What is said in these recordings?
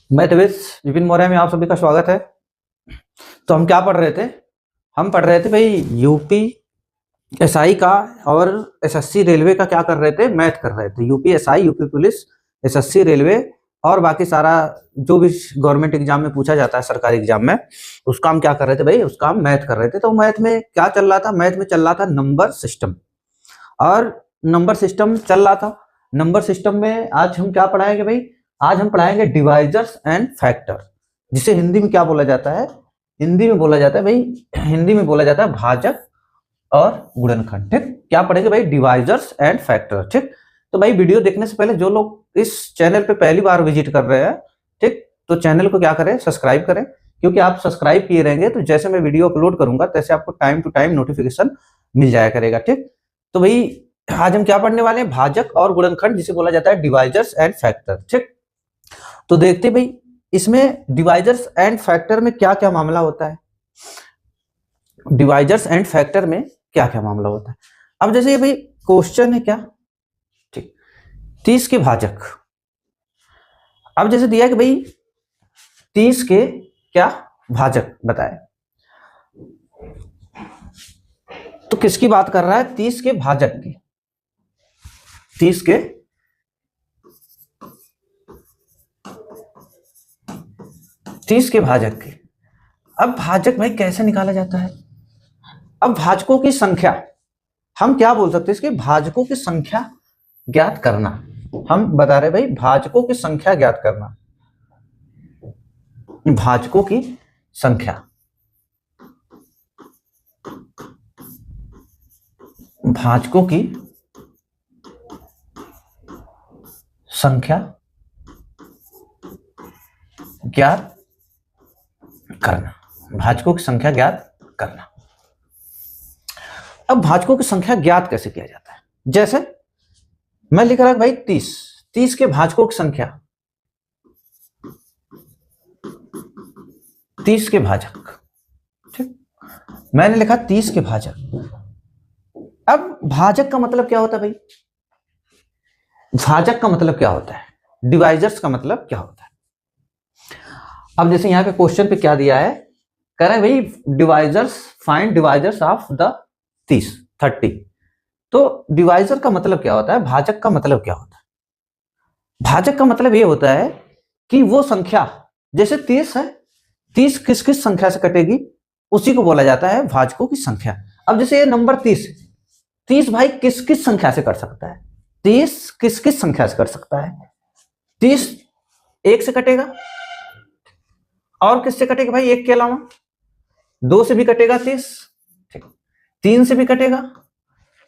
मैं देवेश विपिन मौर्य में आप सभी का स्वागत है। तो हम क्या पढ़ रहे थे? हम पढ़ रहे थे भाई यूपी एसआई का और एसएससी रेलवे का क्या कर रहे थे? मैथ कर रहे थे। UP SI, UP police, SSC railway और बाकी सारा जो भी गवर्नमेंट एग्जाम में पूछा जाता है, सरकारी एग्जाम में, उसका हम क्या कर रहे थे भाई? उसका हम मैथ कर रहे थे। तो मैथ में क्या चल रहा था? मैथ में चल रहा था नंबर सिस्टम, और नंबर सिस्टम चल रहा था। नंबर सिस्टम में आज हम क्या पढ़ाएंगे भाई? आज हम पढ़ाएंगे डिवाइजर्स एंड फैक्टर, जिसे हिंदी में क्या बोला जाता है? हिंदी में बोला जाता है भाई, हिंदी में बोला जाता है भाजक और गुणनखंड। ठीक, क्या पढ़ेंगे भाई? Divisors and factor. ठीक, तो भाई वीडियो देखने से पहले जो लोग इस चैनल पे पहली बार विजिट कर रहे हैं, ठीक, तो चैनल को क्या करें? सब्सक्राइब करें, क्योंकि आप सब्सक्राइब किए रहेंगे तो जैसे मैं वीडियो अपलोड करूंगा तैसे आपको टाइम टू टाइम नोटिफिकेशन मिल जाया करेगा। ठीक, तो भाई आज हम क्या पढ़ने वाले हैं? भाजक और गुणनखंड, जिसे बोला जाता है डिवाइजर्स एंड फैक्टर। ठीक, तो देखते भाई इसमें डिवाइजर्स एंड फैक्टर में क्या क्या मामला होता है। डिवाइजर्स एंड फैक्टर में क्या क्या मामला होता है? अब जैसे ये भाई क्वेश्चन है क्या, ठीक, 30 के भाजक। अब जैसे दिया कि भाई 30 के क्या भाजक बताए, तो किसकी बात कर रहा है? 30 के भाजक की। 30 के भाजक की। अब भाजक भाई कैसे निकाला जाता है? अब भाजकों की संख्या हम क्या बोल सकते हैं? इसकी भाजकों की संख्या ज्ञात करना। हम बता रहे भाई भाजकों की संख्या ज्ञात करना। भाजकों की संख्या, भाजकों की संख्या ज्ञात करना। भाजकों की संख्या ज्ञात करना। अब भाजकों की संख्या ज्ञात कैसे किया जाता है? जैसे मैं लिख रहा भाई 30 के भाजकों की संख्या, 30 के भाजक। ठीक, मैंने लिखा 30 के भाजक। अब भाजक का मतलब क्या होता है भाई? भाजक का मतलब क्या होता है? डिवाइजर्स का मतलब क्या होता है? अब जैसे यहां पे क्वेश्चन पे क्या दिया है, कह रहे हैं भाई divisors, find divisors of the 30। तो डिवाइजर का मतलब क्या होता है? भाजक का मतलब क्या होता है? भाजक का मतलब ये होता है कि वो संख्या, जैसे 30 है, 30 किस किस संख्या से कटेगी, उसी को बोला जाता है भाजकों की संख्या। अब जैसे ये नंबर 30, 30 भाई किस किस संख्या से कर सकता है? 30 किस किस संख्या से कर सकता है? 30 एक से कटेगा, और किससे कटेगा भाई? एक के अलावा 2 से भी कटेगा 30, ठीक, 3 से भी कटेगा,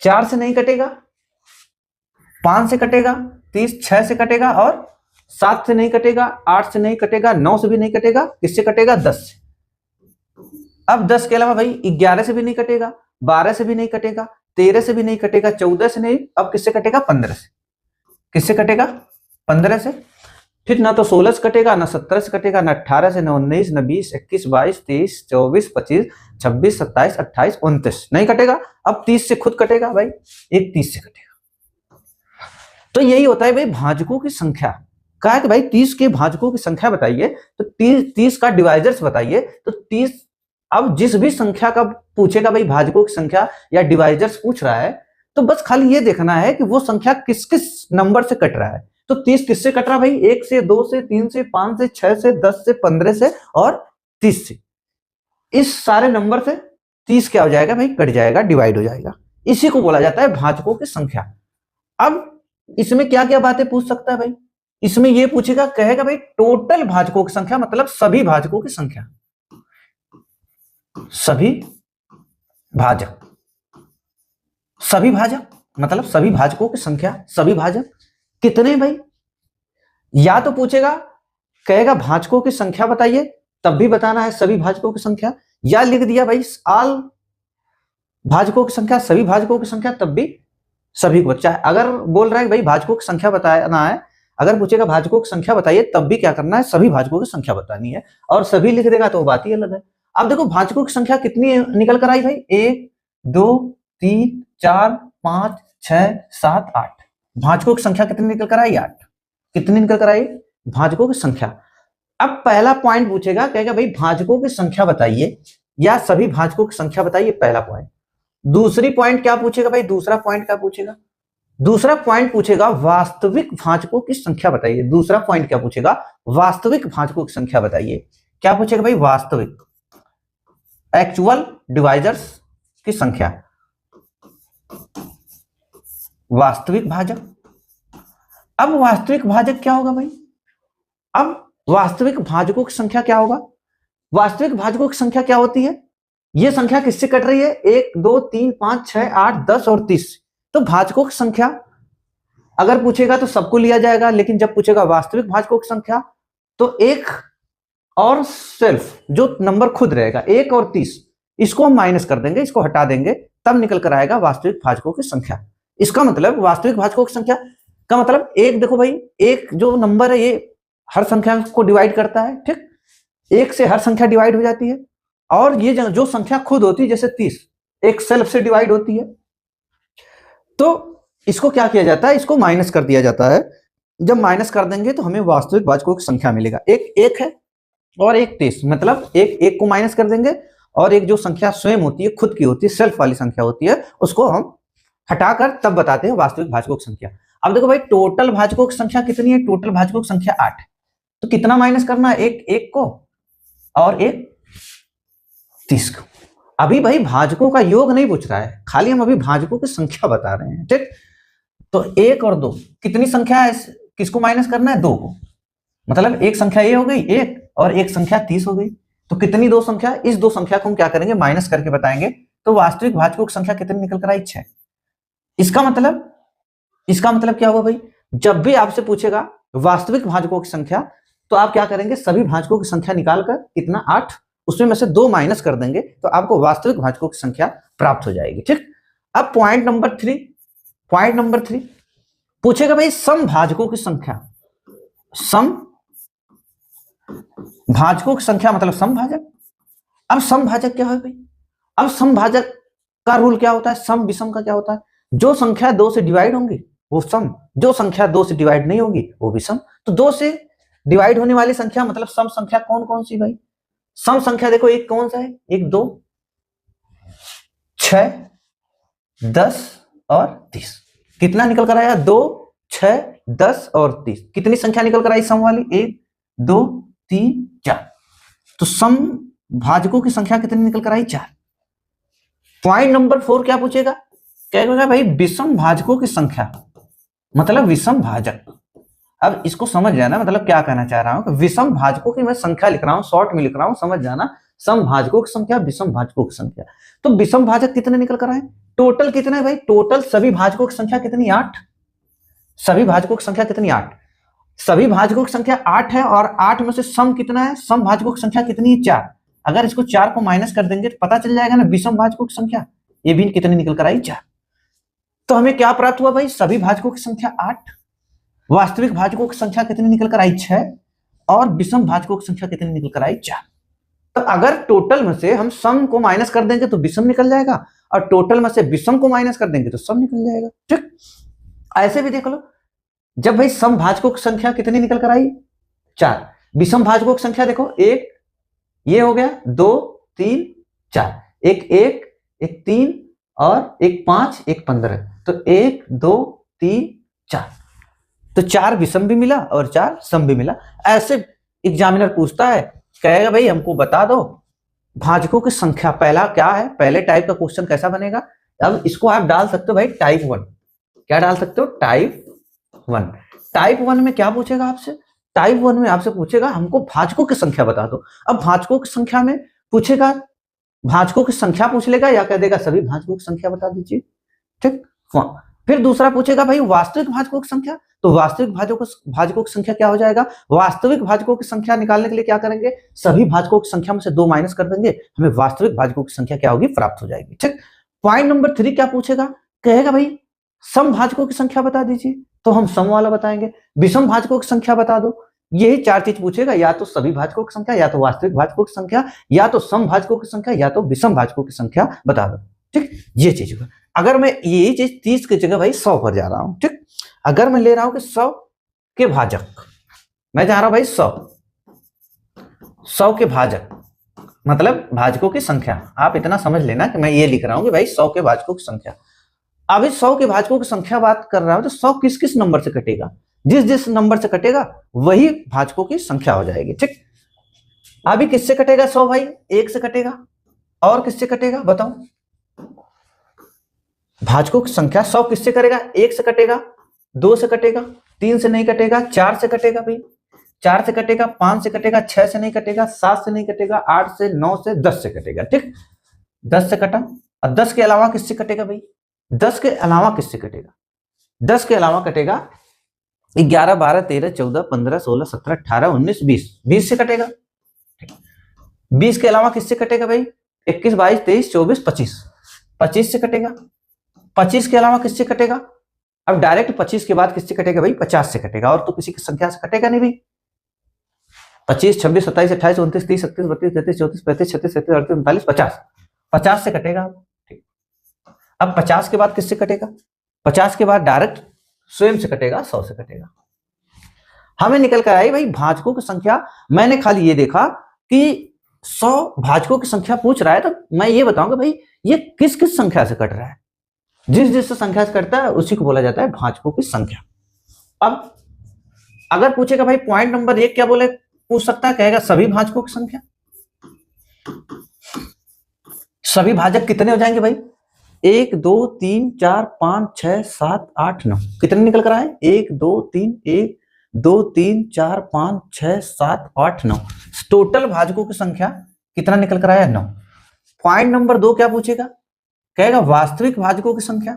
4 से नहीं कटेगा, 5 से कटेगा 30, 6 से कटेगा, और 7 से नहीं कटेगा, 8 से नहीं कटेगा, 9 से भी नहीं कटेगा, किससे कटेगा? 10 से। अब 10 के अलावा भाई 11 से भी नहीं कटेगा, 12 से भी नहीं कटेगा, 13 से भी नहीं कटेगा, 14 से नहीं, अब किससे कटेगा? 15 से। किससे कटेगा? 15 से। फिर ना तो 16 से कटेगा, ना 17 से कटेगा, ना 18 से, ना 19, ना 20, 21, 22, 23, 24, 25, 26, 27, 28, 29 नहीं कटेगा। अब 30 से खुद कटेगा भाई, एक 30 से कटेगा। तो यही होता है भाई भाजकों की संख्या। कहा है कि भाई 30 के भाजकों की संख्या बताइए, तो 30 का डिवाइजर्स बताइए। तो 30, अब जिस भी संख्या का पूछेगा भाई भाजकों की संख्या या डिवाइजर्स पूछ रहा है, तो बस खाली ये देखना है कि वो संख्या किस किस नंबर से कट रहा है। तो 30 किससे कट रहा है भाई? 1 से, 2 से, 3 से, 5 से, 6 से, 10 से, 15 से और 30 से। इस सारे नंबर से 30 क्या हो जाएगा भाई? कट जाएगा, डिवाइड हो जाएगा। इसी को बोला जाता है भाजकों की संख्या। अब इसमें क्या क्या बातें पूछ सकता है भाई? इसमें ये पूछेगा, कहेगा भाई टोटल भाजकों की संख्या, मतलब सभी भाजकों की संख्या। सभी भाजक, सभी भाजक मतलब सभी भाजकों की संख्या। सभी भाजक कितने भाई? या तो पूछेगा, कहेगा भाजकों की संख्या बताइए, तब भी बताना है सभी भाजकों की संख्या, या लिख दिया भाई आल भाजकों की संख्या, सभी भाजकों की संख्या, तब भी सभी को। चाहे अगर बोल रहा है भाई भाजकों की संख्या बताना है, अगर पूछेगा भाजकों की संख्या बताइए, तब भी क्या करना है? सभी भाजकों की संख्या बतानी है। और सभी लिख देगा तो बात ही अलग है। अब देखो भाजकों की संख्या कितनी निकल कर आई भाई? 1, 2, 3, 4, 5, 6, 7, 8। भाजकों की संख्या कितनी निकल कर आई? 8। कितनी निकल कर आई भाजकों की संख्या? अब पहला पॉइंट पूछेगा, कहेगा भाई भाजकों की संख्या बताइए या सभी भाजकों की संख्या बताइए, पहला पॉइंट। दूसरी पॉइंट क्या पूछेगा भाई, दूसरा पॉइंट क्या पूछेगा, दूसरा पॉइंट पूछेगा वास्तविक भाजकों की संख्या बताइए। दूसरा पॉइंट क्या पूछेगा, वास्तविक भाजकों की संख्या बताइए। क्या पूछेगा भाई, वास्तविक, एक्चुअल डिवाइजर्स की संख्या, वास्तविक भाजक। अब वास्तविक भाजक क्या होगा भाई, अब वास्तविक भाजकों की संख्या क्या होगा, वास्तविक भाजकों की संख्या क्या होती है, यह संख्या किससे कट रही है, 1 2 3 5 6 8 10 और 30। तो भाजकों की संख्या अगर पूछेगा तो सबको लिया जाएगा, लेकिन जब पूछेगा वास्तविक भाजकों की संख्या तो एक और सेल्फ जो नंबर खुद रहेगा 1 और 30, इसको हम माइनस कर देंगे, इसको हटा देंगे, तब निकल कर आएगा वास्तविक भाजकों की संख्या। इसका मतलब वास्तविक भाजकों की संख्या का मतलब एक, देखो भाई एक जो नंबर है ये हर संख्या को डिवाइड करता है, ठीक, एक से हर संख्या डिवाइड हो जाती है, और ये जो संख्या खुद होती है जैसे 30 एक सेल्फ से डिवाइड होती है, तो इसको क्या किया जाता है, इसको माइनस कर दिया जाता है। जब माइनस कर देंगे तो हमें वास्तविक भाजकों की संख्या मिलेगा, एक है और एक 30, मतलब एक को माइनस कर देंगे और एक जो संख्या स्वयं होती है, खुद की होती है, सेल्फ वाली संख्या होती है, उसको हम हटाकर तब बताते हैं वास्तविक भाजकों की संख्या। अब देखो भाई टोटल भाजकों की संख्या कितनी है, टोटल भाजकों की संख्या 8 है, तो कितना माइनस करना है, एक को और एक 30 को। अभी भाई भाजकों का योग नहीं पूछ रहा है, खाली हम अभी भाजकों की संख्या बता रहे हैं, ठीक। तो 1 और 2 कितनी संख्या है, किसको माइनस करना है, 2 को, मतलब एक संख्या ये हो गई 1 और एक संख्या 30 हो गई, तो कितनी दो संख्या, इस दो संख्या को हम क्या करेंगे, माइनस करके बताएंगे, तो वास्तविक भाजकों की संख्या कितनी निकल कर आई, 6। इसका मतलब क्या होगा भाई, जब भी आपसे पूछेगा वास्तविक भाजकों की संख्या तो आप क्या करेंगे, सभी भाजकों की संख्या निकालकर कितना 8, उसमें में से 2 माइनस कर देंगे तो आपको वास्तविक भाजकों की संख्या प्राप्त हो जाएगी, ठीक। अब पॉइंट नंबर 3 पूछेगा भाई सम भाजकों की संख्या, सम भाजकों की संख्या मतलब समभाजक। अब समभाजक क्या है भाई, अब समभाजक का रूल क्या होता है, सम विषम का क्या होता है, जो संख्या 2 से डिवाइड होंगी वो सम, जो संख्या 2 से डिवाइड नहीं होगी वो विषम। तो 2 से डिवाइड होने वाली संख्या मतलब सम संख्या कौन कौन सी भाई, सम संख्या देखो एक कौन सा है, 1 2 6 10 और 30। कितना निकल कर आया, 2 6 10 और 30। कितनी संख्या निकल कर आई सम वाली, 1 2 3 4। तो सम भाजकों की संख्या कितनी निकल कर आई, 4। पॉइंट नंबर 4 क्या पूछेगा, कहेगा भाई विषम भाजकों की संख्या मतलब विषम भाजक। अब इसको समझ जाना, मतलब क्या कहना चाह रहा हूं कि विषम भाजकों की मैं संख्या लिख रहा हूं, शॉर्ट में लिख रहा हूं, समझ जाना, सम भाजकों की संख्या विषम भाजकों की संख्या। तो विषम भाजक कितने निकल कर आए, टोटल कितने है भाई, टोटल सभी भाजकों की संख्या कितनी, 8। सभी भाजकों की संख्या कितनी, 8। सभी भाजकों की संख्या 8 है और 8 में से सम कितना है, सम भाजकों की संख्या कितनी है, 4। अगर इसको 4 को माइनस कर देंगे तो पता चल जाएगा ना विषम भाजकों की संख्या, ये भी कितनी निकल कर आई, 4। तो हमें क्या प्राप्त हुआ भाई, सभी भाजकों की संख्या 8, वास्तविक भाजकों की संख्या कितनी निकल कर आई, 6, और विषम भाजकों की संख्या कितनी निकल कर आई, 4। तो अगर टोटल में से हम सम को माइनस कर देंगे तो विषम निकल जाएगा, और टोटल में से विषम को माइनस कर देंगे तो सम निकल जाएगा, ठीक। ऐसे भी देख लो, जब भाई सम भाजकों की संख्या कितनी निकल कर आई, 4, विषम भाजकों की संख्या देखो, एक ये हो गया, 2 3 4, एक 3 और एक 5 एक 15, तो 1 2 3 4, तो 4 विषम भी मिला और 4 सम भी मिला। ऐसे एग्जामिनर पूछता है, कहेगा भाई हमको बता दो भाजकों की संख्या, पहला क्या है, पहले टाइप का क्वेश्चन कैसा बनेगा। अब इसको आप डाल सकते हो भाई टाइप 1, क्या डाल सकते हो, टाइप 1। टाइप 1 में क्या पूछेगा आपसे, टाइप 1 में आपसे पूछेगा हमको भाजकों की संख्या बता दो। अब भाजकों की संख्या में पूछेगा, भाजकों की संख्या पूछ लेगा या कह देगा सभी भाजकों की संख्या बता दीजिए, ठीक। फिर दूसरा पूछेगा भाई वास्तविक भाजकों की संख्या, तो वास्तविक भाजकों की संख्या क्या हो जाएगा, वास्तविक भाजकों की संख्या निकालने के लिए क्या करेंगे, सभी भाजकों की संख्या में से 2 माइनस कर देंगे, हमें वास्तविक भाजकों की संख्या क्या होगी, प्राप्त हो जाएगी, ठीक। पॉइंट नंबर 3 क्या पूछेगा, कहेगा भाई सम भाजकों की संख्या बता दीजिए, तो हम सम वाला बताएंगे। विषम भाजकों की संख्या बता दो, यही 4 चीज पूछेगा, या तो सभी भाजकों की संख्या, या तो वास्तविक भाजकों की संख्या, या तो सम भाजकों की संख्या, या तो विषम भाजकों की संख्या बता दो, ठीक। ये चीज होगा। अगर मैं यही चीज 30 की जगह भाई 100 पर जा रहा हूं, ठीक, अगर मैं ले रहा हूं कि 100 के भाजक, मैं जा रहा हूं भाई 100, 100 के भाजक मतलब भाजकों की संख्या। आप इतना समझ लेना कि मैं ये लिख रहा हूं कि भाई 100 के भाजकों की संख्या। अब इस 100 के भाजकों की संख्या बात कर रहा हूं तो 100 किस किस नंबर से कटेगा, जिस जिस नंबर से कटेगा वही भाजकों की संख्या हो जाएगी। ठीक, अभी किससे कटेगा 100 भाई? 1 से कटेगा। और किससे कटेगा बताओ? भाजकों की संख्या 100 किससे करेगा? 1 से कटेगा, 2 से कटेगा, 3 से नहीं कटेगा, 4 से कटेगा भाई, 4 से कटेगा, 5 से कटेगा, 6 से नहीं कटेगा, 7 से नहीं कटेगा, 8 से, 9 से, 10 से कटेगा। ठीक, 10 से कटा। और 10 के अलावा किससे कटेगा भाई? 10 के अलावा किससे कटेगा? 10 के अलावा कटेगा 11, 12, 13, 14, 15, 16, 17, 18, 19, 20। 20 से कटेगा। 20 के अलावा किससे कटेगा भाई? 21, 22, 23, 24, 25। 25 से कटेगा। 25 के अलावा किससे कटेगा? अब डायरेक्ट 25 के बाद किससे कटेगा भाई? 50 से कटेगा। और तो किसी की संख्या से कटेगा नहीं भाई। 25, 26, 27, 28, 29, 30, 31, 32, 33, 34, 35, 36, 37, 38, 39, 50। 50 से कटेगा। ठीक, अब 50 के बाद किससे कटेगा? 50 के बाद डायरेक्ट स्वयं से कटेगा, 100 से कटेगा। हमें निकल कर आई भाई भाजकों की संख्या। मैंने खाली ये देखा कि 100 भाजकों की संख्या पूछ रहा है, तो मैं ये बताऊंगा भाई ये किस किस संख्या से कट रहा है। जिस जिस संख्या से कटता है उसी को बोला जाता है भाजकों की संख्या। अब अगर पूछेगा भाई पॉइंट नंबर 1 क्या बोले, पूछ सकता है, कहेगा सभी भाजकों की संख्या। सभी भाजक कितने हो जाएंगे भाई? 1, 2, 3, 4, 5, 6, 7, 8, 9। कितने निकल कर आए? 1, 2, 3, 1, 2, 3, 4, 5, 6, 7, 8, 9। टोटल भाजकों की संख्या कितना निकल कर आया? 9। पॉइंट नंबर 2 क्या पूछेगा? कहेगा वास्तविक भाजकों की संख्या।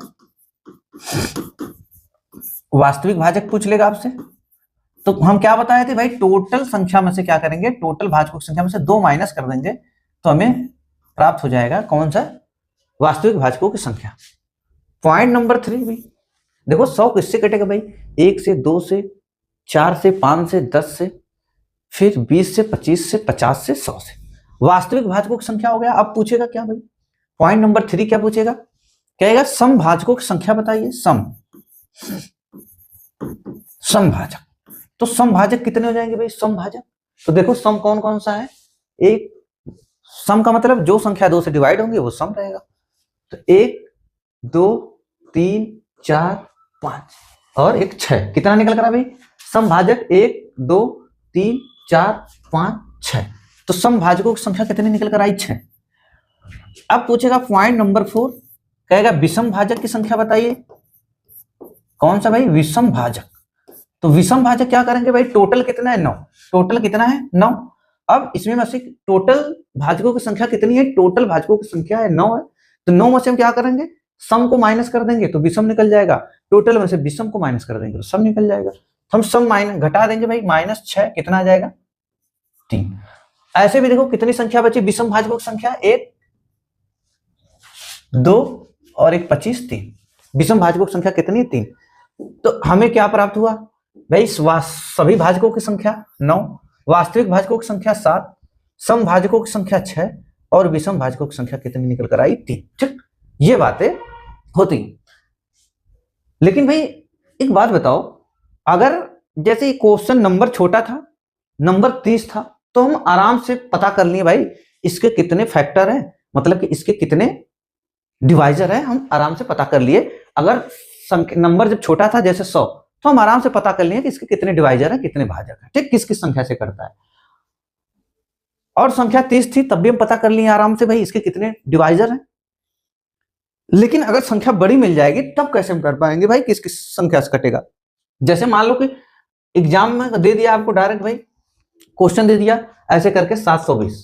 वास्तविक भाजक पूछ लेगा आपसे, तो हम क्या बताए थे भाई? टोटल संख्या में से क्या करेंगे? टोटल भाजकों की संख्या में से 2 माइनस कर देंगे तो हमें प्राप्त हो जाएगा कौन सा? वास्तविक भाजकों की संख्या। पॉइंट नंबर 3 भाई देखो 100 किससे कटेगा भाई? 1 से, 2 से, 4 से, 5 से, 10 से, फिर 20 से, 25 से, 50 से, 100 से। वास्तविक भाजकों की संख्या हो गया। अब पूछेगा क्या भाई? पॉइंट नंबर 3 क्या पूछेगा? कहेगा सम भाजकों की संख्या बताइए। सम भाजक। तो सम भाजक कितने हो जाएंगे भाई? सम भाजक तो देखो सम कौन कौन सा है। एक सम का मतलब जो संख्या 2 से डिवाइड होंगी वो सम रहेगा। तो 1, 2, 3, 4, 5 और एक 6। कितना निकल कर भाई? सम भाजक 1, 2, 3, 4, 5, 6। तो सम भाजकों की संख्या कितनी निकल कर आई? 6। अब पूछेगा पॉइंट नंबर 4, कहेगा विषम भाजक की संख्या बताइए। कौन सा भाई? विषम भाजक। तो विषम भाजक क्या करेंगे भाई? टोटल कितना है? 9। टोटल कितना है? 9। अब इसमें से टोटल भाजकों की संख्या कितनी है? टोटल भाजकों की संख्या है 9 है। तो 9 में से हम क्या करेंगे? सम को माइनस कर देंगे तो विषम निकल जाएगा। टोटल में से विषम को माइनस कर देंगे तो सम निकल जाएगा। तो हम सम माइनस घटा देंगे भाई, -6 कितना आ जाएगा? 3। ऐसे भी देखो कितनी संख्या बची विषम भाजकों की संख्या? 1, 2 और एक 25, 3। विषम भाजकों की संख्या कितनी है? 3। तो हमें क्या प्राप्त हुआ भाई? सभी भाजकों की संख्या 9, वास्तविक भाजकों की संख्या 7, सम भाजकों की संख्या 6 और विषम भाजकों की संख्या कितनी निकल कर आई? 3। ठीक, ये बातें होती। लेकिन भाई एक बात बताओ, अगर जैसे क्वेश्चन नंबर छोटा था, नंबर 30 था, तो हम आराम से पता कर लिए भाई इसके कितने फैक्टर हैं, मतलब कि इसके कितने डिवाइजर है, हम आराम से पता कर लिए। अगर नंबर जब छोटा था जैसे 100, तो हम आराम से पता कर लिए कि इसके कितने डिवाइजर है, कितने भाजक है। ठीक, किस किस संख्या से करता है। और संख्या 30 थी तब भी हम पता कर लिए आराम से भाई इसके कितने डिवाइजर हैं। लेकिन अगर संख्या बड़ी मिल जाएगी तब कैसे हम कर पाएंगे भाई किस किस संख्या से कटेगा। जैसे मान लो कि एग्जाम में दे दिया आपको डायरेक्ट भाई क्वेश्चन दे दिया ऐसे करके 720,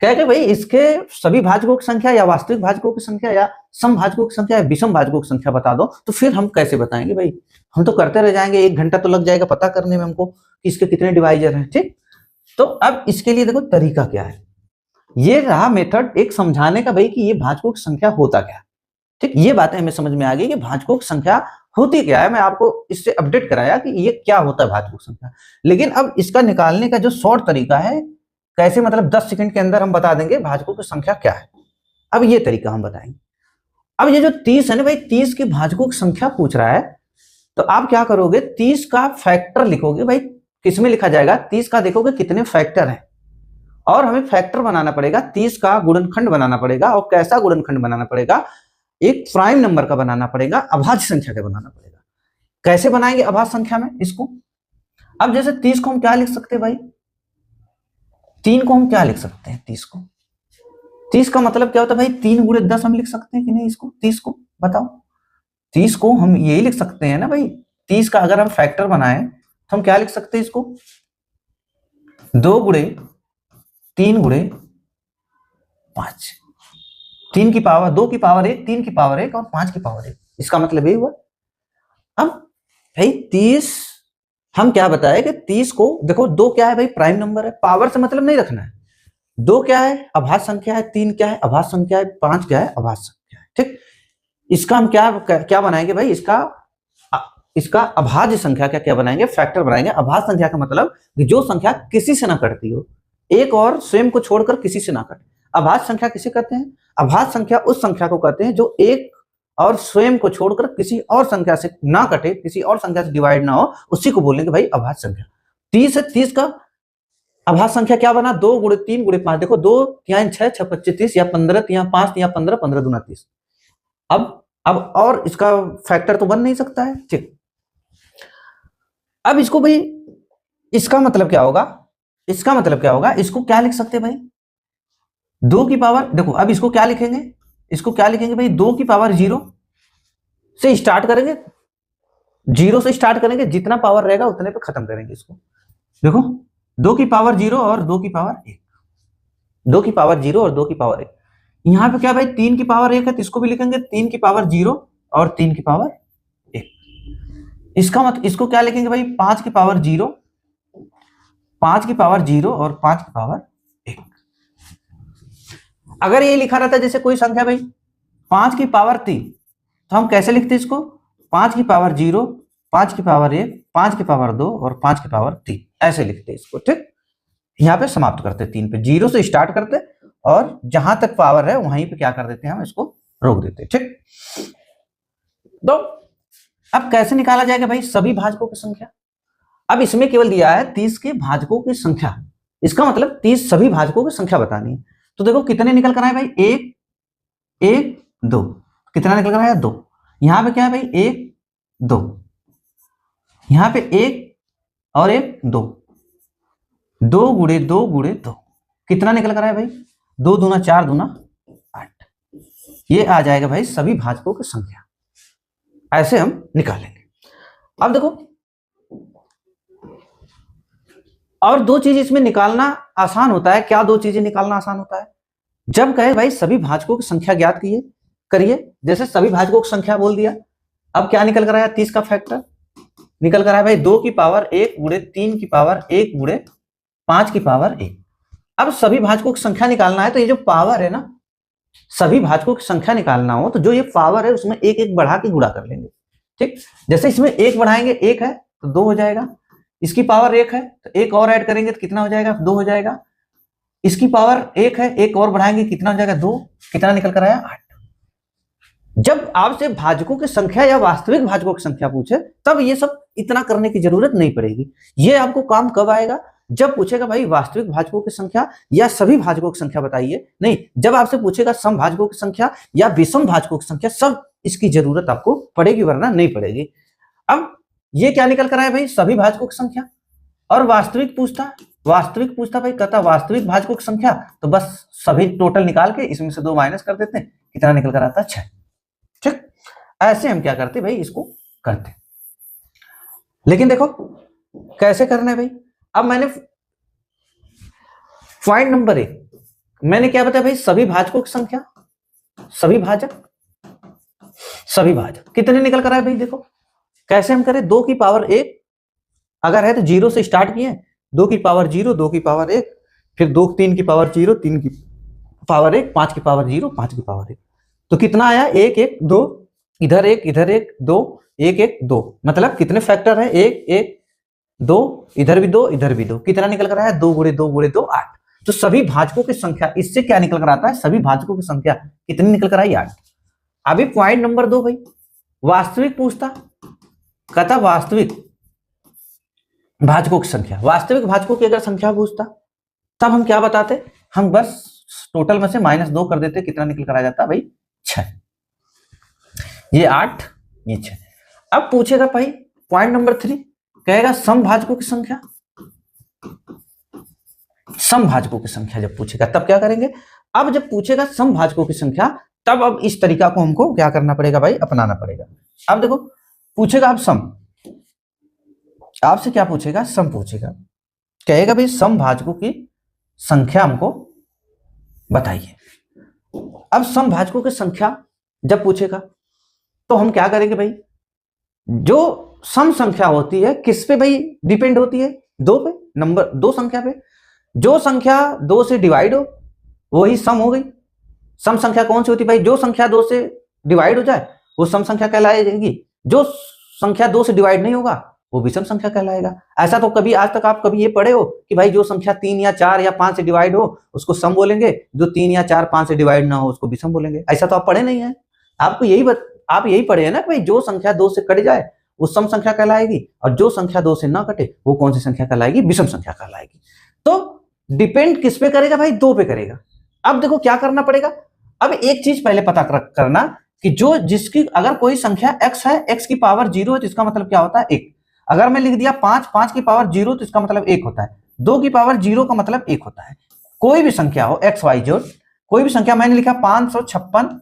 कहे भाई इसके सभी भाजकों की संख्या या वास्तविक भाजकों की संख्या या सम भाजकों की संख्या या विषम भाजकों की संख्या बता दो, तो फिर हम कैसे बताएंगे भाई? हम तो करते रह जाएंगे, 1 घंटा तो लग जाएगा पता करने में हमको कि इसके कितने डिवाइजर हैं। ठीक, तो अब इसके लिए देखो तरीका क्या है। ये रहा मेथड एक समझाने का भाई कि ये भाजकों की संख्या होता क्या है। ठीक, ये बातें हमें समझ में आ गई कि भाजकों की संख्या होती क्या है। मैं आपको इससे अपडेट कराया कि ये क्या होता है भाजकों की संख्या। लेकिन अब इसका निकालने का जो शॉर्ट तरीका है, कैसे मतलब 10 सेकंड के अंदर हम बता देंगे भाजकों की संख्या क्या है। अब ये तरीका हम बताएंगे। अब ये जो 30 है ना भाई, 30 की भाजकों की संख्या पूछ रहा है, तो आप क्या करोगे? 30 का फैक्टर लिखोगे भाई। किसमें लिखा जाएगा? 30 का देखोगे कितने फैक्टर हैं, और हमें फैक्टर बनाना पड़ेगा, 30 का गुणनखंड बनाना पड़ेगा। और कैसा गुणनखंड बनाना पड़ेगा? एक प्राइम नंबर का बनाना पड़ेगा, अभाज्य संख्या का बनाना पड़ेगा। कैसे बनाएंगे अभाज्य संख्या में इसको? अब जैसे 30 को हम क्या लिख सकते हैं भाई? 3 को हम क्या लिख सकते हैं? 30 का मतलब क्या होता है भाई? 3 गुणे 10 हम लिख सकते हैं कि नहीं इसको? 30 को बताओ। 30 को हम यही लिख सकते हैं ना भाई। 30 का अगर हम फैक्टर बनाएं तो हम क्या लिख सकते हैं इसको? 2 गुणे 3 गुणे 5, 3 की पावर 2 की पावर 1, 3 की पावर 1 और 5 की पावर 1। इसका मतलब यही हुआ। अब भाई 30 हम क्या बताए कि 30 को देखो, 2 क्या है भाई? प्राइम नंबर है, पावर से मतलब नहीं रखना है। 2 क्या है? अभाज्य संख्या है। 3 क्या है? अभाज्य संख्या है। 5 क्या है? अभाज्य संख्या है। ठीक, इसका हम क्या बनाएंगे भाई? इसका अभाज्य संख्या का क्या बनाएंगे? फैक्टर बनाएंगे। अभाज्य संख्या का मतलब कि जो संख्या किसी से ना कटती हो, एक और स्वयं को छोड़कर किसी से ना कटे। अभाज्य संख्या किसे कहते हैं? अभाज्य संख्या उस संख्या को कहते हैं जो एक और स्वयं को छोड़कर किसी और संख्या से ना कटे, किसी और संख्या से डिवाइड ना हो, उसी को बोलेंगे भाई अभाज्य संख्या। 30 है, 30 का अभाज्य संख्या क्या बना? 2 गुणे 3 गुणे 5। देखो 2 3 6 6 25 30 या 15 3 5 या 15 15 दूना 30। अब और इसका फैक्टर तो बन नहीं सकता है। ठीक, अब इसको भाई, इसका मतलब क्या होगा? इसका मतलब क्या होगा? इसको क्या लिख सकते हैं भाई? 2 की पावर, देखो अब इसको क्या लिखेंगे? इसको क्या लिखेंगे भाई? 2 की पावर 0 से स्टार्ट करेंगे, 0 से स्टार्ट करेंगे, जितना पावर रहेगा उतने पे खत्म करेंगे इसको। देखो 2 की पावर 0 और 2 की पावर 1, 2 की पावर 0 और 2 की पावर 1। यहां पे क्या भाई? 3 की पावर 1 है तो इसको भी लिखेंगे 3 की पावर 0 और 3 की पावर 1। इसका मतलब इसको क्या लिखेंगे भाई? 5 की पावर 0, 5 की पावर 0 और 5 की पावर 1। अगर ये लिखा रहता जैसे कोई संख्या भाई 5 की पावर 3, तो हम कैसे लिखते इसको? 5 की पावर 0, 5 की पावर 1, 5 की पावर 2 और 5 की पावर 3, ऐसे लिखते इसको। ठीक, यहाँ पे समाप्त करते 3 पे, 0 से स्टार्ट करते और जहां तक पावर है वहीं पे क्या कर देते हैं? हम इसको रोक देते। ठीक, तो अब कैसे निकाला जाएगा भाई सभी भाजकों की संख्या? अब इसमें केवल दिया है 30 के भाजकों की संख्या। इसका मतलब 30 सभी भाजकों की संख्या बतानी है। तो देखो कितने निकल कर आए भाई? 1 1 2। कितना निकल कर आया? 2। यहां पे क्या है भाई? 1 2, यहां पे 1 और 1 2, 2 गुणे 2 गुणे 2। कितना निकल कर आया भाई? 2 दूना 4 दूना 8। ये आ जाएगा भाई सभी भाजकों की संख्या। ऐसे हम निकालेंगे। अब देखो और 2 चीज इसमें निकालना आसान होता है। क्या 2 चीजें निकालना आसान होता है? जब कहे भाई सभी भाजकों की संख्या ज्ञात करिए, जैसे सभी भाजकों की संख्या बोल दिया। अब क्या निकल कर आया? 30 का फैक्टर निकल कर आया भाई 2 की पावर 1 गुणे 3 की पावर 1 गुणे 5 की पावर 1। अब सभी भाजकों की संख्या निकालना है तो ये जो पावर है ना, सभी भाजकों की संख्या निकालना हो तो जो ये पावर है उसमें एक एक बढ़ा के गुणा कर लेंगे। ठीक, जैसे इसमें 1 बढ़ाएंगे 1 है तो 2 हो जाएगा। इसकी पावर 1 है तो 1 और ऐड करेंगे तो कितना हो जाएगा? 2 हो जाएगा। इसकी पावर 1 है, 1 और बढ़ाएंगे कितना हो जाएगा? 2। कितना निकल कर आया? 8। जब आपसे भाजकों की संख्या या वास्तविक भाजकों की संख्या पूछे तब ये सब इतना करने की जरूरत नहीं पड़ेगी। ये आपको काम कब आएगा? जब पूछेगा भाई वास्तविक भाजकों की संख्या या सभी भाजकों की संख्या बताइए, नहीं, जब आपसे पूछेगा सम भाजकों की संख्या या विषम भाजकों की संख्या, सब इसकी जरूरत आपको पड़ेगी, वरना नहीं पड़ेगी। अब ये क्या निकल कर आया भाई? सभी भाजकों की संख्या। और वास्तविक पूछता भाई, कहता वास्तविक भाजकों की संख्या, तो बस सभी टोटल निकाल के इसमें से 2 माइनस कर देते हैं, कितना निकल कर आता है? 6। ठीक, ऐसे हम क्या करते भाई? इसको करते। लेकिन देखो कैसे करना है भाई। अब मैंने पॉइंट नंबर 1 मैंने क्या बताया भाई? सभी भाजकों की संख्या, सभी भाजक कितने निकल कर आए भाई? देखो कैसे हम करें। 2 की पावर 1 अगर है तो 0 से स्टार्ट किए, 2 की पावर 0, 2 की पावर 1, फिर 2 3 की पावर 0, 3 की पावर 1, 5 की पावर 0, 5 की पावर 1। तो कितना आया? 1 1 2, इधर 1 इधर 1 2, 1 1 2। मतलब कितने फैक्टर है? 1 1 2, इधर भी 2 इधर भी 2। कितना निकल कर आया? 2 गुणे 2 गुणे 2 8। तो सभी भाजकों की संख्या, इससे क्या निकल कर आता है? सभी भाजकों की संख्या कितनी निकल कर आई? 8। अभी पॉइंट नंबर 2 भाई, वास्तविक पूछता, कहता वास्तविक भाजकों की संख्या। वास्तविक भाजकों की अगर संख्या पूछता तब हम क्या बताते, हम बस टोटल में से -2 कर देते, कितना निकल कर आ जाता भाई 6, ये 8 ये 6। अब पूछेगा भाई पॉइंट नंबर 3, कहेगा समभाजकों की संख्या। समभाजकों की संख्या जब पूछेगा तब क्या करेंगे, अब जब पूछेगा समभाजकों की संख्या तब अब इस तरीका को हमको क्या करना पड़ेगा भाई, अपनाना पड़ेगा। अब देखो पूछेगा अब सम, आपसे क्या पूछेगा, सम पूछेगा, कहेगा भाई समभाजकों की संख्या हमको बताइए। अब समभाजकों की संख्या जब पूछेगा तो हम क्या करेंगे भाई, जो सम संख्या होती है किस पे भाई डिपेंड होती है, 2 पे, नंबर 2 संख्या पे। जो संख्या 2 से डिवाइड हो वही सम हो गई। सम संख्या कौन सी होती है भाई, जो संख्या 2 से डिवाइड हो जाए वो सम संख्या कहलाएगी, जो संख्या 2 से डिवाइड नहीं होगा वो विषम संख्या कहलाएगा। ऐसा तो कभी आज तक आप कभी ये पढ़े हो कि भाई जो संख्या 3 या 4 या 5 से डिवाइड हो उसको सम बोलेंगे, जो 3 या 4 5 से डिवाइड ना हो उसको विषम बोलेंगे? ऐसा तो आप पढ़े नहीं है। आपको आप यही पढ़े हैं ना कि भाई जो संख्या 2 से कट जाए वो सम संख्या कहलाएगी, और जो संख्या 2 से ना कटे वो कौन सी संख्या कहलाएगी, विषम संख्या कहलाएगी। तो डिपेंड किस पे करेगा भाई, 2 पे करेगा। अब देखो क्या करना पड़ेगा, अब एक चीज पहले पता करना कि जो जिसकी अगर कोई संख्या x है, x की पावर 0 है तो इसका मतलब क्या होता है 1। अगर मैं लिख दिया 5 की पावर 0 तो इसका मतलब 1 होता है। 2 की पावर 0 का मतलब 1 होता है। कोई भी संख्या हो x y z, कोई भी संख्या, मैंने लिखा 556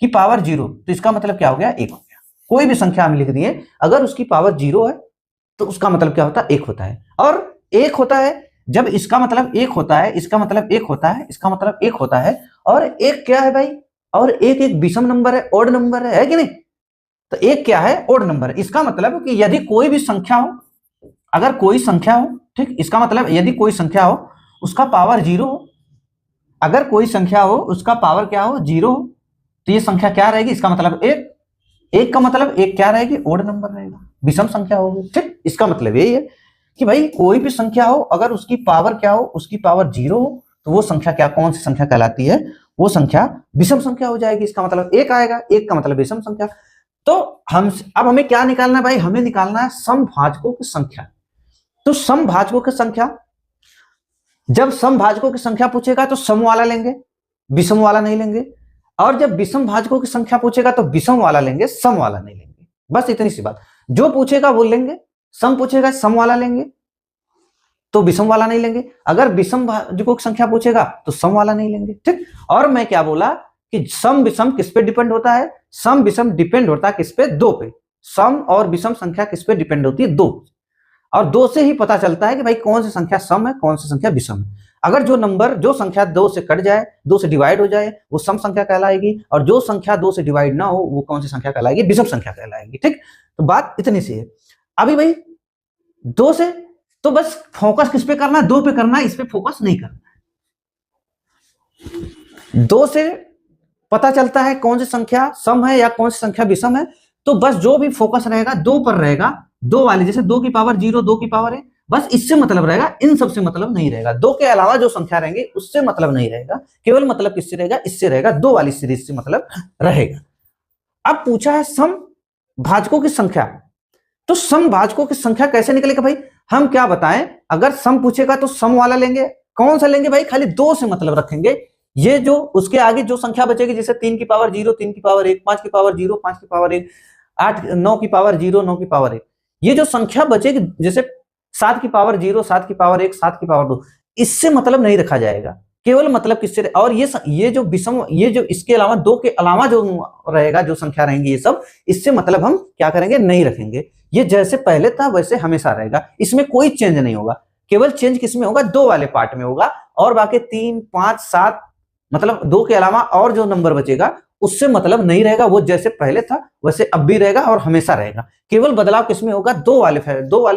की पावर 0 तो इसका मतलब क्या हो गया, 1 हो गया। कोई भी संख्या हम लिख दिए अगर उसकी पावर 0 है तो उसका मतलब क्या होता है, 1 होता है। और 1 होता है जब इसका मतलब 1 होता है, इसका मतलब 1 होता है, इसका मतलब 1 होता है। और 1 क्या है भाई, और 1 एक विषम नंबर है, ऑड नंबर है कि नहीं? तो 1 क्या है, ऑड नंबर है। इसका मतलब कि यदि कोई भी संख्या हो, अगर कोई संख्या हो, ठीक, इसका मतलब यदि कोई संख्या हो उसका पावर 0 हो, अगर कोई संख्या हो उसका पावर क्या हो, 0 हो, तो ये संख्या क्या रहेगी, इसका मतलब 1 का मतलब 1 क्या रहेगी, ऑड नंबर रहेगा, विषम संख्या होगी। ठीक, इसका मतलब यही है कि भाई कोई भी संख्या हो अगर उसकी पावर क्या हो, उसकी पावर 0 हो तो वो संख्या क्या, कौन सी संख्या कहलाती है, वो संख्या विषम संख्या हो जाएगी। इसका मतलब 1 आएगा, 1 का मतलब विषम संख्या। तो अब हमें क्या निकालना है भाई, हमें निकालना है समभाजकों की संख्या। तो समभाजकों की संख्या, जब समभाजकों की संख्या पूछेगा तो सम वाला लेंगे, विषम वाला नहीं लेंगे। और जब विषम भाजकों की संख्या पूछेगा तो विषम वाला लेंगे, सम वाला नहीं लेंगे। बस इतनी सी बात। जो पूछेगा वो लेंगे, सम पूछेगा सम वाला लेंगे तो विषम वाला नहीं लेंगे। अगर विषम भाजकों की संख्या पूछेगा तो सम वाला नहीं लेंगे। ठीक, और मैं क्या बोला कि सम विषम किस पे डिपेंड होता है, सम विषम डिपेंड होता है किस पे, 2 पे। सम और विषम संख्या किस पे डिपेंड होती है, 2। और 2 से ही पता चलता है कि भाई कौन सी संख्या सम है, कौन सी संख्या विषम है। अगर जो संख्या 2 से कट जाए, 2 से डिवाइड हो जाए, वो सम संख्या कहलाएगी, और जो संख्या 2 से डिवाइड ना हो वो कौन सी संख्या कहलाएगी, विषम संख्या कहलाएगी। ठीक, तो बात इतनी सी है। अभी भाई 2 से तो बस फोकस किस पे करना है, 2 पे करना है, इस पे फोकस नहीं करना है। 2 से पता चलता है कौन सी संख्या सम है या कौन सी संख्या विषम है, तो बस जो भी फोकस रहेगा 2 पर रहेगा। 2 वाली, जैसे 2 की पावर 0, 2 की पावर 1, बस इससे मतलब रहेगा, इन सब से मतलब नहीं रहेगा। 2 के अलावा जो संख्या रहेंगे उससे मतलब नहीं रहेगा, केवल मतलब किससे रहेगा, इससे रहेगा, 2 वाली सीरीज से मतलब रहेगा। अब पूछा है सम भाजकों की संख्या, तो सम भाजकों की संख्या कैसे निकलेगा भाई, हम क्या बताएं। अगर सम पूछेगा तो सम वाला लेंगे। कौन सा लेंगे भाई, खाली 2 से मतलब रखेंगे। ये जो उसके आगे जो संख्या बचेगी, जैसे 3 की पावर 0, 3 की पावर 1, 5 की पावर 0, 5 की पावर 1, 8 9 की पावर 0, 9 की पावर 1, ये जो संख्या बचेगी, जैसे 7 की पावर 0, 7 की पावर 1, 7 की पावर 2, इससे मतलब नहीं रखा जाएगा, केवल मतलब किससे। और ये जो विषम, ये जो इसके अलावा 2 के अलावा जो रहेगा, जो संख्या रहेंगी ये सब, इससे मतलब हम क्या करेंगे, नहीं रखेंगे। ये जैसे पहले था वैसे हमेशा रहेगा, इसमें कोई चेंज नहीं होगा। केवल चेंज किसमें होगा, 2 वाले पार्ट में होगा, और बाकी 3, 5, 7 मतलब 2 के अलावा और जो नंबर बचेगा उससे मतलब नहीं रहेगा। वो जैसे पहले था वैसे अब भी रहेगा और हमेशा रहेगा। केवल बदलाव किसमें होगा, 2 वाले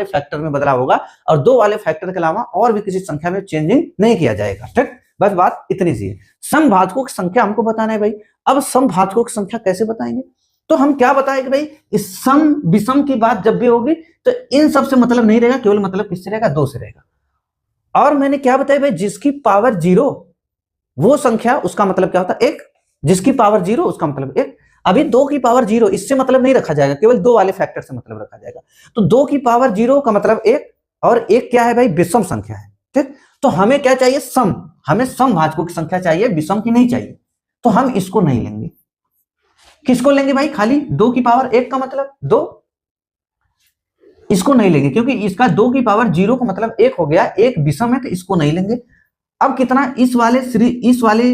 फैक्टर में बदलाव होगा, और 2 वाले फैक्टर के अलावा और भी किसी संख्या में चेंजिंग नहीं किया जाएगा। ठीक, बस बात इतनी सी है। समभाजकों की संख्या हमको बताना है भाई। अब समभाजकों की संख्या कैसे बताएंगे, तो हम क्या बताएंगे भाई, इस सम विषम की बात जब भी होगी तो इन सब से मतलब नहीं रहेगा, केवल मतलब किससे रहेगा, 2 से रहेगा। और मैंने क्या बताया भाई, जिसकी पावर 0 वो संख्या, उसका मतलब क्या होता है, 1। जिसकी पावर 0 उसका मतलब 1। अभी 2 की पावर 0, इससे मतलब नहीं रखा जाएगा, केवल 2 वाले फैक्टर से मतलब रखा जाएगा। तो 2 की पावर 0 का मतलब 1, और 1 क्या है भाई, विषम संख्या है। ठीक। तो हमें क्या चाहिए, सम, हमें सम भाजकों की संख्या चाहिए, विषम की नहीं चाहिए। तो हम इसको नहीं लेंगे। किसको लेंगे भाई, खाली 2 की पावर 1 का मतलब 2, इसको नहीं लेंगे क्योंकि इसका 2 की पावर 0 का मतलब 1 हो गया, 1 विषम है तो इसको नहीं लेंगे। अब कितना इस वाले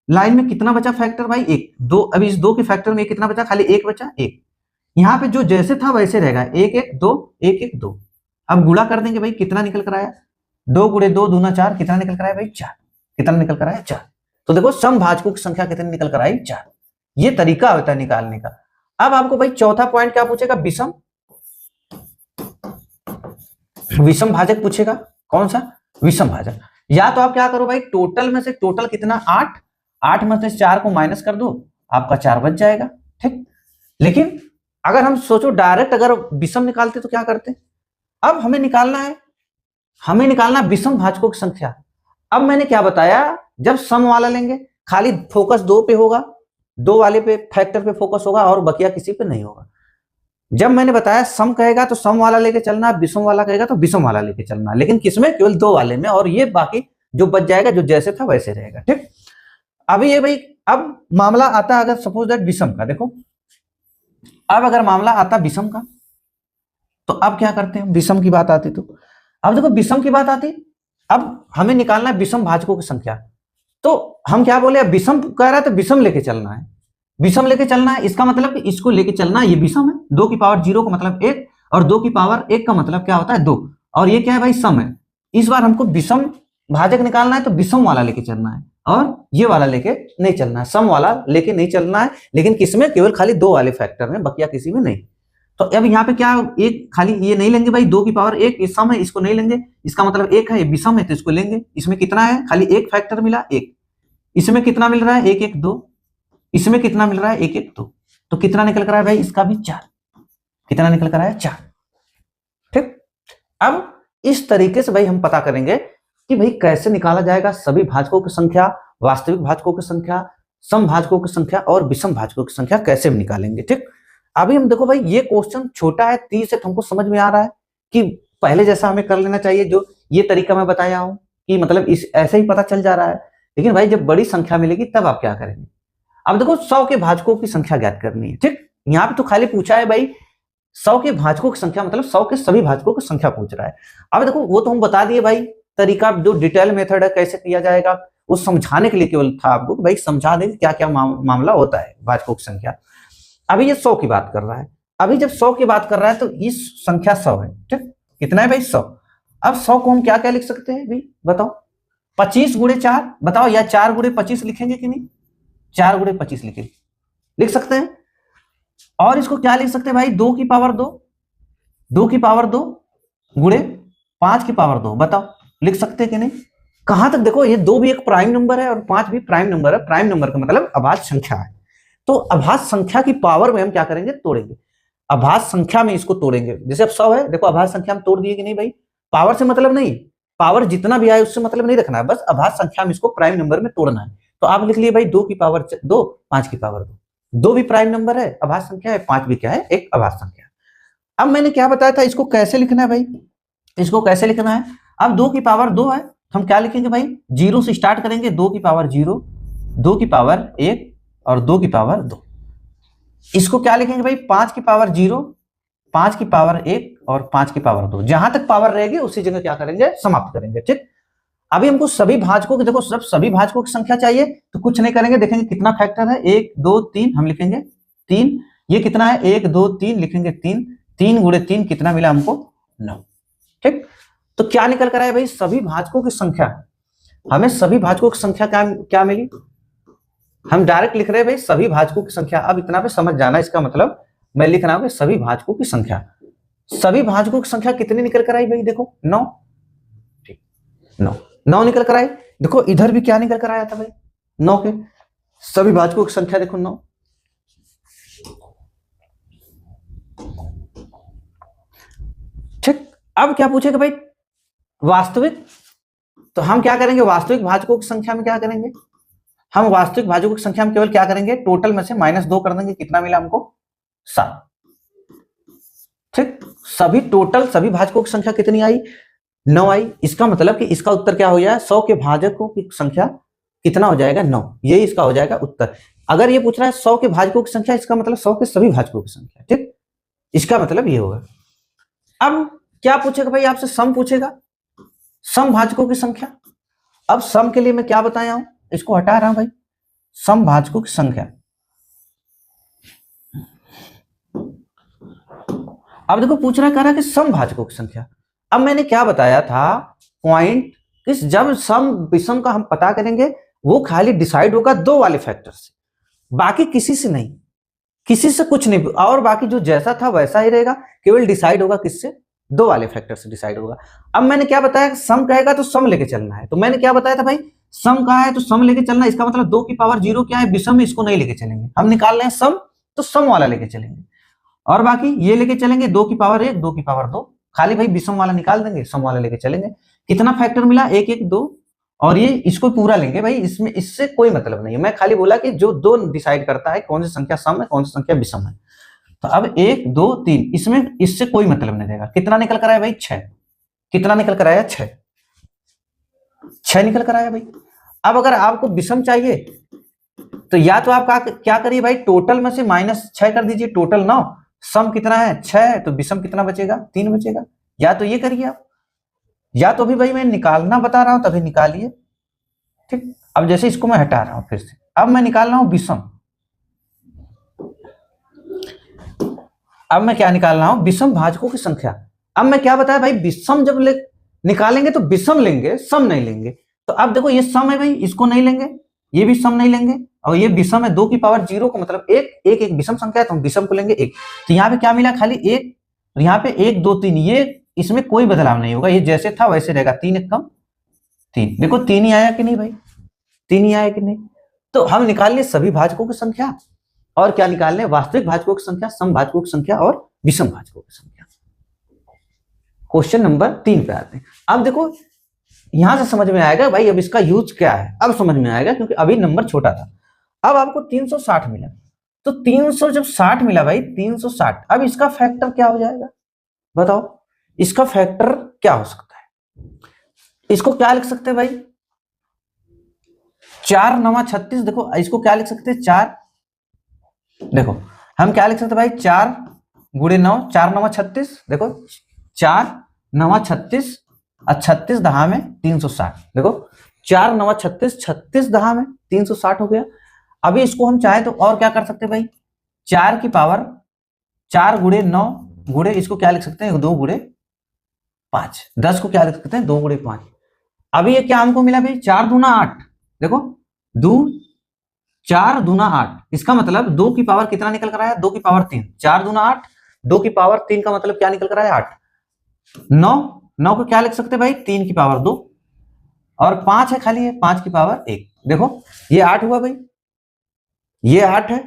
लाइन में कितना बचा फैक्टर भाई, 1 2, अभी इस 2 के फैक्टर में कितना बचा, खाली 1 बचा, 1। यहाँ पे जो जैसे था वैसे रहेगा, 1 1 2 1 1 2। अब गुणा कर देंगे भाई, कितना निकल कर आया, 2 गुणे 2 दूना 4, कितना निकल कर आया भाई 4, कितना निकल कर आया 4। तो देखो समभाजकों की संख्या कितनी निकल कर आई, 4। ये तरीका होता है निकालने का। अब आपको भाई चौथा पॉइंट क्या पूछेगा, विषम भाजक पूछेगा। कौन सा, विषम भाजक। या तो आप क्या करो भाई, टोटल में से टोटल कितना 8, 8 में से 4 को माइनस कर दो, आपका 4 बच जाएगा, ठीक। लेकिन अगर हम सोचो डायरेक्ट अगर विषम निकालते तो क्या करते, अब हमें निकालना है विषम भाजकों की संख्या। अब मैंने क्या बताया, जब सम वाला लेंगे खाली फोकस 2 पे होगा, 2 वाले पे फैक्टर पे फोकस होगा और बकिया किसी पे नहीं होगा। जब मैंने बताया सम कहेगा तो सम वाला लेके चलना, विषम वाला कहेगा तो विषम वाला लेके चलना, लेकिन किसमें, केवल 2 वाले में, और ये बाकी जो बच जाएगा जो जैसे था वैसे रहेगा, ठीक। अभी ये भाई अब मामला आता है अगर सपोज दैट विषम का, देखो अब अगर मामला आता विषम का तो अब क्या करते हैं, विषम की बात आती तो अब देखो विषम की बात आती, अब हमें निकालना है विषम भाजकों की संख्या। तो हम क्या बोले, विषम कह रहा है तो विषम लेके चलना है, विषम लेके चलना है, इसका मतलब कि इसको लेके चलना है, ये विषम है, 2 की पावर 0 का मतलब 1 और 2 की पावर 1 का मतलब क्या होता है 2, और ये क्या है भाई सम है। इस बार हमको विषम भाजक निकालना है तो विषम वाला लेके चलना है और ये वाला लेके नहीं चलना है, सम वाला लेके नहीं चलना है, लेकिन किसमें, केवल खाली 2 वाले फैक्टर में, बकिया किसी में नहीं। तो अब यहाँ पे क्या, एक खाली ये नहीं लेंगे भाई, 2 की पावर 1 ये सम है, इसको नहीं लेंगे, इसका मतलब 1 है, ये विषम है तो इसको लेंगे। इसमें कितना है, खाली 1 फैक्टर मिला 1, इसमें कितना मिल रहा है 1 1 2, इसमें कितना मिल रहा है 1 1 2, तो कितना निकल कर आया भाई, इसका भी 4, कितना निकल कर आया 4, ठीक। अब इस तरीके से भाई हम पता करेंगे कि भाई कैसे निकाला जाएगा सभी भाजकों की संख्या, वास्तविक भाजकों की संख्या, सम भाजकों की संख्या और विषम भाजकों की संख्या कैसे निकालेंगे, ठीक। अभी हम देखो भाई ये क्वेश्चन छोटा है 30 से, हमको समझ में आ रहा है कि पहले जैसा हमें कर लेना चाहिए, जो ये तरीका मैं बताया हूं कि मतलब इस ऐसे ही पता चल जा रहा है। लेकिन भाई जब बड़ी संख्या मिलेगी तब आप क्या करेंगे। अब देखो 100 के भाजकों की संख्या ज्ञात करनी है, ठीक। यहाँ पे तो खाली पूछा है भाई 100 के भाजकों की संख्या, मतलब 100 के सभी भाजकों की संख्या पूछ रहा है। अब देखो वो तो हम बता दिए भाई, तरीका जो डिटेल मेथड है कैसे किया जाएगा वो समझाने के लिए केवल था आपको, भाई समझा देंगे क्या क्या मामला होता है भाजकों की संख्या। अभी ये 100 की बात कर रहा है, अभी जब 100 की बात कर रहा है तो इस संख्या 100 है, ठीक। कितना है भाई 100। अब 100 को हम क्या क्या लिख सकते हैं भाई बताओ, 25 गुणे 4 बताओ, या 4 गुणे 25 लिखेंगे कि नहीं, 4 गुणे 25 लिख सकते हैं। और इसको क्या लिख सकते हैं भाई, 2 की पावर 2, 2 की पावर 2 गुणे 5 की पावर 2, बताओ लिख सकते हैं कि नहीं। कहां तक देखो, ये 2 भी एक प्राइम नंबर है और 5 भी प्राइम नंबर है, प्राइम नंबर का मतलब अभाज्य संख्या है। तो अभाज्य संख्या की पावर में हम क्या करेंगे, तोड़ेंगे, अभाज्य संख्या में इसको तोड़ेंगे। जैसे अब 100 है, देखो अभाज्य संख्या में तोड़ दिए कि नहीं भाई, पावर से मतलब नहीं, पावर जितना भी आए उससे मतलब नहीं रखना है, बस अभाज्य संख्या में इसको प्राइम नंबर में तोड़ना है। तो आप लिख लिए भाई 2 की पावर 2 5 की पावर 2, 2 भी प्राइम नंबर है, अभाज्य संख्या है, 5 भी क्या है, एक अभाज्य संख्या। अब मैंने क्या बताया था, इसको कैसे लिखना है भाई, इसको कैसे लिखना है। अब 2 की पावर 2 है, हम क्या लिखेंगे भाई, 0 से स्टार्ट करेंगे, 2 की पावर 0, 2 की पावर 1 और 2 की पावर 2। इसको क्या लिखेंगे भाई, 5 की पावर 0, 5 की पावर 1 और 5 की पावर 2। जहां तक पावर रहेगी उसी जगह क्या करेंगे, समाप्त करेंगे, ठीक। अभी हमको सभी भाजकों की, देखो सब सभी भाजकों की संख्या चाहिए तो कुछ नहीं करेंगे, देखेंगे कितना फैक्टर है, 1 2 3, हम लिखेंगे 3। ये कितना है, 1 2 3, लिखेंगे 3, 3 गुणे 3 कितना मिला हमको 9, ठीक। तो क्या निकल कर आया भाई, सभी भाजकों की संख्या, हमें सभी भाजकों की संख्या क्या मिली, हम डायरेक्ट लिख रहे हैं भाई सभी भाजकों की संख्या। अब इतना पे समझ जाना, इसका मतलब मैं लिख रहा हूं सभी भाजकों की संख्या, सभी भाजकों की संख्या कितनी निकल कर आई भाई, देखो 9, ठीक 9 निकल कर आई। देखो इधर भी क्या निकल कर आया था भाई, 9 के सभी भाजकों की संख्या देखो 9, ठीक। अब क्या पूछेगा भाई, वास्तविक, तो हम क्या करेंगे, वास्तविक भाजकों की संख्या में क्या करेंगे, हम वास्तविक भाजकों की संख्या में केवल क्या करेंगे, टोटल में से -2 कर देंगे, कितना मिला हमको 7, ठीक। सभी टोटल सभी भाजकों की संख्या कितनी आई, 9 आई। इसका मतलब कि इसका उत्तर क्या हो जाएगा, 100 के भाजकों की संख्या कितना हो जाएगा, 9। यही इसका हो जाएगा उत्तर। अगर ये पूछ रहा है 100 के भाजकों की संख्या, इसका मतलब 100 के सभी भाजकों की संख्या, ठीक, इसका मतलब ये होगा। अब क्या पूछेगा भाई आपसे, सम पूछेगा, सम भाजकों की संख्या। अब सम के लिए मैं क्या बताया हूं, इसको हटा रहा हूं भाई, सम भाजकों की संख्या। अब देखो पूछ रहा, कह रहा कि सम भाजकों की संख्या। अब मैंने क्या बताया था पॉइंट, किस जब सम विषम का हम पता करेंगे वो खाली डिसाइड होगा दो वाले फैक्टर से, बाकी किसी से नहीं, किसी से कुछ नहीं, और बाकी जो जैसा था वैसा ही रहेगा, केवल डिसाइड होगा किससे, दो वाले फैक्टर से डिसाइड होगा। अब मैंने क्या बताया, सम कहेगा तो सम लेके चलना है, तो मैंने क्या बताया था भाई, सम कहा है तो सम लेके चलना, इसका मतलब 2 की पावर 0 क्या है, विषम, इसको नहीं लेके चलेंगे, हम निकाल रहे हैं सम, तो सम वाला लेके चलेंगे, और बाकी ये लेके चलेंगे 2 की पावर 1, 2 की पावर 2, खाली भाई विषम वाला निकाल देंगे, सम वाला लेके चलेंगे। कितना फैक्टर मिला, 1 1 2, और ये इसको पूरा लेंगे भाई, इसमें इससे कोई मतलब नहीं है, मैं खाली बोला कि जो दो डिसाइड करता है कौन सी संख्या सम है कौन सी संख्या विषम है। तो अब 1 2 3, इसमें इससे कोई मतलब नहीं रहेगा। कितना निकल कर आया भाई, 6। कितना निकल कर आया, 6, 6 निकल कर आया भाई। अब अगर आपको विषम चाहिए तो या तो आप क्या करिए भाई, टोटल में से -6 कर दीजिए, टोटल 9, सम कितना है 6, तो विषम कितना बचेगा, 3 बचेगा। या तो ये करिए आप, या तो भी भाई मैं निकालना बता रहा हूं तभी निकालिए, ठीक। अब जैसे इसको मैं हटा रहा हूं फिर से, अब मैं निकाल रहा हूं विषम। अब मैं क्या निकाल रहा हूं, विषम भाजकों की संख्या। अब मैं क्या बताया भाई, विषम जब निकालेंगे तो विषम लेंगे, सम नहीं लेंगे। तो अब देखो ये सम है भाई, इसको नहीं लेंगे, ये भी सम नहीं लेंगे, और ये विषम है, 2 की पावर 0 का मतलब 1 1 1 विषम संख्या है, तो हम विषम को लेंगे 1। तो यहाँ पे क्या मिला, खाली 1, और यहाँ पे 1 2 3, ये इसमें कोई बदलाव नहीं होगा, ये जैसे था वैसे रहेगा, 3 1 कम 3, देखो 3 ही आया कि नहीं भाई, 3 ही आया कि नहीं। तो हम निकाल लिए सभी भाजकों की संख्या, और क्या निकाल लें, वास्तविक भाजकों की संख्या, सम भाजकों की संख्या और विषम भाजकों की संख्या। क्वेश्चन नंबर 3 पे आते हैं। अब देखो यहां से समझ में आएगा भाई अब इसका यूज क्या है, अब समझ में आएगा, क्योंकि अभी नंबर छोटा था। अब आपको 360 मिला, तो 300 जब 60 मिला भाई, 360, अब इसका फैक्टर क्या हो जाएगा, बताओ, इसका फैक्टर क्या हो सकता है। इसको क्या लिख सकते हैं भाई, 4 9 36, देखो इसको क्या लिख सकते हैं, 4, देखो हम क्या लिख सकते हैं भाई, 4 गुणे 9, 4 9 36, देखो 4 9 36, और 36 दहा में 360, देखो 4 9 36, 36 दहा में 360 हो गया। अभी इसको हम चाहे तो और क्या कर सकते हैं भाई, 4 की पावर 4 गुणे 9 गुणे, इसको क्या लिख सकते हैं, 2 गुणे 5, 10 को क्या लिख सकते हैं, 2 गुणे 5। अभी ये क्या हमको मिला भाई, 4 दूना 8, देखो 2 4 दूना 8, इसका मतलब 2 की पावर कितना निकल कर आया, 2 की पावर 3, 4 दूना 8, 2 की पावर 3 का मतलब क्या निकल कर आया, 8। 9 9 को क्या लिख सकते हैं भाई, 3 की पावर 2, और 5 है खाली है, 5 की पावर 1, देखो ये 8 हुआ भाई, ये 8 है,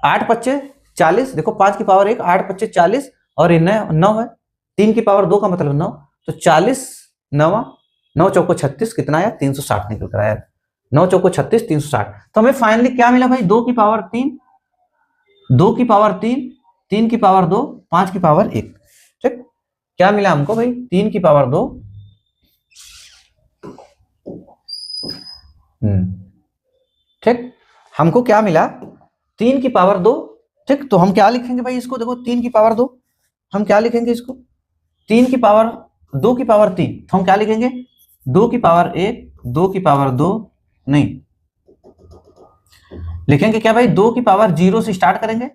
8 पच्चे 40, देखो 5 की पावर 1, 8 पच्चे 40, और ये 9 है, 3 की पावर 2 का मतलब 9, तो 40 9 9 चौको 36, कितना आया, 360 निकल कर आया, 9 चौको 36 360। तो हमें फाइनली क्या मिला भाई, 2 की पावर 3, 2 की पावर 3, 3 की पावर 2, 5 की पावर 1, ठीक। क्या मिला हमको भाई, 3 की पावर 2, ठीक, हमको क्या मिला, 3 की पावर 2, ठीक। तो हम क्या लिखेंगे भाई इसको, देखो 3 की पावर 2, हम क्या लिखेंगे इसको, 3 की पावर 2 की पावर 3, तो हम क्या लिखेंगे, 2 की पावर 1, 2 की पावर 2, नहीं लिखेंगे क्या भाई, 2 की पावर 0 से स्टार्ट करेंगे,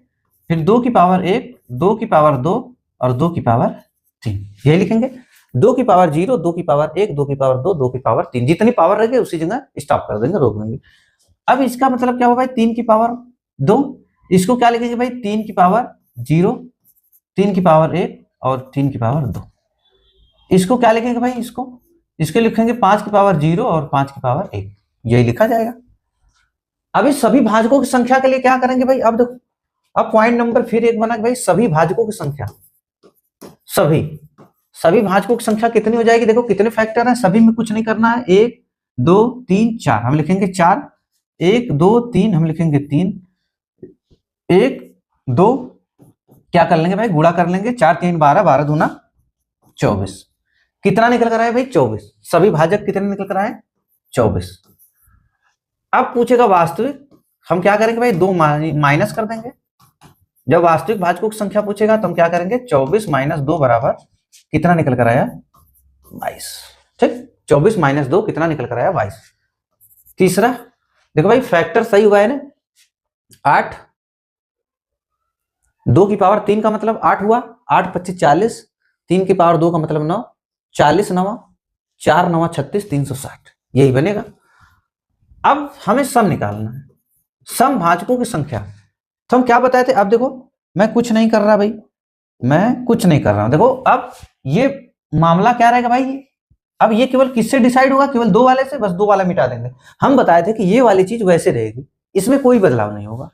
फिर 2 की पावर 1, 2 की पावर 2, और 2 की पावर 3, यही लिखेंगे। 2 की पावर 0, 2 की पावर 1, 2 की पावर 2, 2 की पावर 3, जितनी पावर रहेगी उसी जगह स्टॉप कर देंगे, रोक देंगे। अब इसका मतलब क्या हुआ भाई, 3 की पावर 2, इसको क्या लिखेंगे भाई, 3 की पावर 0, 3 की पावर 1, और 3 की पावर 2, इसको क्या लिखेंगे भाई, इसके लिखेंगे 5 की पावर 0 और 5 की पावर 1, यही लिखा जाएगा। अभी सभी भाजकों की संख्या के लिए क्या करेंगे भाई, अब देखो, अब पॉइंट नंबर फिर एक बना भाई, सभी भाजकों की संख्या, सभी भाजकों की संख्या कितनी हो जाएगी, देखो कितने फैक्टर हैं, सभी में कुछ नहीं करना है, 1 2 3 4, हम लिखेंगे 4, 1 2 3, हम लिखेंगे 3, 1 2, क्या कर लेंगे भाई, गुणा कर लेंगे, 4 3 12, 12 दूना 24, कितना निकल कर आया भाई 24, सभी भाजक कितने निकल कर आए 24। अब पूछेगा वास्तविक, हम क्या करेंगे भाई 2 माइनस कर देंगे। जब वास्तविक भाजकों की संख्या पूछेगा तो हम क्या करेंगे 24 माइनस 2 बराबर कितना निकल कर आया 22। ठीक, 24 माइनस 2 कितना निकल कर आया 22। तीसरा देखो भाई फैक्टर सही हुआ है ना, 8, 2 की पावर 3 का मतलब 8 हुआ, 8 25 40, 3 की पावर 2 का मतलब 9, 40 9 4 9 36 360, यही बनेगा। अब हमें सम निकालना है, सम भाजकों की संख्या। तो हम क्या बताए थे, अब देखो मैं कुछ नहीं कर रहा भाई, मैं कुछ नहीं कर रहा हूं। देखो अब ये मामला क्या रहेगा भाई, अब ये केवल किससे डिसाइड होगा, केवल 2 वाले से, बस 2 वाला मिटा देंगे। हम बताए थे कि ये वाली चीज वैसे रहेगी, इसमें कोई बदलाव नहीं होगा।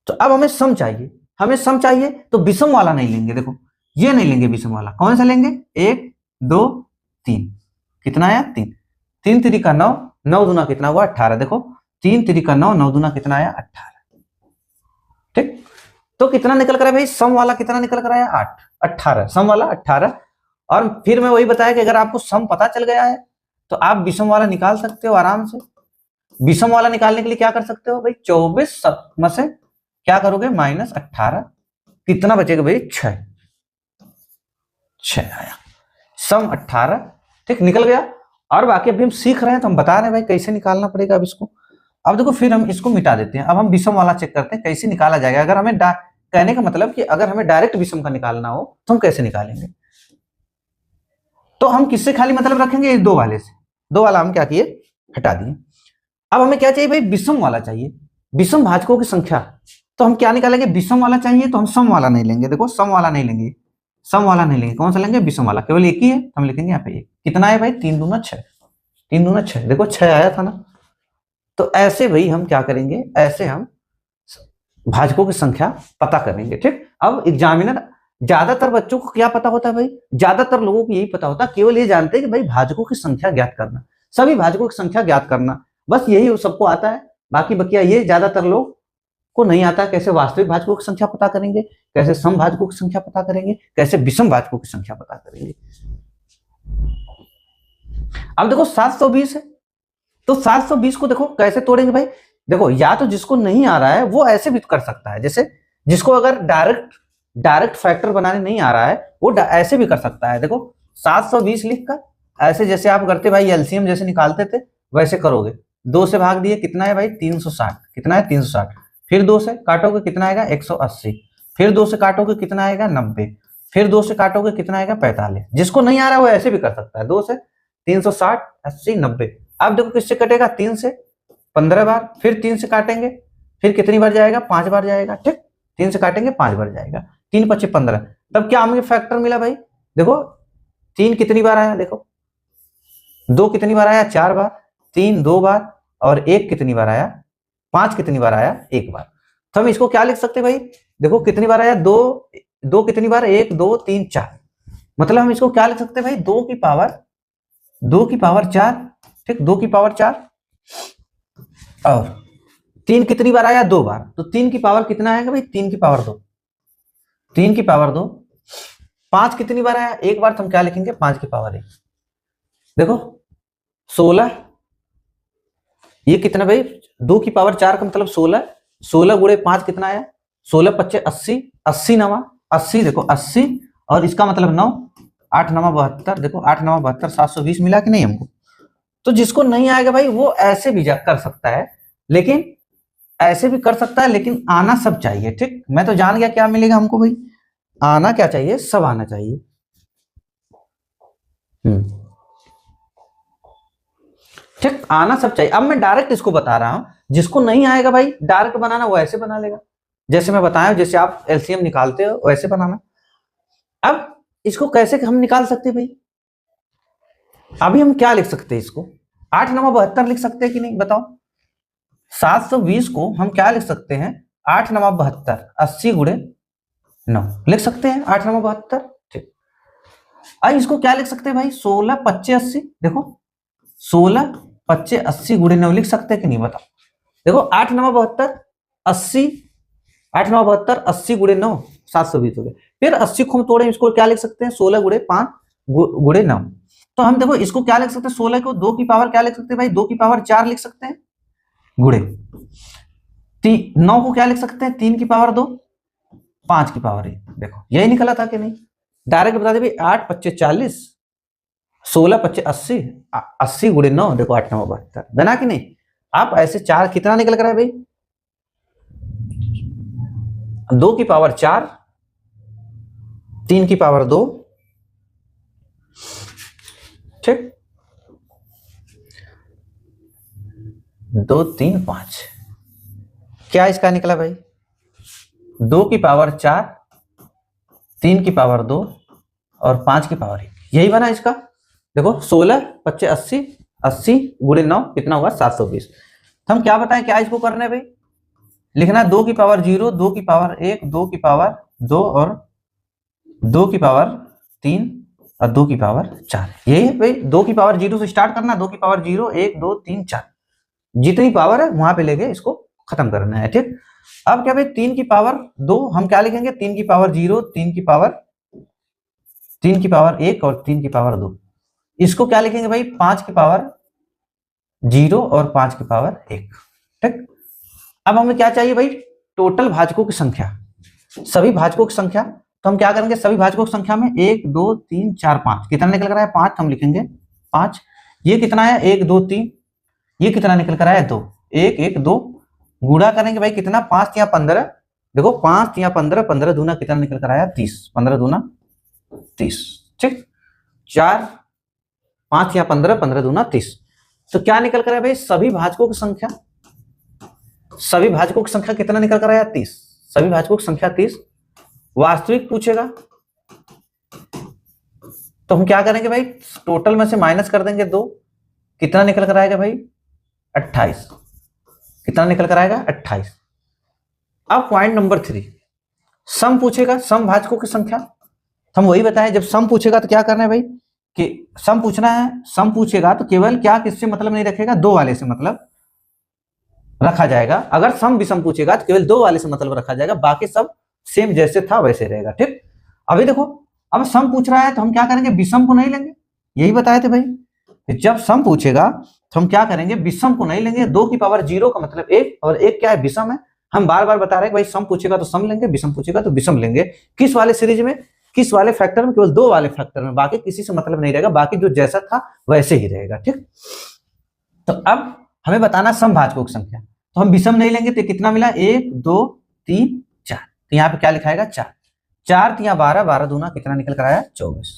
तो अब हमें सम चाहिए, हमें सम चाहिए तो विषम वाला नहीं लेंगे। देखो ये नहीं लेंगे विषम वाला, कौन सा लेंगे 1 2 3, कितना आया 3, 3 3 का 9, 9 दूना कितना हुआ 18। देखो 3 3 का 9, 9 दूना कितना आया 18। ठीक, तो कितना निकल कर आया भाई, सम वाला कितना निकल कर आया 8 18, सम वाला 18। और फिर मैं वही बताया कि अगर आपको सम पता चल गया है तो आप विषम वाला निकाल सकते हो आराम से। विषम वाला निकालने के लिए क्या कर सकते हो भाई, 24 में से क्या करोगे माइनस 18, कितना बचेगा भाई 6, 6 आया सम 18। ठीक, निकल गया। और बाकी अभी हम सीख रहे हैं तो हम बता रहे हैं भाई कैसे निकालना पड़ेगा अब इसको। अब देखो फिर हम इसको मिटा देते हैं, अब हम विषम वाला चेक करते हैं कैसे निकाला जाएगा। अगर हमें कहने का मतलब कि अगर हमें डायरेक्ट विषम का निकालना हो तो हम कैसे निकालेंगे, तो हम किससे खाली मतलब रखेंगे, इस 2 वाले से। 2 वाला हम क्या किए हटा दिए। अब हमें क्या चाहिए भाई, विषम वाला चाहिए, विषम भाजकों की संख्या। तो हम क्या निकालेंगे, विषम वाला चाहिए तो हम सम वाला नहीं लेंगे। देखो सम वाला नहीं लेंगे, सम वाला नहीं लेंगे, कौन सा लेंगे विषम वाला, केवल एक ही है, हम लिखेंगे यहाँ पे एक। कितना है भाई 3 दूना 6, 3 दूना 6, देखो 6 आया था ना। तो ऐसे भाई हम क्या करेंगे, ऐसे हम भाजकों की संख्या पता करेंगे। ठीक, अब एग्जामिनर ज्यादातर बच्चों को क्या पता होता है भाई, ज्यादातर लोगों को यही पता होता है, केवल ये जानते हैं कि भाई भाजकों की संख्या ज्ञात करना, सभी भाजकों की संख्या ज्ञात करना, बस यही सबको आता है। बाकी बकिया ये ज्यादातर लोग को नहीं आता है, कैसे वास्तविक भाजकों की संख्या पता करेंगे, कैसे सम भाजकों की संख्या पता करेंगे, कैसे विषम भाजकों की संख्या पता करेंगे। अब देखो 720 है, तो 720 को देखो कैसे तोड़ेंगे भाई। देखो या तो जिसको नहीं आ रहा है वो ऐसे भी कर सकता है, जैसे जिसको अगर डायरेक्ट फैक्टर बनाने नहीं आ रहा है वो ऐसे भी कर सकता है। देखो 720 लिखकर ऐसे जैसे आप करते भाई एलसीएम जैसे निकालते थे वैसे करोगे। 2 से भाग दिए कितना है भाई 360, कितना है 360, फिर 2 से काटोगे कितना आएगा 180, फिर 2 से काटोगे कितना आएगा 90, फिर 2 से काटोगे कितना आएगा 45। जिसको नहीं आ रहा है वो ऐसे भी कर सकता है, 2 से 360 80 90। अब देखो किससे कटेगा 3 से 15 बार, फिर 3 से काटेंगे, फिर कितनी बार जाएगा 5 बार जाएगा। ठीक, 3 से काटेंगे 5 बार जाएगा, 3 5 15। तब क्या हमें फैक्टर मिला भाई, देखो 3 कितनी बार आया, देखो 2 कितनी बार आया 4 बार, 3 2 बार, और 1 कितनी बार आया 5 कितनी बार आया 1 बार। तो हम इसको क्या लिख सकते हैं भाई, देखो कितनी बार आया 2 2 कितनी बार 1 2 3 4, मतलब हम इसको क्या लिख सकते हैं भाई 2 की पावर 4। ठीक, 2 की पावर 4, और 3 कितनी बार आया 2 बार, तो 3 की पावर कितना आएगा भाई 3 की पावर 2, 3 की पावर 2। 5 कितनी बार आया 1 बार, तो हम क्या लिखेंगे 5 की पावर 1। देखो 16, ये कितना भाई 2 की पावर 4 का मतलब 16, 16 गुणे 5 कितना आया 16 25 80, 80 9 80, देखो 80, और इसका मतलब 9, 8 9 72, देखो 8 9 72 720 मिला कि नहीं हमको। तो जिसको नहीं आएगा भाई वो ऐसे भी कर सकता है, लेकिन ऐसे भी कर सकता है, लेकिन आना सब चाहिए। ठीक, मैं तो जान गया क्या मिलेगा हमको भाई, आना क्या चाहिए, सब आना चाहिए। ठीक, आना सब चाहिए। अब मैं डायरेक्ट इसको बता रहा हूं, जिसको नहीं आएगा भाई डायरेक्ट बनाना वो ऐसे बना लेगा, जैसे मैं बताया, जैसे आप एलसीएम निकालते हो वैसे बनाना। अब इसको कैसे हम निकाल सकते हैं भाई, अभी हम क्या लिख सकते हैं इसको, 8 9 72 लिख सकते हैं कि नहीं बताओ। 720 को हम क्या लिख सकते हैं 8 9 72, 80 गुणे 9 लिख सकते हैं 8 9 72। ठीक, अब इसको क्या लिख सकते हैं भाई 16 25 80, देखो 16 25 80 गुणे 9 लिख सकते हैं कि नहीं बताओ। देखो 8 9 72 80, 8 9 72 80 गुणे 9 720 हो गए। फिर 80 को हम तोड़े, इसको क्या लिख सकते हैं 16 गुणे 5 गुणे 9, तो हम देखो इसको क्या लिख सकते हैं, 16 को 2 की पावर क्या लिख सकते हैं भाई, 2 की पावर 4 लिख सकते हैं, गुणे 9 को क्या लिख सकते हैं, 3 की पावर 2, 5 की पावर 1। देखो यही निकला था कि नहीं, डायरेक्ट बता दे भाई, 8 25 40, 16 25 80, 80 गुणे 9, देखो 8 9 72, बना कि नहीं। आप ऐसे 4 कितना निकल कर है भाई, 2 की पावर 4, 3 की पावर 2, ठीक, 2 3 5, क्या इसका निकला भाई, 2 की पावर 4, 3 की पावर 2 और 5 की पावर 1, यही बना इसका। देखो 16 25 80, 80 गुणे 9 कितना होगा 720। तो हम क्या बताएं, क्या इसको करना है भाई, लिखना 2 की पावर 0, 2 की पावर 1, 2 की पावर 2 और 2 की पावर 3 और 2 की पावर 4, यही है भाई। 2 की पावर 0 से स्टार्ट करना, 2 की पावर 0 1 2 3 4, जितनी पावर है वहां पे लेके इसको खत्म करना है, ठीक। अब क्या भाई 3 की पावर 2 हम क्या लिखेंगे, 3 की पावर 0, 3 की पावर 1 और 3 की पावर 2, इसको क्या लिखेंगे भाई, 5 की पावर 0 और 5 की पावर 1, ठीक। अब हमें क्या चाहिए भाई, टोटल भाजकों की संख्या, सभी भाजकों की संख्या। तो हम क्या करेंगे, सभी भाजकों की संख्या में 1 2 3 4 5 कितना निकल कर आया, 5, हम लिखेंगे 5। ये कितना है 1 2 3, ये कितना निकल कर आया 2, 1 1 2, गुणा करेंगे भाई कितना, 5 या 15, देखो 5 या 15, 15 दूना कितना निकल कर आया 30, 15 दूना 30, ठीक। 4 5 या 15, 15 दूना 30, तो क्या निकल कर आया भाई, सभी भाजकों की संख्या, सभी भाजकों की संख्या कितना निकल कर आया 30, सभी भाजकों की संख्या 30। वास्तविक पूछेगा तो हम क्या करेंगे भाई, टोटल में से माइनस कर देंगे 2, कितना निकल कर आएगा भाई 28, कितना निकल कर आएगा 28। अब पॉइंट नंबर 3, सम पूछेगा, सम भाजकों की संख्या। हम वही बताएं, जब सम पूछेगा तो क्या करना है भाई, कि सम पूछना है, सम पूछेगा तो केवल क्या किससे मतलब नहीं रखेगा, 2 वाले से मतलब रखा जाएगा। अगर सम विषम पूछेगा तो केवल 2 वाले से मतलब रखा जाएगा, बाकी सब सेम जैसे था वैसे रहेगा, ठीक। अभी देखो अब सम पूछ रहा है तो हम क्या करेंगे, विषम को नहीं लेंगे, यही बताए थे भाई, जब सम पूछेगा तो हम क्या करेंगे, विषम को नहीं लेंगे। 2 की पावर 0 का मतलब 1 और 1 क्या है, विषम है। हम बार बार बता रहे हैं भाई, सम पूछेगा तो सम लेंगे, विषम पूछेगा तो विषम लेंगे। किस वाले सीरीज में, किस वाले फैक्टर में, केवल 2 वाले फैक्टर में, बाकी किसी से मतलब नहीं रहेगा, बाकी जो जैसा था वैसे ही रहेगा, ठीक। तो अब हमें बताना सम भाजकों की संख्या, तो हम विषम नहीं लेंगे तो कितना मिला, 1 2 3 4, तो यहाँ पे क्या लिखाएगा 4, 4 3 12, 12 दूना कितना निकल कर आया 24,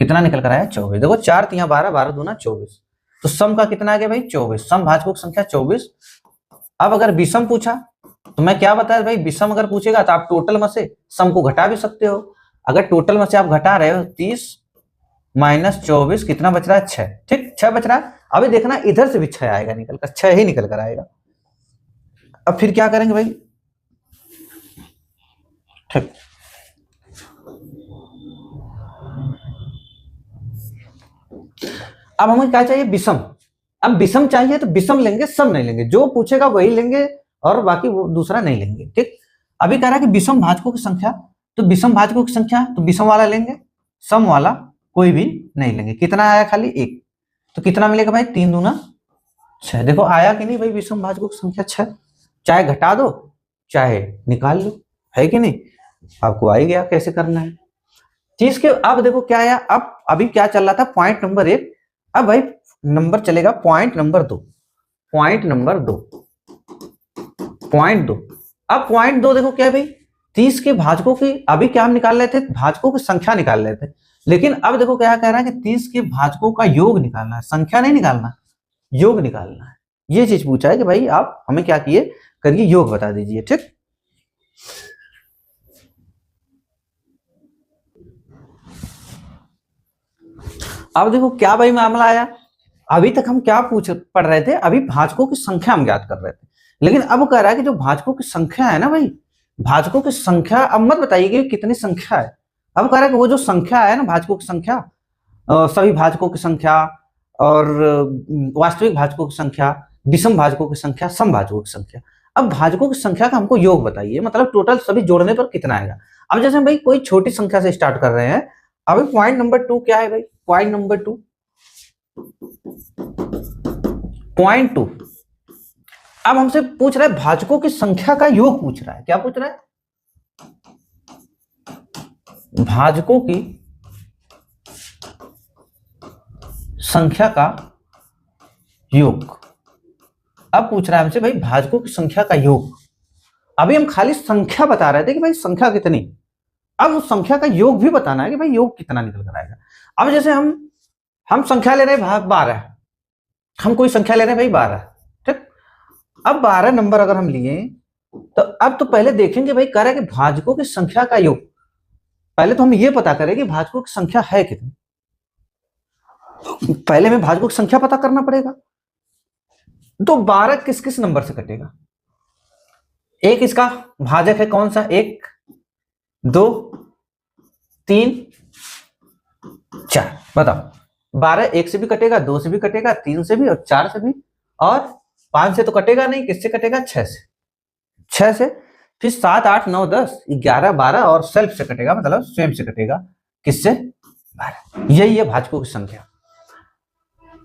कितना निकल कर आया 24। देखो 4 3 12, 12 दूना 24, तो सम का कितना आ गया भाई 24, सम भाजकों की संख्या 24। अब अगर विषम पूछा तो मैं क्या बताया भाई, विषम अगर पूछेगा तो आप टोटल में से सम को घटा भी सकते हो। अगर टोटल में से आप घटा रहे हो 30 माइनस 24 कितना बच रहा है 6, ठीक 6 बच रहा है। अभी देखना इधर से भी 6 आएगा निकल कर, 6 ही निकल कर आएगा। अब फिर क्या करेंगे भाई, ठीक, अब हमें क्या चाहिए, विषम। अब विषम चाहिए तो विषम लेंगे, सम नहीं लेंगे, जो पूछेगा वही लेंगे और बाकी वो दूसरा नहीं लेंगे, ठीक। अभी कह रहा है कि विषम भाजकों की संख्या, तो विषम भाजकों की संख्या तो विषम वाला लेंगे, सम वाला कोई भी नहीं लेंगे। कितना आया खाली 1, तो कितना मिलेगा भाई 3 दूना 6। देखो आया कि नहीं भाई, विषम भाजकों की संख्या 6, चाहे घटा दो चाहे निकाल लो, है कि नहीं, आपको आ ही गया कैसे करना है। चीज के अब देखो क्या आया, अब अभी क्या चल रहा था पॉइंट नंबर 1, अब भाई नंबर चलेगा point number 2, point number 2, point 2। अब पॉइंट 2 देखो क्या है भाई, 30 के भाजकों की, अभी क्या हम निकाल रहे थे, भाजकों की संख्या निकाल रहे थे, लेकिन अब देखो क्या कह रहा है कि 30 के भाजकों का योग निकालना है, संख्या नहीं निकालना, योग निकालना है। ये चीज पूछा है कि भाई आप हमें क्या किए करिए, योग बता दीजिए, ठीक। अब देखो क्या भाई मामला आया, अभी तक हम क्या पढ़ रहे थे, अभी भाजकों की संख्या हम ज्ञात कर रहे थे, लेकिन अब कह रहा है कि जो भाजकों की संख्या है ना भाई, भाजकों की संख्या, अब मत बताइए कितनी संख्या है, अब कह रहा है कि वो जो संख्या है ना भाजकों की संख्या, सभी भाजकों की संख्या और वास्तविक भाजकों की संख्या, विषम भाजकों की संख्या, सम भाजकों की संख्या। अब भाजकों की संख्या का हमको योग बताइए, मतलब टोटल सभी जोड़ने पर कितना आएगा। अब जैसे भाई कोई छोटी संख्या से स्टार्ट कर रहे हैं, अभी पॉइंट नंबर 2 क्या है भाई, पॉइंट नंबर 2, पॉइंट 2। अब हमसे पूछ रहा है भाजकों की संख्या का योग पूछ रहा है। क्या पूछ रहा है? भाजकों की संख्या का योग। अब पूछ रहा है हमसे भाई भाजकों की संख्या का योग। अभी हम खाली संख्या बता रहे थे कि भाई संख्या कितनी, अब उस संख्या का योग भी बताना है कि भाई योग कितना निकल कर आएगा। अब जैसे हम संख्या ले रहे हैं 12, हम कोई संख्या ले रहे हैं भाई 12, ठीक। अब 12 नंबर अगर हम लिए तो अब तो पहले देखेंगे भाई कह रहा है कि भाजकों की संख्या का योग। पहले तो हम ये पता करें कि भाजकों की संख्या है कितनी। पहले हमें भाजकों की संख्या पता करना पड़ेगा। तो 12 किस किस नंबर से कटेगा? एक इसका भाजक है कौन सा? 1 2 3 4। बताओ 12 1 से भी कटेगा, 2 से भी कटेगा, 3 से भी और 4 से भी, और 5 से तो कटेगा नहीं। किससे कटेगा? 6 से। 6 से फिर 7 8 9 10 11 12 और सेल्फ से कटेगा, मतलब स्वयं से कटेगा। किससे? 12। यही है भाजकों की संख्या।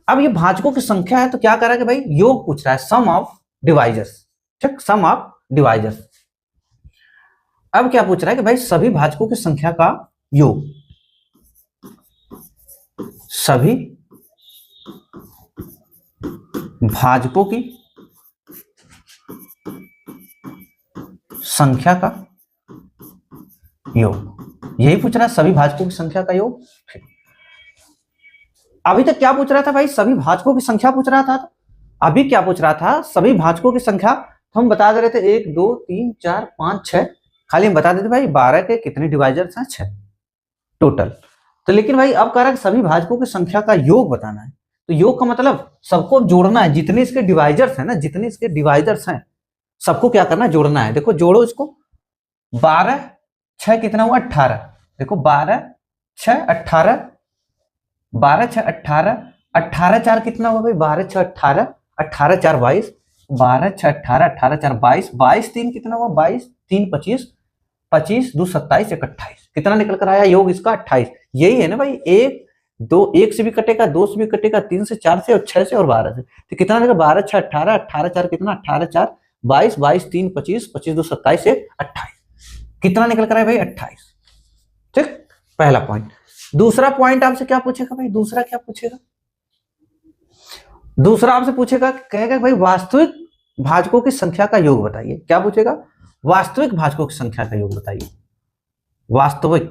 अब ये भाजकों की संख्या है तो क्या कर रहा है कि भाई योग पूछ रहा है, सम ऑफ डिवाइजर्स, ठीक, सम ऑफ डिवाइजर्स। अब क्या पूछ रहा है कि भाई सभी भाजकों की संख्या का योग, सभी भाजकों की संख्या का योग, यही पूछ रहा है, सभी भाजकों की संख्या का योग। अभी तक क्या पूछ रहा था भाई? सभी भाजकों की संख्या पूछ रहा था। अभी क्या पूछ रहा था? सभी भाजकों की संख्या। तो हम बता दे रहे थे 1 2 3 4 5 6, खाली हम बता देते भाई 12 के कितने डिवाइजर्स हैं? 6 टोटल। तो लेकिन भाई अब कह रहा है सभी भाजकों की संख्या का योग बताना है। तो योग का मतलब सबको जोड़ना है, जितने इसके डिवाइजर्स हैं ना, जितने इसके डिवाइजर्स हैं सबको क्या करना है? जोड़ना है। देखो जोड़ो इसको, 12 6 कितना हुआ? 18। देखो 12 6 18, 12 6 18, 18 4 कितना हुआ भाई? 12 6 18, 18 4 22, 12 6 18, 18 4 22, 22 3 कितना हुआ? 22 3 25, 25 2 27, 1 28। कितना निकल कर आया योग इसका? 28। यही है ना भाई, 1 2 1 से भी कटेगा, 2 से भी कटेगा, 3 से 4 से और 6 से और 12 से। तो कितना निकला? 12 6 18, 18 4 कितना? 18 4 22, 22 3 25, 25 2 27, 1 28। कितना निकल कर आया भाई? 28। ठीक, पहला पॉइंट। दूसरा पॉइंट आपसे क्या पूछेगा भाई? दूसरा क्या पूछेगा? दूसरा आपसे पूछेगा, कहेगा भाई वास्तविक भाजकों की संख्या का योग बताइए। क्या पूछेगा? वास्तविक भाजकों की संख्या का योग बताइए। वास्तविक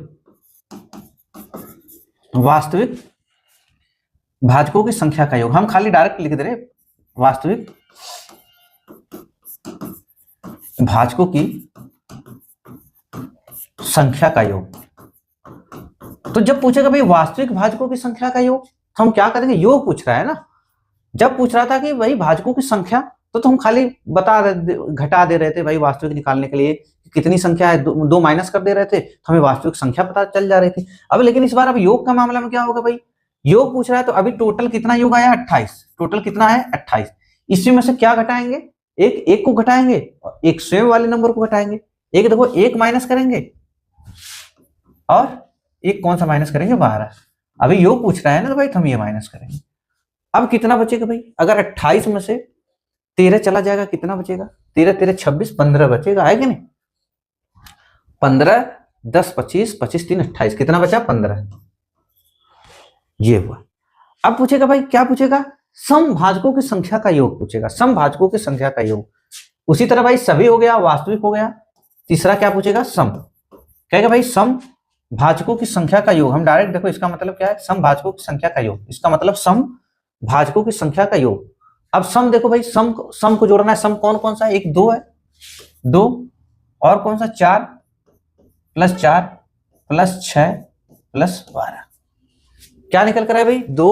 भाजकों की संख्या का योग। हम खाली डायरेक्ट लिख दे रहे वास्तविक भाजकों की संख्या का योग। तो जब पूछेगा भाई वास्तविक भाजकों की संख्या का योग, तो हम क्या करेंगे? योग पूछ रहा है ना। जब पूछ रहा था कि भाई भाजकों की संख्या, तो हम खाली घटा दे रहे थे भाई वास्तविक निकालने के लिए कितनी संख्या है, 2 माइनस कर दे रहे थे, तो हमें वास्तविक संख्या पता चल जा रही थी। अब लेकिन इस बार अब योग का मामला में क्या होगा भाई? योग पूछ रहा है तो अभी टोटल कितना योग आया? 28। टोटल कितना है? 28। इसी में से क्या घटाएंगे? एक को घटाएंगे और एक स्वयं वाले नंबर को घटाएंगे। एक देखो, एक माइनस करेंगे और एक कौन सा माइनस करेंगे? 12। अभी योग पूछ रहा है ना, तो भाई हम ये माइनस करेंगे। अब कितना बचेगा भाई? अगर 28 में से 13 चला जाएगा, कितना बचेगा? 13 13 26, 15 बचेगा, है कि नहीं? 15 10 25, 25 3 28, कितना बचा? 15। ये हुआ। अब पूछेगा भाई, क्या पूछेगा? सम भाजकों की संख्या का योग पूछेगा। सम भाजकों की संख्या का योग। उसी तरह भाई सभी हो गया, वास्तविक हो गया। तीसरा क्या पूछेगा? सम। कहेगा भाई सम भाजकों की संख्या का योग। हम डायरेक्ट देखो इसका मतलब क्या है? सम भाजकों की संख्या का योग। इसका मतलब सम भाजकों की संख्या का योग। अब सम देखो भाई, सम को जोड़ना है। सम कौन कौन सा है? एक 2 है, 2 और कौन सा? 4 + 4 + 6 + 12। क्या निकल कर है भाई? 2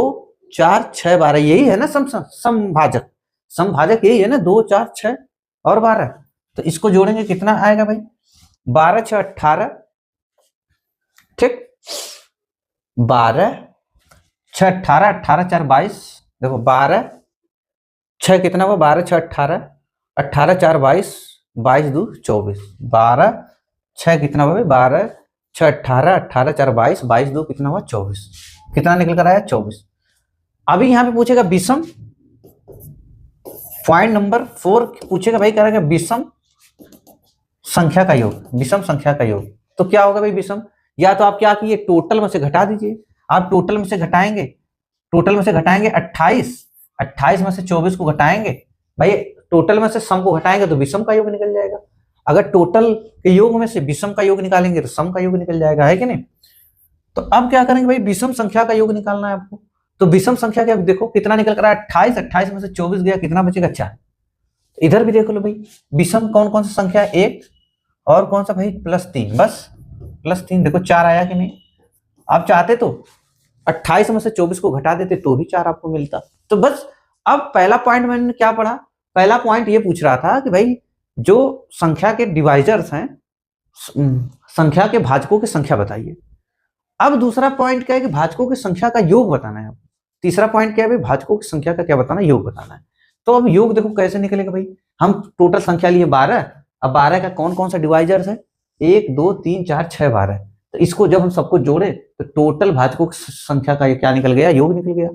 4 6 12। यही है ना समभाजक। समभाजक यही है ना, 2 4 6 और 12। तो इसको जोड़ेंगे कितना आएगा भाई? 12 6 18, ठीक, 12 6 18, 18 4 22। देखो 12 6 कितना हुआ? 12 6 18, 18 4 22, 22 2 24। 12 6 कितना हुआ भाई? 12 6 18, 18 4 22, 22 2 कितना हुआ? 24। कितना निकल कर आया 24। अभी यहाँ पे पूछेगा विषम, पॉइंट नंबर 4 पूछेगा भाई, कह रहा है विषम संख्या का योग, विषम संख्या का योग। तो क्या होगा भाई विषम, या तो आप क्या कीजिए टोटल में से घटा दीजिए। आप टोटल में से घटाएंगे, टोटल में से घटाएंगे 28, 28 में से 24 को घटाएंगे भाई, टोटल में से सम को घटाएंगे तो विषम का योग निकल जाएगा। अगर टोटल के योग में से विषम का योग निकालेंगे तो सम का योग निकल जाएगा, है कि नहीं। तो अब क्या करेंगे भाई, विषम संख्या का योग निकालना है आपको। तो विषम संख्या क्या, देखो कितना निकल कर 28, 28 में से 24 गया, कितना बचेगा 4। तो इधर भी देख लो भाई, विषम कौन कौन सा संख्या है, 1 और कौन सा भाई +3, बस +3। देखो 4 आया कि नहीं। आप चाहते तो 28 में से 24 को घटा देते तो भी 4 आपको मिलता। तो बस अब पहला पॉइंट मैंने क्या पढ़ा, पहला पॉइंट ये पूछ रहा था कि भाई जो संख्या के डिवाइजर्स हैं, संख्या के भाजकों की संख्या बताइए। अब दूसरा पॉइंट क्या है कि भाजकों की संख्या का योग बताना है। तीसरा पॉइंट क्या है भाई, भाजकों की संख्या का क्या बताना है, योग बताना है। तो अब योग देखो कैसे निकलेगा भाई, हम टोटल संख्या लिए 12, अब 12 का कौन कौन सा डिवाइजर्स है, 1 2 3 4 6 12। तो इसको जब हम सबको जोड़े तो टोटल भाजकों की संख्या का क्या निकल गया, योग निकल गया।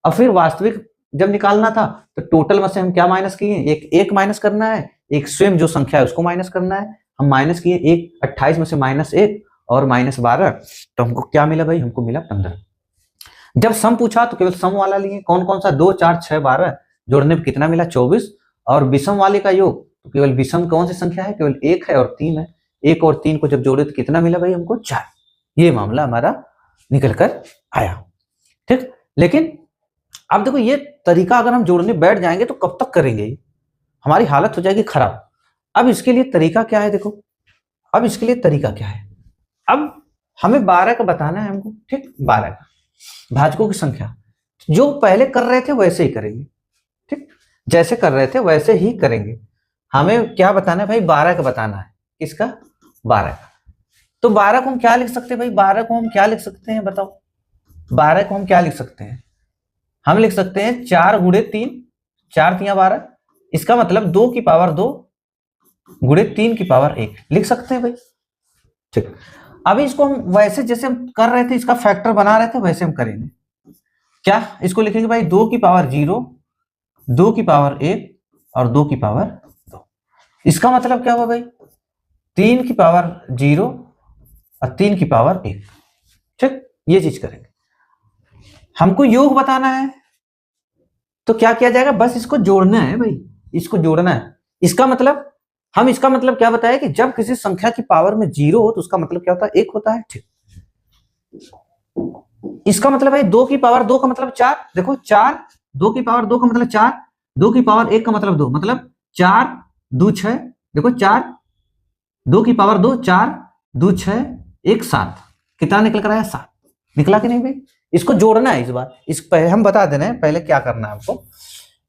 अब फिर वास्तविक जब निकालना था तो टोटल में से हम क्या माइनस किए, एक माइनस करना है, एक स्वयं जो संख्या है उसको माइनस करना है। हम माइनस किए, एक 28 में से -1 और -12, तो हमको क्या मिला भाई, हमको मिला 15। जब सम पूछा तो केवल सम वाला लिए, कौन कौन सा, 2 4 6 12, जोड़ने पर कितना मिला 24। और विषम वाले का योग, तो केवल विषम कौन सी संख्या है, केवल 1 है और 3 है। 1 और 3 को जब जोड़े तो कितना मिला भाई, हमको 4। ये मामला हमारा निकल कर आया, ठीक। लेकिन अब देखो ये तरीका अगर हम जोड़ने बैठ जाएंगे तो कब तक करेंगे, हमारी हालत हो जाएगी खराब। अब इसके लिए तरीका क्या है, देखो अब इसके लिए तरीका क्या है, अब हमें 12 का बताना है हमको, ठीक। 12 का भाजकों की संख्या जो पहले कर रहे थे वैसे ही करेंगे, ठीक। जैसे कर रहे थे वैसे ही करेंगे। हमें क्या बताना है भाई, 12 का बताना है। किसका, 12 का। तो 12 को हम क्या लिख सकते हैं भाई, 12 को हम क्या लिख सकते हैं बताओ, 12 को हम क्या लिख सकते हैं, हम लिख सकते हैं 4 × 3, 4 × 12। इसका मतलब 2 की पावर 2 × 3 की पावर 1 लिख सकते हैं भाई, ठीक। अभी इसको हम वैसे जैसे हम कर रहे थे, इसका फैक्टर बना रहे थे, वैसे हम करेंगे। क्या इसको लिखेंगे भाई, 2 की पावर 0, 2 की पावर 1 और 2 की पावर 2। इसका मतलब क्या हुआ भाई, 3 की पावर 0 और 3 की पावर 1, ठीक। ये चीज करेंगे। हमको योग बताना है तो क्या किया जाएगा, बस इसको जोड़ना है भाई, इसको जोड़ना है। इसका मतलब हम इसका मतलब क्या बताया कि जब किसी संख्या की पावर में 0 हो तो उसका मतलब क्या होता है, 1 होता है, ठीक। इसका मतलब है 2 की पावर 2 का मतलब 4, देखो 4, 2 की पावर 2 का मतलब 4, 2 की पावर 1 का मतलब 2, मतलब 4 2 6, देखो 4, 2 की पावर 2, 4 2 6 1 7, कितना निकल कर आया, 7 निकला कि नहीं भाई। इसको जोड़ना है इस बार, इस पहले हम बता देना है पहले क्या करना है आपको।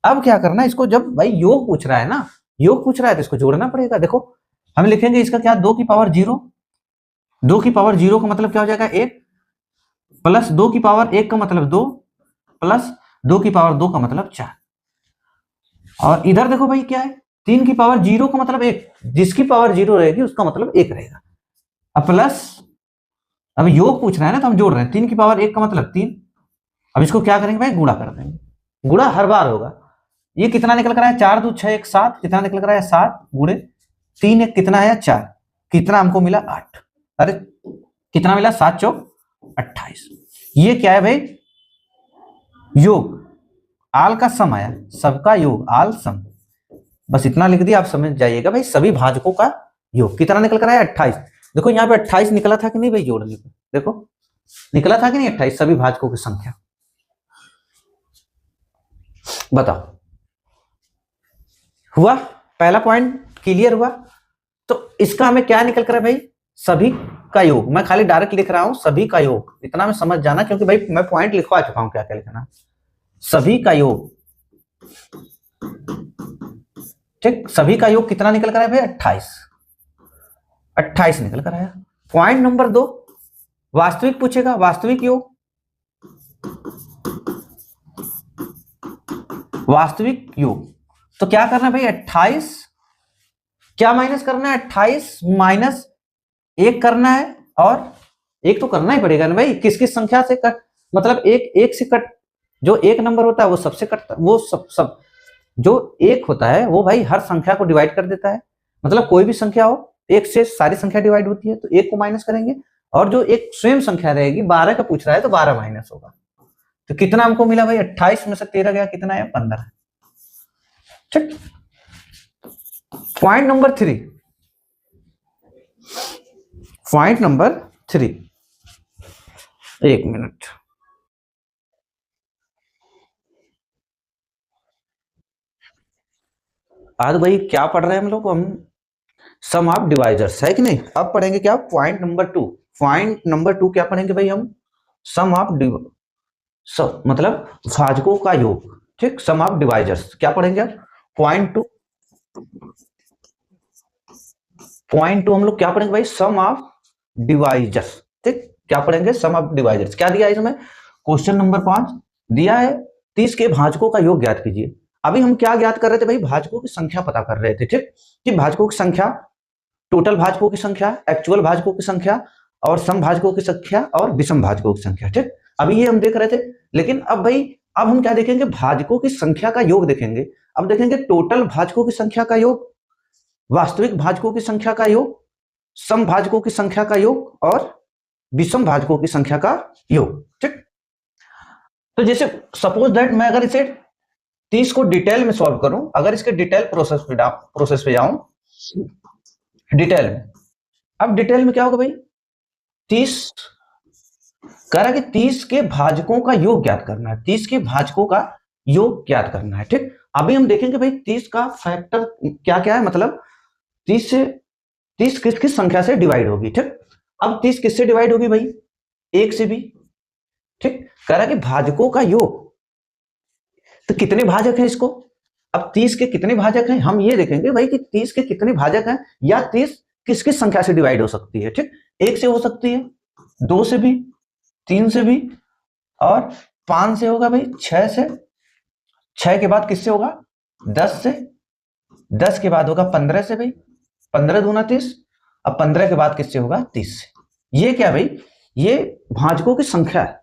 अब क्या करना है, इसको जब भाई योग पूछ रहा है ना, योग पूछ रहा है तो इसको जोड़ना पड़ेगा। देखो हम लिखेंगे इसका क्या, 2 की पावर 0, 2 की पावर 0 का मतलब क्या हो जाएगा 1, प्लस 2 की पावर 1 का मतलब 2, प्लस 2 की पावर 2 का मतलब 4। और इधर देखो भाई क्या है, 3 की पावर 0 का मतलब 1, जिसकी पावर 0 रहेगी उसका मतलब 1 रहेगा। अब प्लस, अब योग पूछ रहा है ना तो हम जोड़ रहे हैं, 3 की पावर 1 का मतलब 3। अब इसको क्या करेंगे भाई, गुणा कर देंगे, गुणा हर बार होगा। ये कितना निकल कर आया, 4 2 6 1 7, कितना निकल कर आया 7 × 3 1 कितना आया 4, कितना हमको मिला 8। अरे कितना मिला, 7 4 28। ये क्या है भाई, योग, आल का सम आया, सबका योग आल सम, बस इतना लिख दिया। आप समझ जाइएगा भाई सभी भाजकों का योग कितना निकल कर आया 28। देखो यहाँ पे 28 निकला था कि नहीं भाई, जोड़ने पे देखो निकला था कि नहीं 28, सभी भाजकों की संख्या बताओ। हुआ, पहला पॉइंट क्लियर हुआ। तो इसका हमें क्या निकल कर है भाई, सभी का योग। मैं खाली डायरेक्ट लिख रहा हूं सभी का योग, इतना में समझ जाना, क्योंकि भाई मैं पॉइंट लिखवा चुका हूं क्या क्या लिखना, सभी का योग, ठीक। सभी का योग कितना निकल कर आया भाई, 28, 28 निकल कर आया। पॉइंट नंबर 2, वास्तविक पूछेगा, वास्तविक योग, वास्तविक योग। तो क्या करना है भाई, 28 क्या माइनस करना है, 28 - 1 करना है, और 1 तो करना ही पड़ेगा ना भाई, किस किस संख्या से कर, मतलब एक एक से कट, जो एक नंबर होता है वो सबसे कटता, वो सब जो एक होता है वो भाई हर संख्या को डिवाइड कर देता है। मतलब कोई भी संख्या हो, एक से सारी संख्या डिवाइड होती है, तो एक को माइनस करेंगे, और जो एक स्वयं संख्या रहेगी, 12 का पूछ रहा है तो 12 माइनस होगा। तो कितना हमको मिला भाई, 28 में से 13 गया, कितना है, 15। ठीक। पॉइंट नंबर 3, पॉइंट नंबर 3, एक मिनट। आज भाई क्या पढ़ रहे हैं हम लोग, हम सम ऑफ डिवाइजर्स, है कि नहीं। अब पढ़ेंगे क्या, पॉइंट नंबर 2। पॉइंट नंबर 2 क्या पढ़ेंगे भाई हम, सम ऑफ सब मतलब भाजकों का योग। ठीक, सम ऑफ डिवाइजर्स क्या पढ़ेंगे अब, पॉइंट 2। पॉइंट 2 हम लोग क्या पढ़ेंगे भाई, सम ऑफ डिवाइजर्स। ठीक, क्या पढ़ेंगे, सम ऑफ डिवाइजर्स। क्या दिया है इसमें, क्वेश्चन नंबर 5 दिया है, 30 के भाजकों का योग ज्ञात कीजिए। अभी हम क्या ज्ञात कर रहे थे भाई, भाजकों की संख्या पता कर रहे थे। ठीक, कि भाजकों की संख्या, टोटल भाजकों की संख्या, एक्चुअल भाजकों की संख्या, और सम भाजकों की संख्या, और विषम भाजकों की संख्या। ठीक, अभी ये हम देख रहे थे। लेकिन अब भाई, अब हम क्या देखेंगे, भाजकों की संख्या का योग देखेंगे। अब देखेंगे टोटल भाजकों की संख्या का योग, वास्तविक भाजकों की संख्या का योग, सम भाजकों की संख्या का योग, और विषम भाजकों की संख्या का योग। ठीक, तो जैसे सपोज दैट मैं अगर इसे 30 को डिटेल में सॉल्व करूं, अगर इसके डिटेल प्रोसेस पे जाऊं, डिटेल में, अब डिटेल में क्या होगा भाई, 30 कह रहा कि 30 के भाजकों का योग ज्ञात करना है, 30 के भाजकों का योग ज्ञात करना है। ठीक, अभी हम देखेंगे भाई 30 का फैक्टर क्या क्या है, मतलब 30 से 30 किस किस संख्या से डिवाइड होगी। ठीक, अब 30 किससे डिवाइड होगी भाई, एक से भी। ठीक, कह रहा कि भाजकों का योग, तो कितने भाजक हैं इसको, अब 30 के कितने भाजक हैं, हम ये देखेंगे भाई कि 30 के कितने भाजक हैं, या 30 किस किस संख्या से डिवाइड हो सकती है। ठीक, एक से हो सकती है, दो से भी, तीन से भी, और 5 से होगा भाई, 6 से, 6 के बाद किससे होगा, 10 से, 10 के बाद होगा 15 से भाई, 15 दूना 30, अब 15 के बाद किससे होगा, 30 से। ये क्या भाई, ये भाजकों की संख्या है।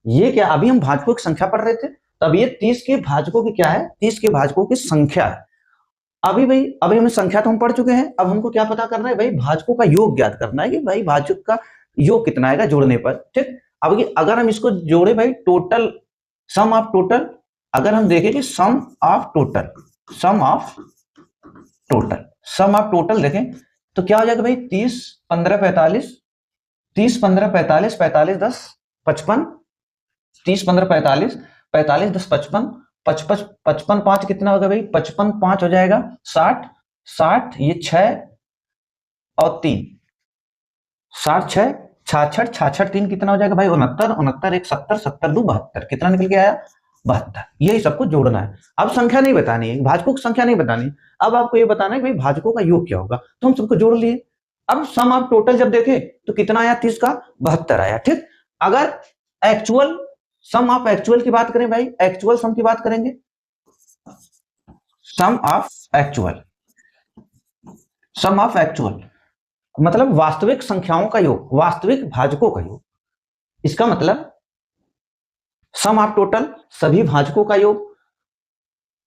ये क्या, अभी हम भाजकों की संख्या पढ़ रहे थे, तब ये 30 के भाजकों की क्या है, 30 के भाजकों की संख्या है। अभी भाई, अभी हमने संख्या तो हम पढ़ चुके हैं, अब हमको क्या पता करना है भाई, भाजकों का योग ज्ञात करना है कि भाई भाजक का योग कितना आएगा जोड़ने पर। ठीक, अब अगर हम इसको जोड़े भाई, टोटल सम ऑफ टोटल, अगर हम देखें कि sum of total, sum of total, sum of total देखें तो क्या हो जाएगा भाई, 30 15 45, 30 15 45, 45 10 55, 30 15 45, 45 10 55, 55 55 5 कितना होगा भाई, 55 5 हो जाएगा 60, 60 ये 6 और 3, 60 6 66, 66 3 कितना हो जाएगा भाई, 69, 69 1 70, 70 2 72, कितना निकल के आया, 72। यही सबको जोड़ना है। अब संख्या नहीं बतानी है, भाजकों की संख्या नहीं बतानी, अब आपको ये बताना है कि भाई भाजकों का योग क्या होगा, तो हम सबको जोड़ लिए। अब सम ऑफ टोटल जब देखे तो कितना आया, 30 का 72 आया। ठीक, अगर एक्चुअल सम ऑफ एक्चुअल की बात करें भाई, एक्चुअल सम की बात करेंगे, sum of actual, sum of actual मतलब वास्तविक संख्याओं का योग, वास्तविक भाजकों का योग। इसका मतलब सम ऑफ टोटल सभी भाजकों का योग,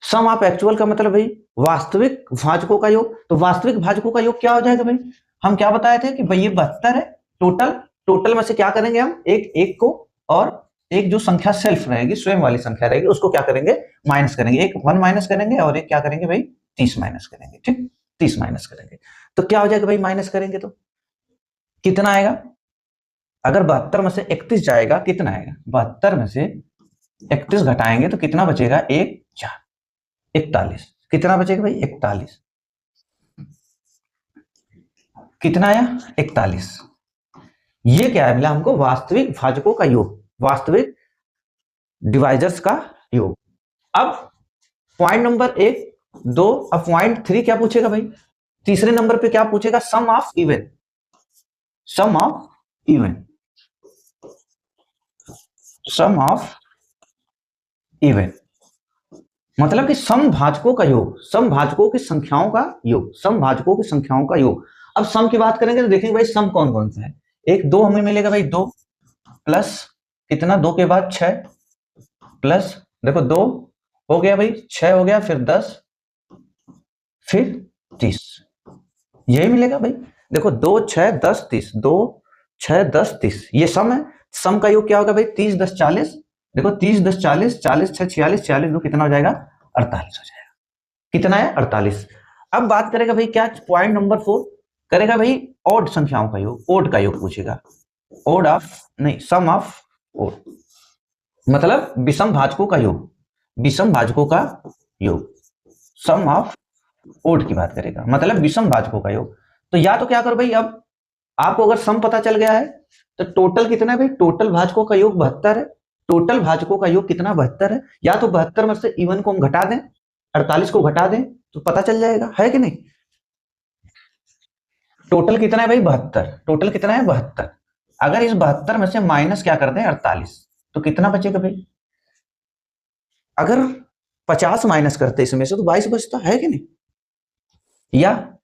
सम ऑफ एक्चुअल का मतलब भाई वास्तविक भाजकों का योग। तो वास्तविक भाजकों का योग क्या हो जाएगा भाई, हम क्या बताए थे कि भाई ये 72 है टोटल, टोटल में से क्या करेंगे हम, एक एक को, और एक जो संख्या सेल्फ रहेगी, स्वयं वाली संख्या रहेगी, उसको क्या करेंगे, माइनस करेंगे, एक 1 माइनस करेंगे, और एक क्या करेंगे भाई, 30 माइनस करेंगे। ठीक, 30 माइनस करेंगे तो क्या हो जाएगा भाई, माइनस करेंगे तो कितना आएगा, अगर 72 में से 31 जाएगा, कितना आएगा, 72 में से 31 घटाएंगे तो कितना बचेगा, 1 4 41, कितना बचेगा भाई, 41, कितना आया, 41। ये क्या है, मिला हमको वास्तविक भाजकों का योग, वास्तविक डिवाइजर्स का योग। अब पॉइंट नंबर 1 2, अब पॉइंट 3 क्या पूछेगा भाई, तीसरे नंबर पे क्या पूछेगा, sum of even, sum of even, sum of even मतलब कि सम भाजकों का योग, सम भाजकों की संख्याओं का योग, सम भाजकों की संख्याओं का योग। अब सम की बात करेंगे तो देखेंगे भाई सम कौन कौन सा है, एक 2 हमें मिलेगा भाई, 2 प्लस कितना, 2 के बाद 6 प्लस देखो 2 हो गया भाई, 6 हो गया, फिर 10, फिर 30, यही मिलेगा भाई। देखो 2 6 10 30, 2 6 10 30, ये सम है। सम का योग क्या होगा भाई, 30 10 40। देखो 30 10 40, 40 6 46, 40 2 कितना हो जाएगा, 48 हो जाएगा। कितना है, 48। अब बात करेगा भाई क्या, पॉइंट नंबर 4 करेगा भाई ऑड संख्याओं का योग, ओड का योग पूछेगा। ओड ऑफ नहीं, सम ऑफ ओड, मतलब विषम भाजकों का योग, विषम भाजकों का योग, सम ऑफ ओड की बात करेगा, मतलब विषम भाजकों का योग। तो या तो क्या करो भाई, अब आपको अगर सम पता चल गया है तो टोटल कितना है भाई, टोटल भाजकों का योग 72 है। टोटल भाजकों का योग कितना, 72 है। या तो 72 में से इवन को हम घटा दें, 48 को घटा दें तो पता चल जाएगा, है कि नहीं। टोटल कितना है भाई, 72। टोटल कितना है, 72। अगर इस 72 में से माइनस क्या कर दें, 48, तो कितना बचेगा भाई। अगर 50 माइनस करते इसमें से तो 22 बचता है कि नहीं। या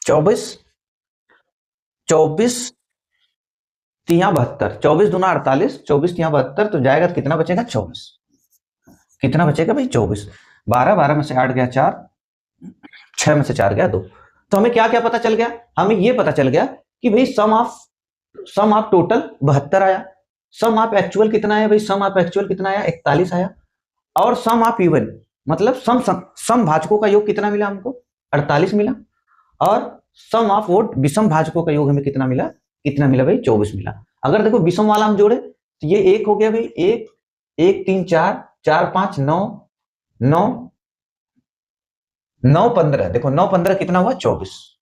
24 24 तिया 72, 24 दूना 48, 24 तिया 72, तो जाएगा तो कितना बचेगा, 24। कितना बचेगा भाई, 24। 12 12 में से 8 गया 4, 6 में से 4 गया 2। तो हमें क्या क्या पता चल गया, हमें ये पता चल गया कि भाई सम ऑफ टोटल 72 आया। सम ऑफ एक्चुअल कितना आया भाई, सम ऑफ एक्चुअल कितना आया, 41 आया। और सम ऑफ इवन मतलब सम भाजकों का योग कितना मिला हमको, 48 मिला। और सम ऑफ ओड विषम भाजकों का योग हमें कितना मिला, कितना मिला भाई, 24 मिला। अगर देखो विषम वाला हम जोड़े तो ये 1 हो गया भाई, 1 1 3 4 4 5 9 9 9 15, देखो 9 15 कितना हुआ, 24।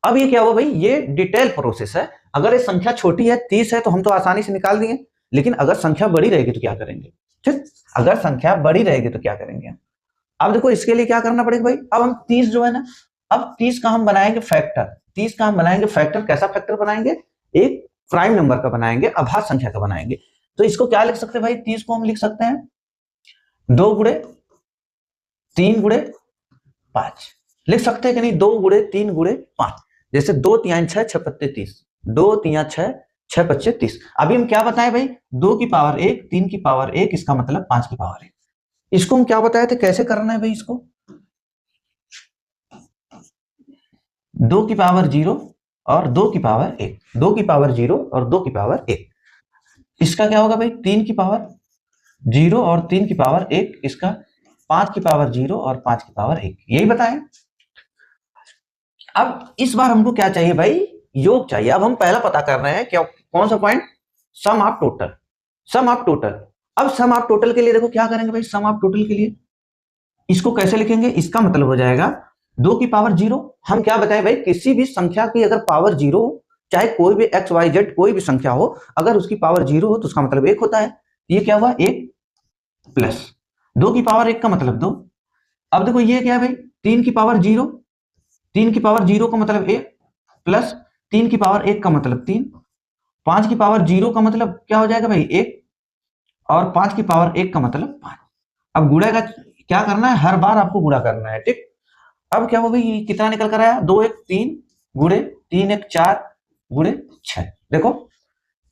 अब ये क्या हुआ भाई, ये डिटेल प्रोसेस है। अगर ये संख्या छोटी है 30 है तो हम तो आसानी से निकाल दिए, लेकिन अगर संख्या बड़ी रहेगी तो क्या करेंगे, ठीक। अगर संख्या बड़ी रहेगी तो क्या करेंगे। अब देखो इसके लिए क्या करना पड़ेगा भाई, अब हम 30 जो है ना, अब 30 का हम बनाएंगे फैक्टर। 30 का हम बनाएंगे फैक्टर, कैसा फैक्टर बनाएंगे, एक प्राइम नंबर का बनाएंगे, अभाज्य संख्या का बनाएंगे। तो इसको क्या लिख सकते हैं भाई, 30 को हम लिख सकते हैं 2 गुणे 3 गुणे 5, लिख सकते हैं कि नहीं, 2 गुणे 3 गुणे 5। जैसे 2 3 6 6 पत्ते 30, 2 3 6 6 पच्चे 30। अभी हम क्या बताए भाई, 2 की पावर 1, 3 की पावर 1, इसका मतलब 5 की पावर 1। इसको हम क्या बताए थे, कैसे करना है भाई इसको, 2 की पावर 0 और 2 की पावर 1, 2 की पावर 0 और 2 की पावर 1। इसका क्या होगा भाई, 3 की पावर 0 और 3 की पावर 1, इसका 5 की पावर 0 और 5 की पावर 1, यही बताएं। अब इस बार हमको क्या चाहिए भाई, योग चाहिए। अब हम पहला पता कर रहे हैं क्या, कौन सा point, sum of total. Sum of total, अब सम ऑफ टोटल के लिए देखो क्या करेंगे भाई, सम ऑफ टोटल के लिए इसको कैसे लिखेंगे, इसका मतलब हो जाएगा 2 की पावर 0। हम क्या बताएं भाई, किसी भी संख्या की अगर पावर 0 हो, चाहे कोई भी एक्स वाई जेड कोई भी संख्या हो, अगर उसकी पावर 0 हो तो उसका मतलब 1 होता है। ये क्या हुआ, 1 प्लस 2 की पावर 1 का मतलब 2। अब देखो ये क्या है भाई, 3 की पावर 0, 3 की पावर 0 का मतलब 1 प्लस 3 की पावर 1 का मतलब 3, 5 की पावर 0 का मतलब क्या हो जाएगा भाई 1, और 5 की पावर 1 का मतलब 5। अब गुणा का क्या करना है, हर बार आपको गुणा करना है, ठीक। अब क्या हो भाई, कितना निकल कर आया, 2 1 3 गुणे 3 1 4 गुणे 6। देखो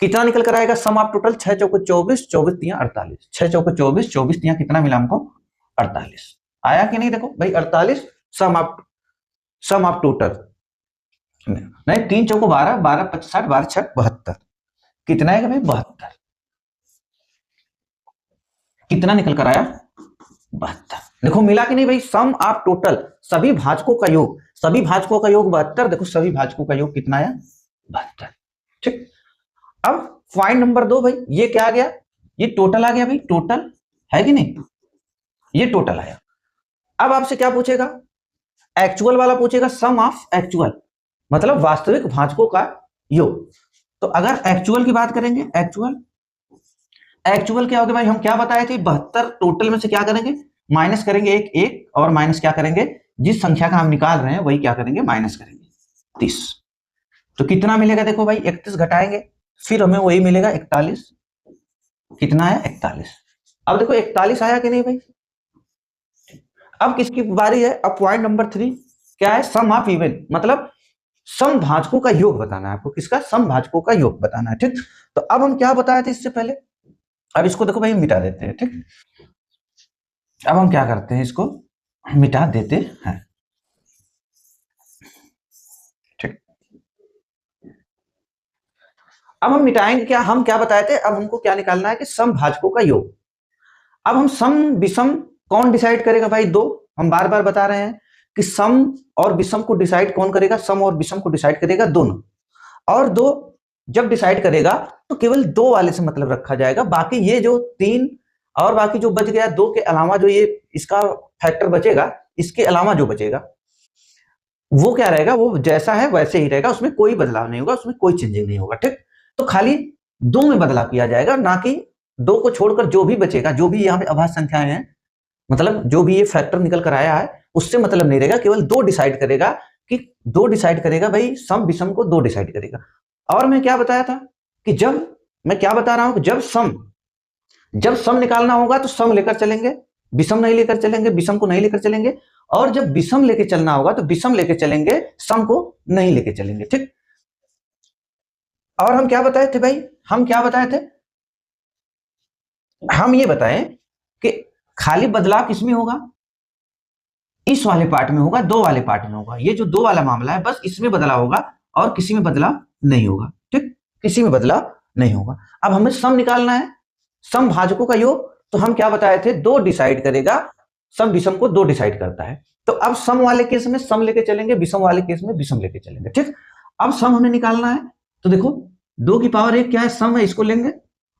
कितना निकल कर आएगा, सम ऑफ टोटल 6 चौको 24, 24 तिया 48, 6 चौको 24, 24 तिया कितना मिला हमको, 48 आया कि नहीं। देखो भाई 48 सम ऑफ टोटल, नहीं 3 चौको 12, 12 25 60, 12 6 72, कितना आएगा भाई 72। कितना निकल कर आया, 72। देखो मिला कि नहीं भाई, सम ऑफ टोटल सभी भाजकों का योग, सभी भाजकों का योग 72। देखो सभी भाजकों का योग कितना आया, 72, ठीक। अब पॉइंट नंबर 2 भाई, ये क्या आ गया, ये टोटल आ गया भाई, टोटल है कि नहीं, ये टोटल आया। अब आपसे क्या पूछेगा, एक्चुअल वाला पूछेगा, सम ऑफ एक्चुअल मतलब वास्तविक भाजकों का योग। तो अगर एक्चुअल की बात करेंगे, एक्चुअल क्या होगा भाई, हम क्या बताए थे, 72 टोटल में से क्या करेंगे, माइनस करेंगे एक और माइनस क्या करेंगे, जिस संख्या का हम निकाल रहे हैं वही क्या करेंगे, माइनस करेंगे 30। तो कितना मिलेगा, देखो भाई 31 घटाएंगे फिर हमें वही मिलेगा 41। कितना है, 41। अब देखो 41 आया कि नहीं भाई। अब किसकी बारी है, अब पॉइंट नंबर 3 क्या है, सम ऑफ इवन मतलब सम भाजकों का योग बताना है आपको, किसका, सम भाजकों का योग बताना है, ठीक। तो अब हम क्या बताए थे इससे पहले, अब इसको देखो भाई मिटा देते हैं, ठीक। अब हम क्या करते हैं, इसको मिटा देते हैं, ठीक। अब हम मिटाएंगे क्या, हम क्या बताए थे, अब हमको क्या निकालना है कि समभाजकों का योग। अब हम सम विषम कौन डिसाइड करेगा भाई, दो। हम बार बार बता रहे हैं कि सम और विषम को डिसाइड कौन करेगा, सम और विषम को डिसाइड करेगा दोनों। और दो जब डिसाइड करेगा तो केवल दो वाले से मतलब रखा जाएगा, बाकी ये जो तीन और बाकी जो बच गया दो के अलावा जो ये इसका फैक्टर बचेगा, इसके अलावा जो बचेगा वो क्या रहेगा, वो जैसा है वैसे ही रहेगा, उसमें कोई बदलाव नहीं होगा, उसमें कोई चेंजिंग नहीं होगा, ठीक। तो खाली दो में बदलाव किया जाएगा, ना कि दो को छोड़कर जो भी बचेगा, जो भी यहाँ पे अभाज्य संख्याएं हैं, मतलब जो भी ये फैक्टर निकल कर आया है उससे मतलब नहीं रहेगा, केवल दो डिसाइड करेगा कि दो डिसाइड करेगा भाई, सम विषम को दो डिसाइड करेगा। और मैं क्या बताया था कि जब मैं क्या बता रहा हूं कि जब सम निकालना होगा तो सम लेकर चलेंगे, विषम नहीं लेकर चलेंगे, विषम को नहीं लेकर चलेंगे। और जब विषम लेके चलना होगा तो विषम लेके चलेंगे, सम को नहीं लेके चलेंगे, ठीक। और हम क्या बताए थे भाई, हम क्या बताए थे, हम ये बताएं कि खाली बदलाव किसमें होगा, इस वाले पार्ट में होगा, दो वाले पार्ट में होगा। ये जो दो वाला मामला है बस इसमें बदलाव होगा और किसी में बदलाव नहीं होगा, ठीक, किसी में बदलाव नहीं होगा। अब हमें सम निकालना है, सम भाजकों का योग। तो हम क्या बताए थे, दो डिसाइड करेगा, सम विषम को दो डिसाइड करता है। तो अब सम वाले केस में सम लेके चलेंगे, विषम वाले केस में विषम लेके चलेंगे, ठीक। अब सम हमें निकालना है, तो देखो दो की पावर एक क्या है, सम है, इसको लेंगे।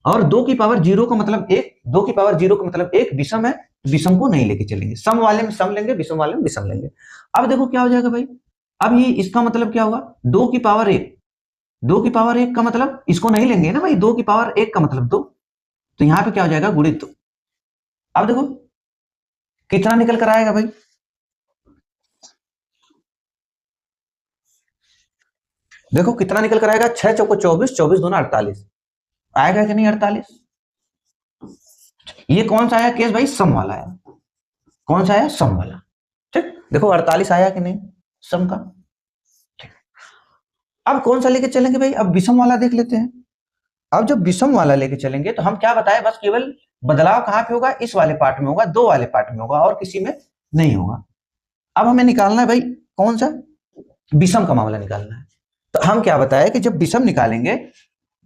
और दो की पावर जीरो का मतलब एक, दो की पावर जीरो का मतलब एक विषम है, विषम को नहीं लेके चलेंगे, सम वाले में सम लेंगे, विषम वाले में विषम लेंगे। अब देखो क्या हो जाएगा भाई, अब ये इसका मतलब क्या होगा, दो की पावर एक, दो की पावर एक का मतलब इसको नहीं लेंगे ना भाई, दो की पावर एक का मतलब दो, तो यहां पे क्या हो जाएगा, गुणित दो। अब देखो कितना निकल कर आएगा भाई, देखो कितना निकल कर आएगा, 6 चौको 24, 24 दूना 48, आएगा कि नहीं 48। ये कौन सा आया केस भाई, सम वाला है, कौन सा आया, सम वाला, ठीक। देखो 48 आया कि नहीं सम का, ठीक। अब कौन सा लेके चलेंगे भाई, अब विषम वाला देख लेते हैं। अब जब विषम वाला लेके चलेंगे तो हम क्या बताए, बस केवल बदलाव कहां पे होगा, इस वाले पार्ट में होगा, दो वाले पार्ट में होगा और किसी में नहीं होगा। अब हमें निकालना है भाई कौन सा, विषम का मामला निकालना है। तो हम क्या बताए कि जब विषम निकालेंगे,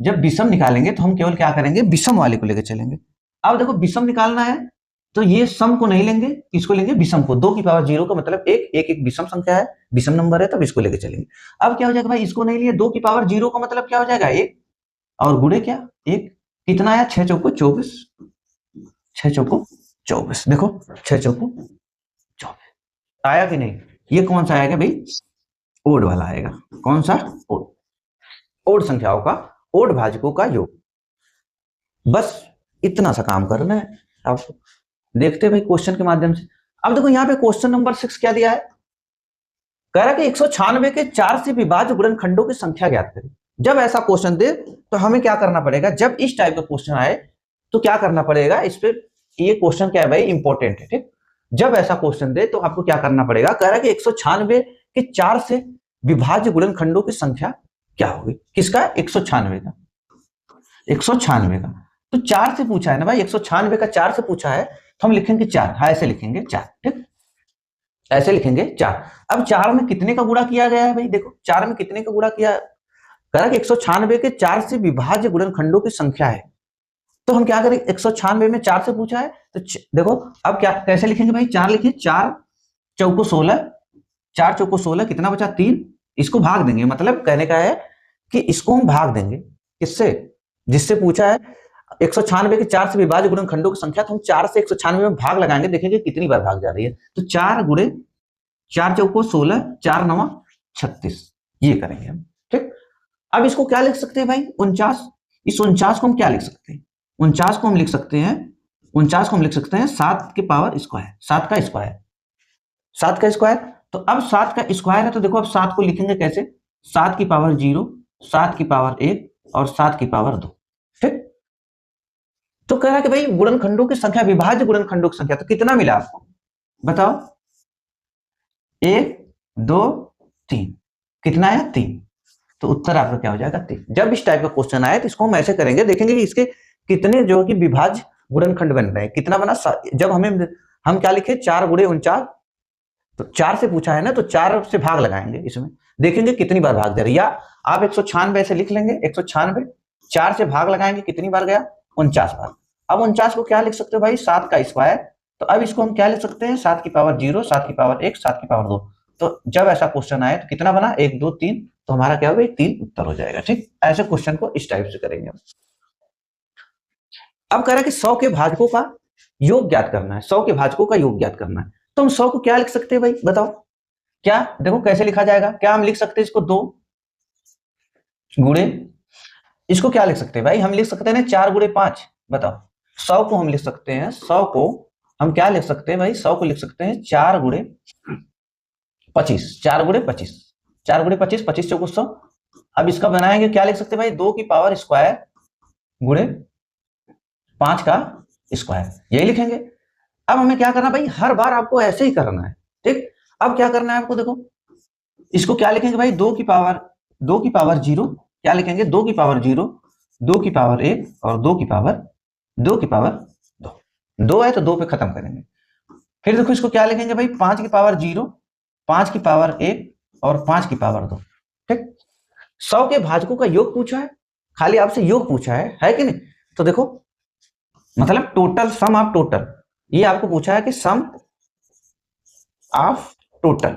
जब विषम निकालेंगे तो हम केवल क्या करेंगे, विषम वाले को लेकर चलेंगे। अब देखो विषम निकालना है तो ये सम को नहीं लेंगे, इसको लेंगे विषम को, दो की पावर जीरो का मतलब एक, एक एक विषम संख्या है, विषम नंबर है, तब इसको लेकर चलेंगे। अब क्या हो जाएगा भाई, इसको नहीं लिए, दो की पावर जीरो का मतलब क्या हो जाएगा, एक, और गुणे क्या, एक, कितना आया, 6 चौको 24, 6 चौको 24, देखो 6 चौको 24 आया कि नहीं। ये कौन सा आएगा भाई, ओड वाला आएगा, कौन सा, ओड, ओड संख्याओं का, ओड भाजकों का योग। बस इतना सा काम करना है आपको, देखते हैं भाई क्वेश्चन के माध्यम से। अब देखो यहाँ पे क्वेश्चन नंबर 6 क्या दिया है, कह रहा है कि 196 के 4 से विभाज्य गुणनखंडों की संख्या ज्ञात करें। जब ऐसा क्वेश्चन दे तो हमें क्या करना पड़ेगा, जब इस टाइप का क्वेश्चन आए तो क्या करना पड़ेगा, इस पे ये क्वेश्चन क्या है भाई, इंपॉर्टेंट है, ठीक। जब ऐसा क्वेश्चन दे तो आपको क्या करना पड़ेगा, कह रहा है कि 196 के 4 से विभाज्य गुणनखंडों की संख्या क्या होगी, किसका, 196 का, 196 का। तो 4 से पूछा है ना भाई, 196 का 4 से पूछा है, तो हम लिखेंगे 4, हाँ ऐसे लिखेंगे 4, ठीक, ऐसे लिखेंगे 4। अब 4 में कितने का गुणा किया गया है भाई, देखो 4 में कितने का गुणा किया, कह रहा कि 196 के 4 से विभाज्य गुणनखंडों की संख्या है। तो हम क्या करें, 196 में 4 से पूछा है तो देखो अब क्या कैसे लिखेंगे भाई, 4 लिखिए, 4 चौको 16, 4 चौको 16, कितना बचा 3, इसको भाग देंगे, मतलब कहने का है कि इसको हम भाग देंगे किससे, जिससे पूछा है 196 के 4 से विभाज्य गुणनखंडों की संख्या, तो हम 4 से 196 में भाग लगाएंगे, देखेंगे कितनी बार भाग जा रही है। तो 4 गुणे 4 चौको 16, 4 नवा 36, ये करेंगे हम, ठीक। अब इसको क्या लिख सकते हैं भाई, 49, इस 49 को हम क्या लिख सकते हैं, 49 को हम लिख सकते हैं, 49 को हम लिख सकते हैं 7 के पावर स्क्वायर, 7 का स्क्वायर, 7 का स्क्वायर। तो अब 7 का स्क्वायर है तो देखो अब 7 को लिखेंगे कैसे, 7 की पावर 0, 7 की पावर 1 और 7 की पावर 2, ठीक। तो कह रहा है कि भाई गुणनखंडों की संख्या, विभाज्य गुणनखंडों की संख्या, तो कितना मिला आपको बताओ, 1 2 3, कितना आया 3, तो उत्तर आपका क्या हो जाएगा 3। जब इस टाइप का क्वेश्चन आए तो इसको हम ऐसे करेंगे, देखेंगे कि इसके कितने जो कि विभाज्य गुणनखंड बन रहे हैं, कितना बना, जब हम क्या लिखे 4 गुणे 49, तो 4 से पूछा है ना, तो 4 से भाग लगाएंगे, इसमें देखेंगे कितनी बार भाग दे रही है। या आप 196 ऐसे लिख लेंगे, 196 4 से भाग लगाएंगे, कितनी बार गया, 49 बार। अब 49 को क्या लिख सकते हो भाई, 7 का स्क्वायर। तो अब इसको हम क्या लिख सकते हैं, 7 की पावर 0, 7 की पावर 1, 7 की पावर 2। तो जब ऐसा क्वेश्चन आए तो कितना बना, 1 2 3, तो हमारा क्या होगा, 3 उत्तर हो जाएगा। ठीक, ऐसे क्वेश्चन को इस टाइप से करेंगे। अब कह रहा है कि 100 के भाजकों का योग ज्ञात करना है, 100 के भाजकों का योग ज्ञात करना है। तो हम 100 को क्या लिख सकते हैं भाई, बताओ क्या, देखो कैसे लिखा जाएगा। क्या हम लिख सकते हैं इसको 2 गुणे, इसको क्या लिख सकते हैं भाई, हम लिख सकते हैं 4 गुणे 5। बताओ 100 को हम लिख सकते हैं, 100 को हम क्या लिख सकते हैं भाई, 100 को लिख सकते हैं 4 गुणे 25, 4 गुणे 25, 4 गुणे 25, 25 चौको 100। अब इसका बनाएंगे, क्या लिख सकते हैं भाई, 2 की पावर स्क्वायर गुणे 5 का स्क्वायर, यही लिखेंगे। अब हमें क्या करना भाई, हर बार आपको ऐसे ही करना है। ठीक, अब क्या करना है आपको, देखो इसको क्या लिखेंगे भाई, 2 की पावर 0, क्या लिखेंगे, 2 की पावर 0, 2 की पावर 1 और 2 की पावर 2 2 है तो 2 पे खत्म करेंगे। फिर देखो इसको क्या लिखेंगे भाई, 5 की पावर 0, 5 की पावर 1 और 5 की पावर 2। ठीक, 100 के भाजकों का योग पूछा है, खाली आपसे योग पूछा है कि नहीं। तो देखो मतलब टोटल, सम ऑफ टोटल, ये आपको पूछा है कि sum of total,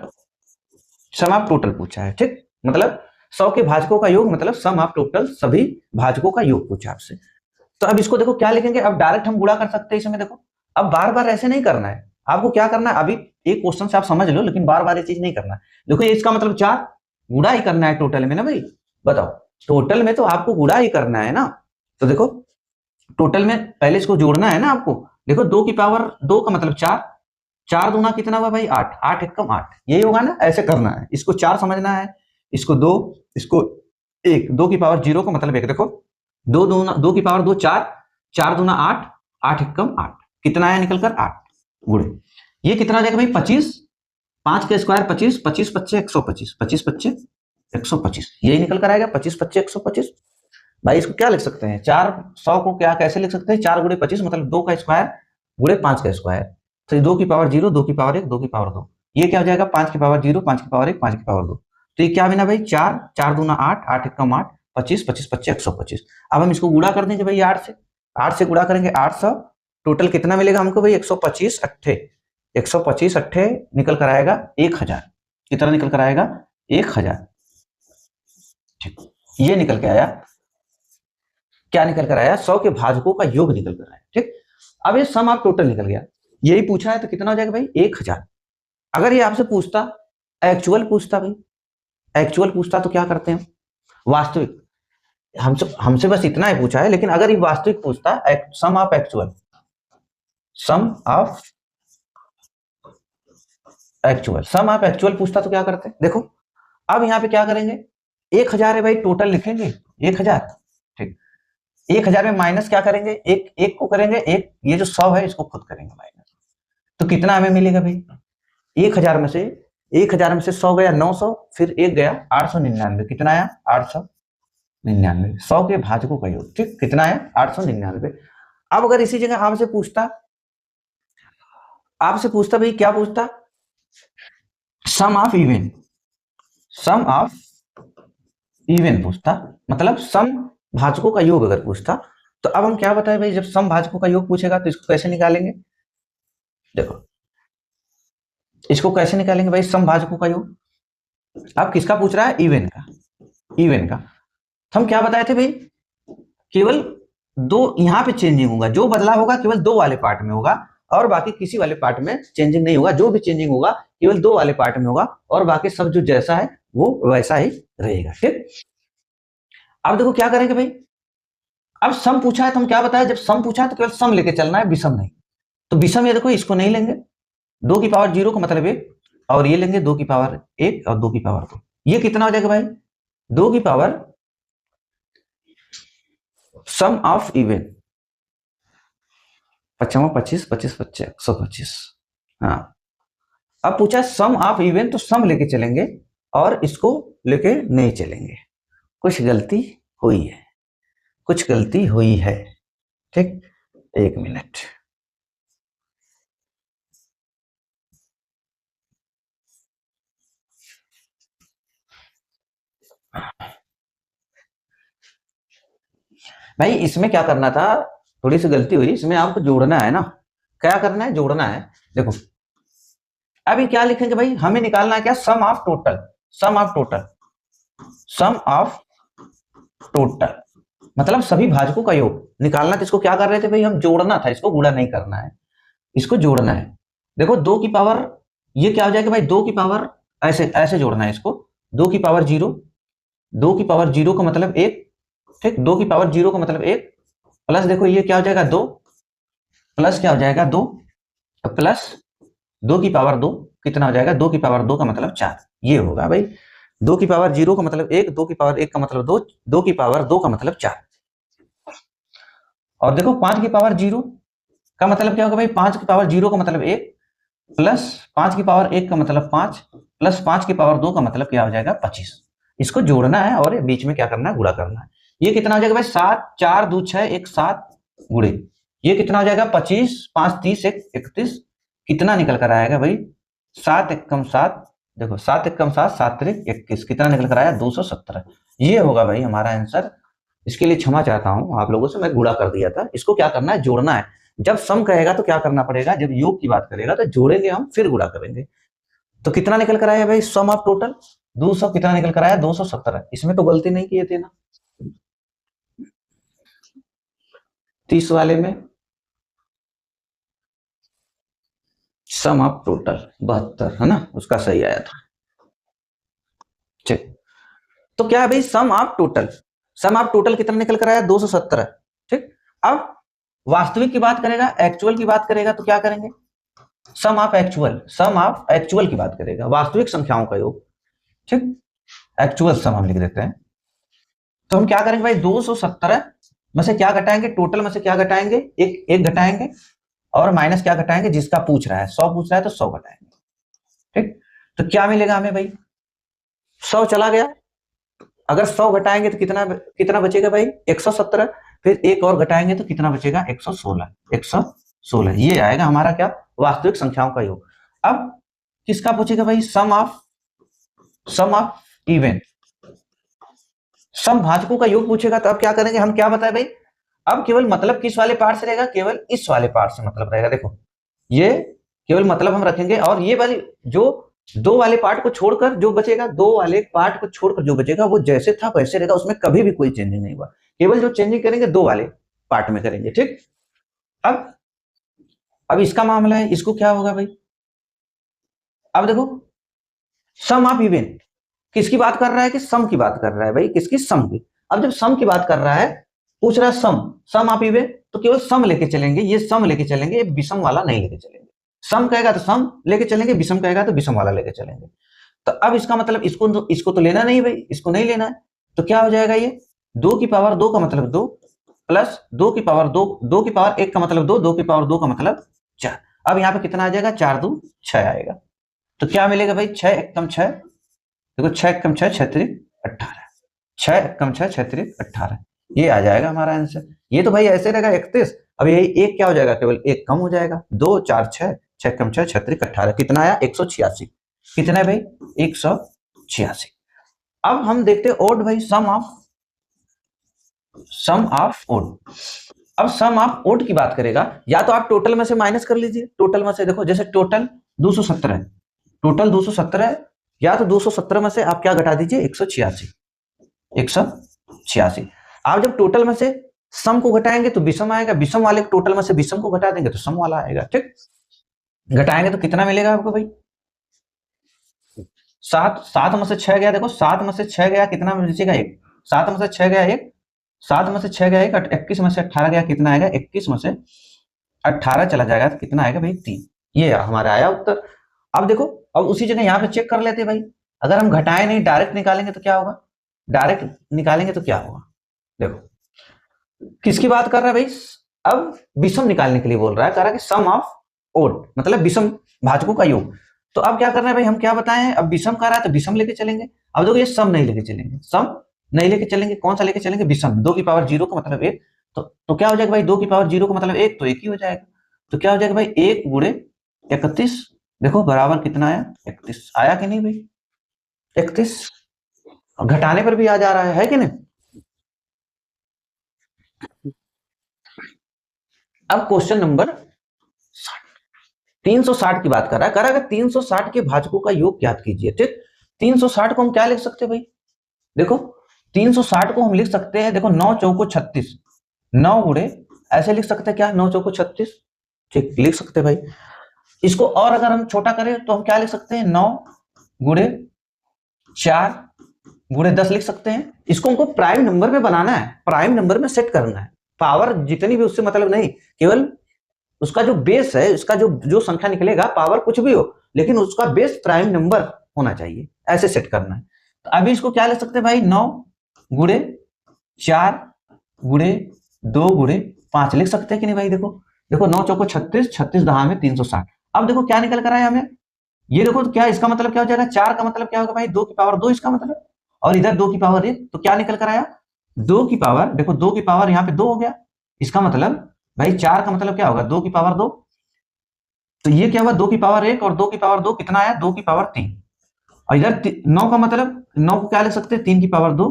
sum of total पूछा है। ठीक, मतलब 100 के भाजकों का योग मतलब सम ऑफ टोटल, सभी भाजकों का योग पूछा आपसे। तो अब इसको देखो क्या लिखेंगे, अब डायरेक्ट हम गुणा कर सकते हैं इसमें। देखो अब बार बार ऐसे नहीं करना है, आपको क्या करना है, अभी एक क्वेश्चन से आप समझ लो, लेकिन बार बार ये चीज नहीं करना है। देखो ये इसका मतलब 4 गुणा ही करना है टोटल में ना भाई, बताओ टोटल में तो आपको गुणा ही करना है ना। तो देखो टोटल में पहले इसको जोड़ना है ना आपको। देखो 2 की पावर 2 का मतलब 4, 4 दूना कितना हुआ भाई 8, 8 एक कम 8, यही होगा ना, ऐसे करना है। इसको 4 समझना है, इसको 2, इसको 1, 2 की पावर 0 का मतलब 1। देखो 2 की पावर 2 4, 4 दूना 8, 8 एक कम 8, कितना आया निकलकर 8 गुणे, ये कितना आ जाएगा भाई 25, 5 का स्क्वायर 25, 25 पच्चे 125, 25 पच्चे 125, यही निकल कर आएगा 25 पच्चे 125। भाई इसको क्या लिख सकते हैं, 400 को क्या कैसे लिख सकते हैं, 4 गुणे 25 मतलब 2 का स्क्वायर गुणे 5 का स्क्वायर। तो 2 की पावर 0, 2 की पावर 1, 2 की पावर 2, ये क्या हो जाएगा 5 की पावर 0, 5 की पावर 1, 5 की पावर 2। तो ये क्या बना भाई 4, 4 दूना 8, 8 एक कम 8, 25, 25 पच्चे 125। अब हम इसको गुणा कर देंगे भाई 8 से, 8 से गुणा करेंगे 800, टोटल कितना मिलेगा हमको भाई 125 अट्ठे, 125 अट्ठे निकल कर आएगा 1000, कितना निकल कर आएगा 1000। ठीक, ये निकल के आया, क्या निकल कर आया, 100 के भाजकों का योग निकल कर आया। ठीक, अब ये सम ऑफ टोटल निकल गया, यही पूछा है तो कितना हो जाएगा भाई 1000। अगर ये आपसे पूछता एक्चुअल पूछता भाई, एक्चुअल पूछता तो क्या करते हैं, वास्तविक, हमसे बस इतना ही पूछा है, लेकिन अगर ये वास्तविक पूछता sum of actual, sum of actual, sum of actual पूछता तो क्या करते हैं। देखो अब यहाँ पे क्या करेंगे, 1000 है भाई टोटल लिखेंगे 1000। ठीक, 1000 में माइनस क्या करेंगे, एक को करेंगे, एक ये जो 100 है इसको खुद करेंगे माइनस, तो कितना हमें मिलेगा भाई 1000 में से 100 गया 900, फिर एक गया 899, कितना आया 899, 100 के भाजकों का योग। ठीक, कितना आया 899। अब अगर इसी जगह आपसे पूछता भाई क्या पूछता, sum of even, sum of even पूछता, मतलब सम भाजकों का योग अगर पूछता। तो अब हम क्या बताएं भाई, जब सम भाजकों का योग पूछेगा तो इसको कैसे निकालेंगे, देखो इसको कैसे निकालेंगे भाई सम भाजकों का योग। अब किसका पूछ रहा है, इवन का, इवन का। हम क्या बताए थे भाई, केवल 2 यहां पे चेंजिंग होगा, जो बदला होगा केवल 2 वाले पार्ट में होगा, और बाकी किसी वाले पार्ट में चेंजिंग नहीं होगा। जो भी चेंजिंग होगा केवल 2 वाले पार्ट में होगा, और बाकी सब जो जैसा है वो वैसा ही रहेगा। ठीक, अब देखो क्या करेंगे भाई, अब सम पूछा है तो हम क्या बताया, जब सम पूछा है तो केवल सम लेके चलना है, विषम नहीं। तो विषम ये देखो इसको नहीं लेंगे, 2 की पावर 0 का मतलब 1, और ये लेंगे 2 की पावर 1 और 2 की पावर 2, ये कितना हो जाएगा भाई 2 की पावर सम ऑफ इवन 55 25 25 25 125। हाँ, अब पूछा सम ऑफ इवन, तो सम लेके चलेंगे और इसको लेके नहीं चलेंगे। कुछ गलती हुई है, कुछ गलती हुई है। ठीक, 1 मिनट। भाई इसमें क्या करना था, थोड़ी सी गलती हुई, इसमें आपको जोड़ना है ना, क्या करना है, जोड़ना है। देखो अभी क्या लिखेंगे भाई, हमें निकालना है क्या, sum of total, sum of total, sum of total मतलब सभी भाजकों का योग निकालना। तो इसको क्या कर रहे थे भाई, हम जोड़ना था, इसको गुणा नहीं करना है, इसको जोड़ना है। देखो 2 की पावर, ये क्या हो जाएगा भाई, 2 की पावर, ऐसे ऐसे जोड़ना है इसको, 2 की पावर 0, 2 की पावर 0 का मतलब 1, ठीक, 2 की पावर 0 का मतलब 1, प्लस देखो ये क्या हो जाएगा 2, प्लस क्या हो जाएगा 2, प्लस 2 की पावर 2 कितना हो जाएगा, 2 की पावर 2 का मतलब 4, ये होगा भाई। 2 की पावर 0 का मतलब 1, 2 की पावर 1 का मतलब 2, 2 की पावर 2 का मतलब 4। और देखो 5 की पावर 0 का मतलब क्या होगा भाई, 5 की पावर 0 का मतलब 1, प्लस 5 की पावर 1 का मतलब 5, प्लस 5 की पावर 2 का मतलब क्या हो जाएगा 25। इसको जोड़ना है और बीच में क्या करना है, गुणा करना है। ये कितना हो जाएगा भाई, 7, 4 2 6 1 7 गुणे, ये कितना हो जाएगा 25, 5 30 1 31, कितना निकल कर आएगा भाई, 7 एकम 7, देखो 7 एकम 7 7 त्रिक 21, कितना निकल कर आया 217। ये होगा भाई हमारा आंसर। इसके लिए क्षमा चाहता हूं आप लोगों से, मैं गुणा कर दिया था। इसको क्या करना है, जोड़ना है। जब सम कहेगा तो क्या करना पड़ेगा, जब योग की बात करेगा तो जोड़ेंगे हम, फिर गुणा करेंगे। तो कितना निकल कर आया भाई, सम ऑफ टोटल 200, कितना निकल कर आया 217। इसमें तो गलती नहीं किए थे ना, 30 वाले में सम ऑफ टोटल 72 है ना, उसका सही आया था। ठीक, तो क्या है भाई, sum of total, sum of total कितना निकल कर आया 217। ठीक, अब वास्तविक की बात करेगा, एक्चुअल की बात करेगा तो क्या करेंगे, sum of actual, sum of actual की बात करेगा, वास्तविक संख्याओं का योग। ठीक, एक्चुअल सम हम लिख देते हैं। तो हम क्या करेंगे भाई, 217 में से क्या घटाएंगे, टोटल में से क्या घटाएंगे, एक एक घटाएंगे, और माइनस क्या घटाएंगे, जिसका पूछ रहा है 100 पूछ रहा है तो 100 घटाएंगे। ठीक, तो क्या मिलेगा हमें भाई, 100 चला गया, अगर 100 घटाएंगे तो कितना कितना बचेगा भाई 117, फिर एक और घटाएंगे तो कितना बचेगा 116, 116, ये आएगा हमारा क्या, वास्तविक संख्याओं का योग। अब किसका पूछेगा भाई, सम ऑफ इवन, सम भाजकों का योग पूछेगा। तो अब क्या करेंगे, हम क्या बताए भाई, अब केवल मतलब किस वाले पार्ट से रहेगा, केवल इस वाले पार्ट से मतलब रहेगा। देखो ये केवल मतलब हम रखेंगे, और ये वाली जो 2 वाले पार्ट को छोड़कर जो बचेगा, 2 वाले पार्ट को छोड़कर जो बचेगा वो जैसे था वैसे रहेगा, उसमें कभी भी कोई चेंजिंग नहीं हुआ, केवल जो चेंजिंग करेंगे 2 वाले पार्ट में करेंगे। ठीक, अब अब इसका मामला है, इसको क्या होगा भाई, अब देखो सम ऑफ इवन किसकी बात कर रहा है, कि सम की बात कर रहा है भाई, किसकी, सम की। अब जब सम की बात कर रहा है, पूछ रहा है सम, सम ऑफ इवन, तो केवल सम लेके चलेंगे, ये सम लेके चलेंगे, ये विषम वाला नहीं लेके चलेंगे। सम कहेगा तो सम लेके चलेंगे, विषम कहेगा तो विषम वाला लेके चलेंगे। तो अब इसका मतलब इसको तो लेना नहीं भाई, इसको नहीं लेना है। तो क्या हो जाएगा, ये 2 की पावर 2 का मतलब 2, प्लस 2 की पावर 2, 2 की पावर 1 का मतलब 2, 2 की पावर 2 का मतलब 4। अब यहाँ पे कितना आ जाएगा, 4 2 6 आएगा। तो क्या मिलेगा भाई, 6 एकम 6, देखो 6 एकम 6 6 3 18, 6 एकम 6 6 3 18, ये आ जाएगा हमारा आंसर। ये तो भाई ऐसे रहेगा 31, अब यही एक क्या हो जाएगा, केवल एक कम हो जाएगा, 2 4 6, 6 कम 6 6 3 18, कितना आया 186, कितना है भाई 186। अब हम देखते हैं ओड भाई, सम ऑफ ओड। अब सम ऑफ ओड की बात करेगा, या तो आप टोटल में से माइनस कर लीजिए, टोटल में से देखो, जैसे टोटल 217 है, टोटल 217 है, या तो 217 में से आप क्या घटा दीजिए 186, 186। आप जब टोटल में से सम को घटाएंगे तो विषम आएगा, विषम वाले टोटल में से विषम को घटा देंगे तो सम वाला आएगा। ठीक, घटाएंगे तो कितना मिलेगा आपको भाई, 7 7 में से 6 गया, देखो 7 में से 6 गया, कितना बचेगा 1, 7 में से 6 गया 1, 7 में से 6 गया 1, 21 में से 18 गया, कितना आएगा 21 में से 18 चला जाएगा तो कितना आएगा भाई 3, ये हमारा आया उत्तर। अब देखो, अब उसी जगह यहाँ पे चेक कर लेते भाई, अगर हम घटाए नहीं डायरेक्ट निकालेंगे तो क्या होगा, डायरेक्ट निकालेंगे तो क्या होगा, देखो किसकी बात कर रहा है भाई, अब विषम निकालने के लिए बोल रहा है, कह रहा है कि सम ऑफ ओड मतलब विषम भाजकों का योग। तो अब क्या करना है भाई, हम क्या बताएं, अब विषम कर रहा है तो विषम लेके चलेंगे। अब देखो ये सम नहीं लेके चलेंगे, सम नहीं लेके चलेंगे, कौन सा लेके चलेंगे, विषम, 2 की पावर 0 का मतलब 1, तो क्या हो जाएगा भाई, 2 की पावर 0 का मतलब 1, तो 1 ही हो जाएगा। तो क्या हो जाएगा भाई, 1 गुणे 31, देखो बराबर कितना आया, 31 आया कि नहीं भाई, 31 घटाने पर भी आ जा रहा है कि नहीं। अब क्वेश्चन नंबर 360 की बात कर रहा है, कह रहा है 360 के भाजकों का योग ज्ञात कीजिए। ठीक, 360 को हम क्या लिख सकते हैं भाई, देखो 360 को हम लिख सकते हैं, देखो 9 चौको 36, 9 गुणे ऐसे लिख सकते हैं क्या, 9 चौको 36, ठीक लिख सकते हैं भाई। इसको और अगर हम छोटा करें तो हम क्या लिख सकते हैं, 9 गुणे 4 गुणे 10 लिख सकते हैं। इसको हमको प्राइम नंबर में बनाना है, प्राइम नंबर में सेट करना है, पावर जितनी भी उससे मतलब नहीं, केवल उसका जो बेस है, उसका जो जो संख्या निकलेगा, पावर कुछ भी हो, लेकिन उसका बेस प्राइम नंबर होना चाहिए, ऐसे सेट करना है। तो अभी इसको क्या लिख सकते हैं भाई, 9 गुणे 4 गुणे 2 गुणे 5 लिख सकते हैं कि नहीं भाई। देखो देखो 9 चौको 36, 36 दहा में 360। अब देखो क्या निकल कर आया हमें, ये देखो तो क्या इसका मतलब क्या हो जाएगा, 4 का मतलब क्या होगा भाई, 2 की पावर 2 इसका मतलब, और इधर 2 की पावर 1, तो क्या निकल कर आया, 2 की पावर, देखो 2 की पावर यहाँ पे 2 हो गया, इसका मतलब भाई 4 का मतलब क्या होगा, 2 की पावर 2, तो ये क्या हुआ, 2 की पावर 1 और 2 की पावर 2 कितना आया, 2 की पावर 3, और इधर 9 का मतलब 9 को क्या लिख सकते हैं, 3 की पावर 2,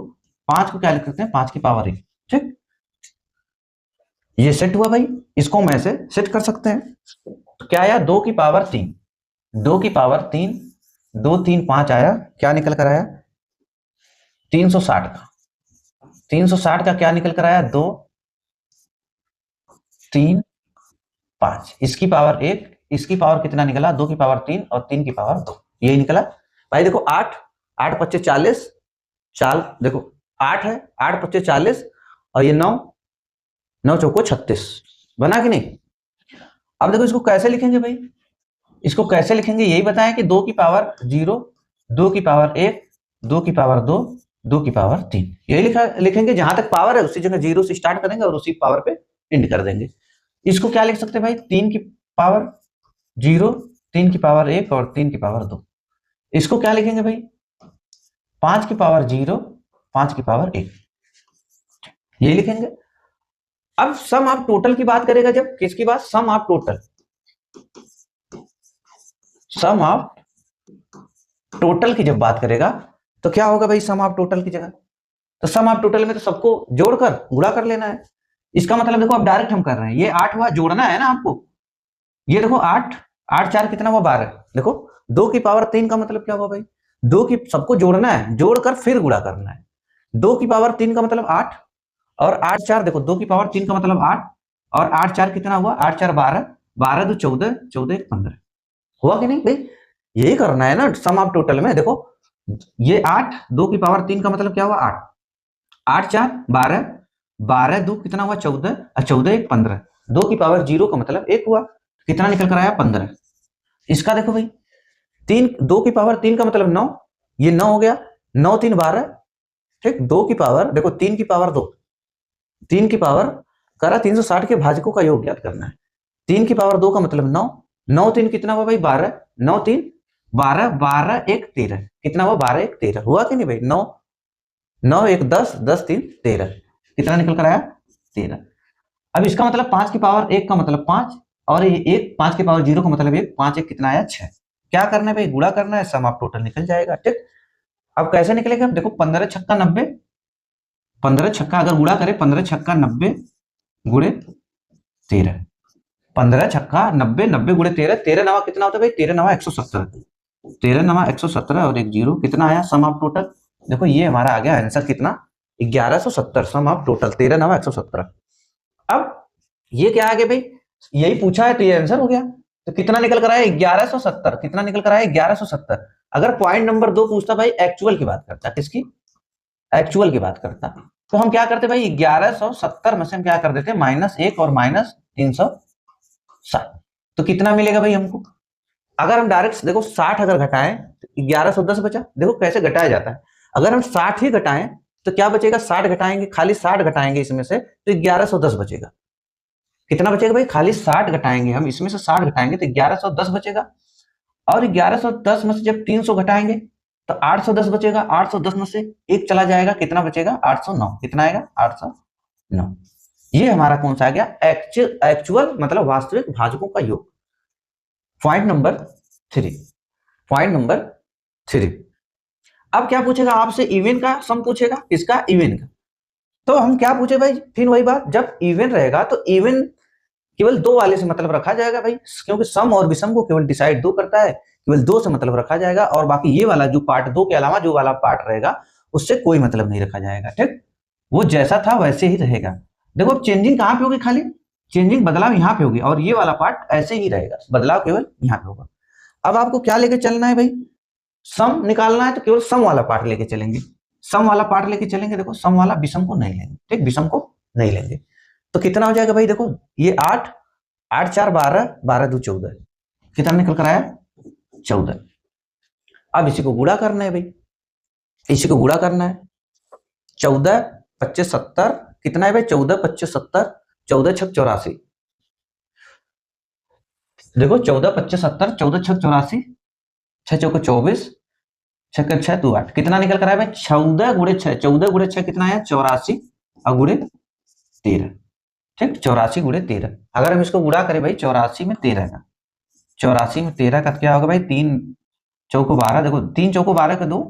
5 को क्या लिख सकते हैं, 5 की पावर 1। ठीक, ये सेट हुआ भाई, इसको हम ऐसे सेट कर सकते हैं। तो क्या आया, 2 की पावर 3, 2 की पावर 3, 2 3 5 आया, क्या निकल कर आया, 360 का, 360 का क्या निकल कर आया, 2 3 5, इसकी पावर 1, इसकी पावर कितना निकला, 2 की पावर 3 और 3 की पावर 2, यही निकला भाई। देखो 8 8 पच्चे 40, चाल देखो 8 है, 8 पच्चे 40, और ये 9 9 चौको 36, बना कि नहीं। अब देखो इसको कैसे लिखेंगे भाई, इसको कैसे लिखेंगे यही बताएं कि 2 की पावर 0, 2 की पावर 1, 2 की पावर 2, 2 की पावर 3, यही लिखेंगे, जहां तक पावर है उसी जगह 0 से स्टार्ट करेंगे और उसी पावर पे एंड कर देंगे। इसको क्या लिख सकते हैं भाई, 3 की पावर 0, 3 की पावर 1 और 3 की पावर 2, इसको क्या लिखेंगे भाई, 5 की पावर 0, 5 की पावर 1, यही लिखेंगे। अब सम ऑफ टोटल की बात करेगा, जब किसकी बात, sum of total, sum of total की जब बात करेगा तो क्या होगा भाई, सम ऑफ टोटल की जगह, तो सम ऑफ टोटल में तो सबको जोड़कर गुणा कर लेना है। इसका मतलब देखो अब डायरेक्ट हम कर रहे हैं, ये 8 हुआ, जोड़ना है ना आपको, ये देखो 8 8 4 कितना हुआ, 12, देखो 2 की पावर 3 का मतलब क्या हुआ भाई, 2 की सबको जोड़ना है, जोड़कर फिर गुणा करना है, 2 की पावर 3 का मतलब 8, और 8 4 देखो 2 की पावर 3 का मतलब 8, और 8 4 कितना हुआ, 8 4 12, 12 2 14, 14 1 15, हुआ कि नहीं भाई, यही करना है ना सम ऑफ टोटल में। देखो ये 8, 2 की पावर 3 का मतलब क्या हुआ, 8, 8 4 12, 12 2 कितना हुआ, 14, और 14 1 15, 2 की पावर 0 का मतलब 1 हुआ, कितना निकल कर आया, 15। इसका देखो भाई 3, 2 की पावर 3 का मतलब 9, ये 9 हो गया, 9 3 12, ठीक, 2 की पावर देखो 3 की पावर 2, 3 की पावर करा 360 के भाजकों का योग ज्ञात करना है, 3 की पावर 2 का मतलब 9, 9 3 कितना हुआ भाई, 12, 9 3 12, 12 1 13, कितना हुआ, 12 1 13, हुआ कि नहीं भाई, 9 9 1 10, 10 3 13, कितना निकल कर आया, 13। अब इसका मतलब 5 की पावर 1 का मतलब 5, और ये 1 5 की पावर 0 का मतलब 1, 5 1 कितना आया, 6, क्या करना है भाई, गुणा करना है, सम ऑफ टोटल निकल जाएगा। ठीक, अब कैसे निकलेगा, देखो 15 छक्का 90, 15 छक्का अगर गुणा करें, 15 छक्का 90 गुणे 13, 15 छक्का 90, 90 गुणे 13, 13 नवा कितना होता है भाई, 13 नवा 117, 13 नवा 117 और एक जीरो, कितना आया सम ऑफ टोटल, देखो ये हमारा आ गया आंसर कितना, 1170, सम ऑफ टोटल 13 नवा 117। अब ये क्या आ गया भाई, यही पूछा है तो ये आंसर हो गया, तो कितना निकल कर आया, 1170, कितना निकल कर आया, 1170। अगर पॉइंट नंबर 2 पूछता भाई एक्चुअल की बात करता, किसकी, एक्चुअल की बात करता, तो हम क्या करते भाई, 1170 में से हम क्या कर देते, -1 और -360, तो कितना मिलेगा भाई हमको, अगर हम डायरेक्ट देखो 60 अगर घटाएं तो 1110 बचा, देखो कैसे घटाया जाता है, अगर हम 60 ही घटाएं तो क्या बचेगा, 60 घटाएंगे, खाली 60 घटाएंगे इसमें से तो 1110 बचेगा, कितना बचेगा भाई, खाली 60 घटाएंगे हम इसमें से, 60 घटाएंगे तो 1110 बचेगा, और 1110 में से जब 300 घटाएंगे तो 810 बचेगा, 810 में से एक चला जाएगा, कितना बचेगा, 809, कितना आएगा, 809। ये हमारा कौन सा आ गया, एक्चुअल मतलब वास्तविक भाजकों का योग। Point number 3, point number 3। अब क्या पूछेगा आपसे, इवन का सम पूछेगा, किसका, इवन का। तो हम क्या पूछे भाई, फिर वही बात, जब इवन रहेगा तो इवन केवल दो वाले से मतलब रखा जाएगा भाई, क्योंकि सम और विषम को केवल डिसाइड दो करता है, केवल दो से मतलब रखा जाएगा, और बाकी ये वाला जो पार्ट दो के अलावा जो वाला पार्ट रहेगा उससे कोई मतलब नहीं रखा जाएगा। ठीक, वो जैसा था वैसे ही रहेगा। देखो चेंजिंग कहां पे होगी, खाली चेंजिंग बदलाव यहाँ पे होगी, और ये वाला पार्ट ऐसे ही रहेगा, बदलाव केवल यहाँ पे होगा। अब आपको क्या लेके चलना है भाई, सम निकालना है तो केवल सम वाला पार्ट लेके चलेंगे, सम वाला पार्ट लेके चलेंगे। देखो सम वाला विषम को नहीं लेंगे, ठीक, विषम को नहीं लेंगे। तो कितना हो जाएगा भाई, देखो ये 8, 8 4 12, 12 2 14, कितना निकल कर आया, 14। अब इसी को गुणा करना है भाई, इसी को गुणा करना है। 14 25 70 कितना है भाई, 14 25 70, 14 6 84। देखो 14 25 70, 14 6 84, 6 चौको 24, 6 6 2 8, कितना निकल कर आया भाई, 14 गुणे 6, 14 गुणे 6 कितना है, 84, और गुणे 13। ठीक, 84 गुणे 13। अगर हम इसको गुणा करें भाई 84 में 13 का, 84 में 13 का क्या होगा भाई, 3 चौको 12, देखो 3 चौको 12 का 2,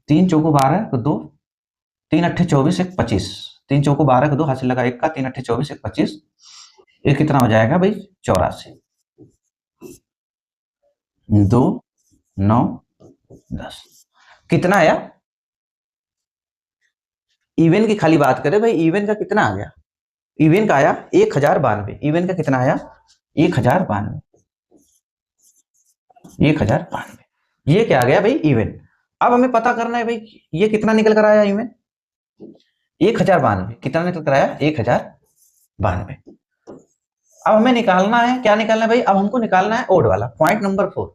3 चौको 12 का 2, 3 अट्ठे 24 1 25, 3 चौको 12 का 2 हासिल लगा 1 का, 3 अट्ठे 24 1 25, ये कितना हो जाएगा भाई, 84, 2 9 10, कितना आया, इवन की खाली बात करें भाई, इवन का कितना आ गया, इवन का आया 1092, इवन का कितना आया 1092, 1092, ये क्या आ गया भाई, इवन। अब हमें पता करना है भाई ये कितना निकल कर आया, इवन 1092, कितना निकल कर आया 1092। अब हमें निकालना है, क्या निकालना है भाई, अब हमको निकालना है ओड वाला, पॉइंट नंबर 4,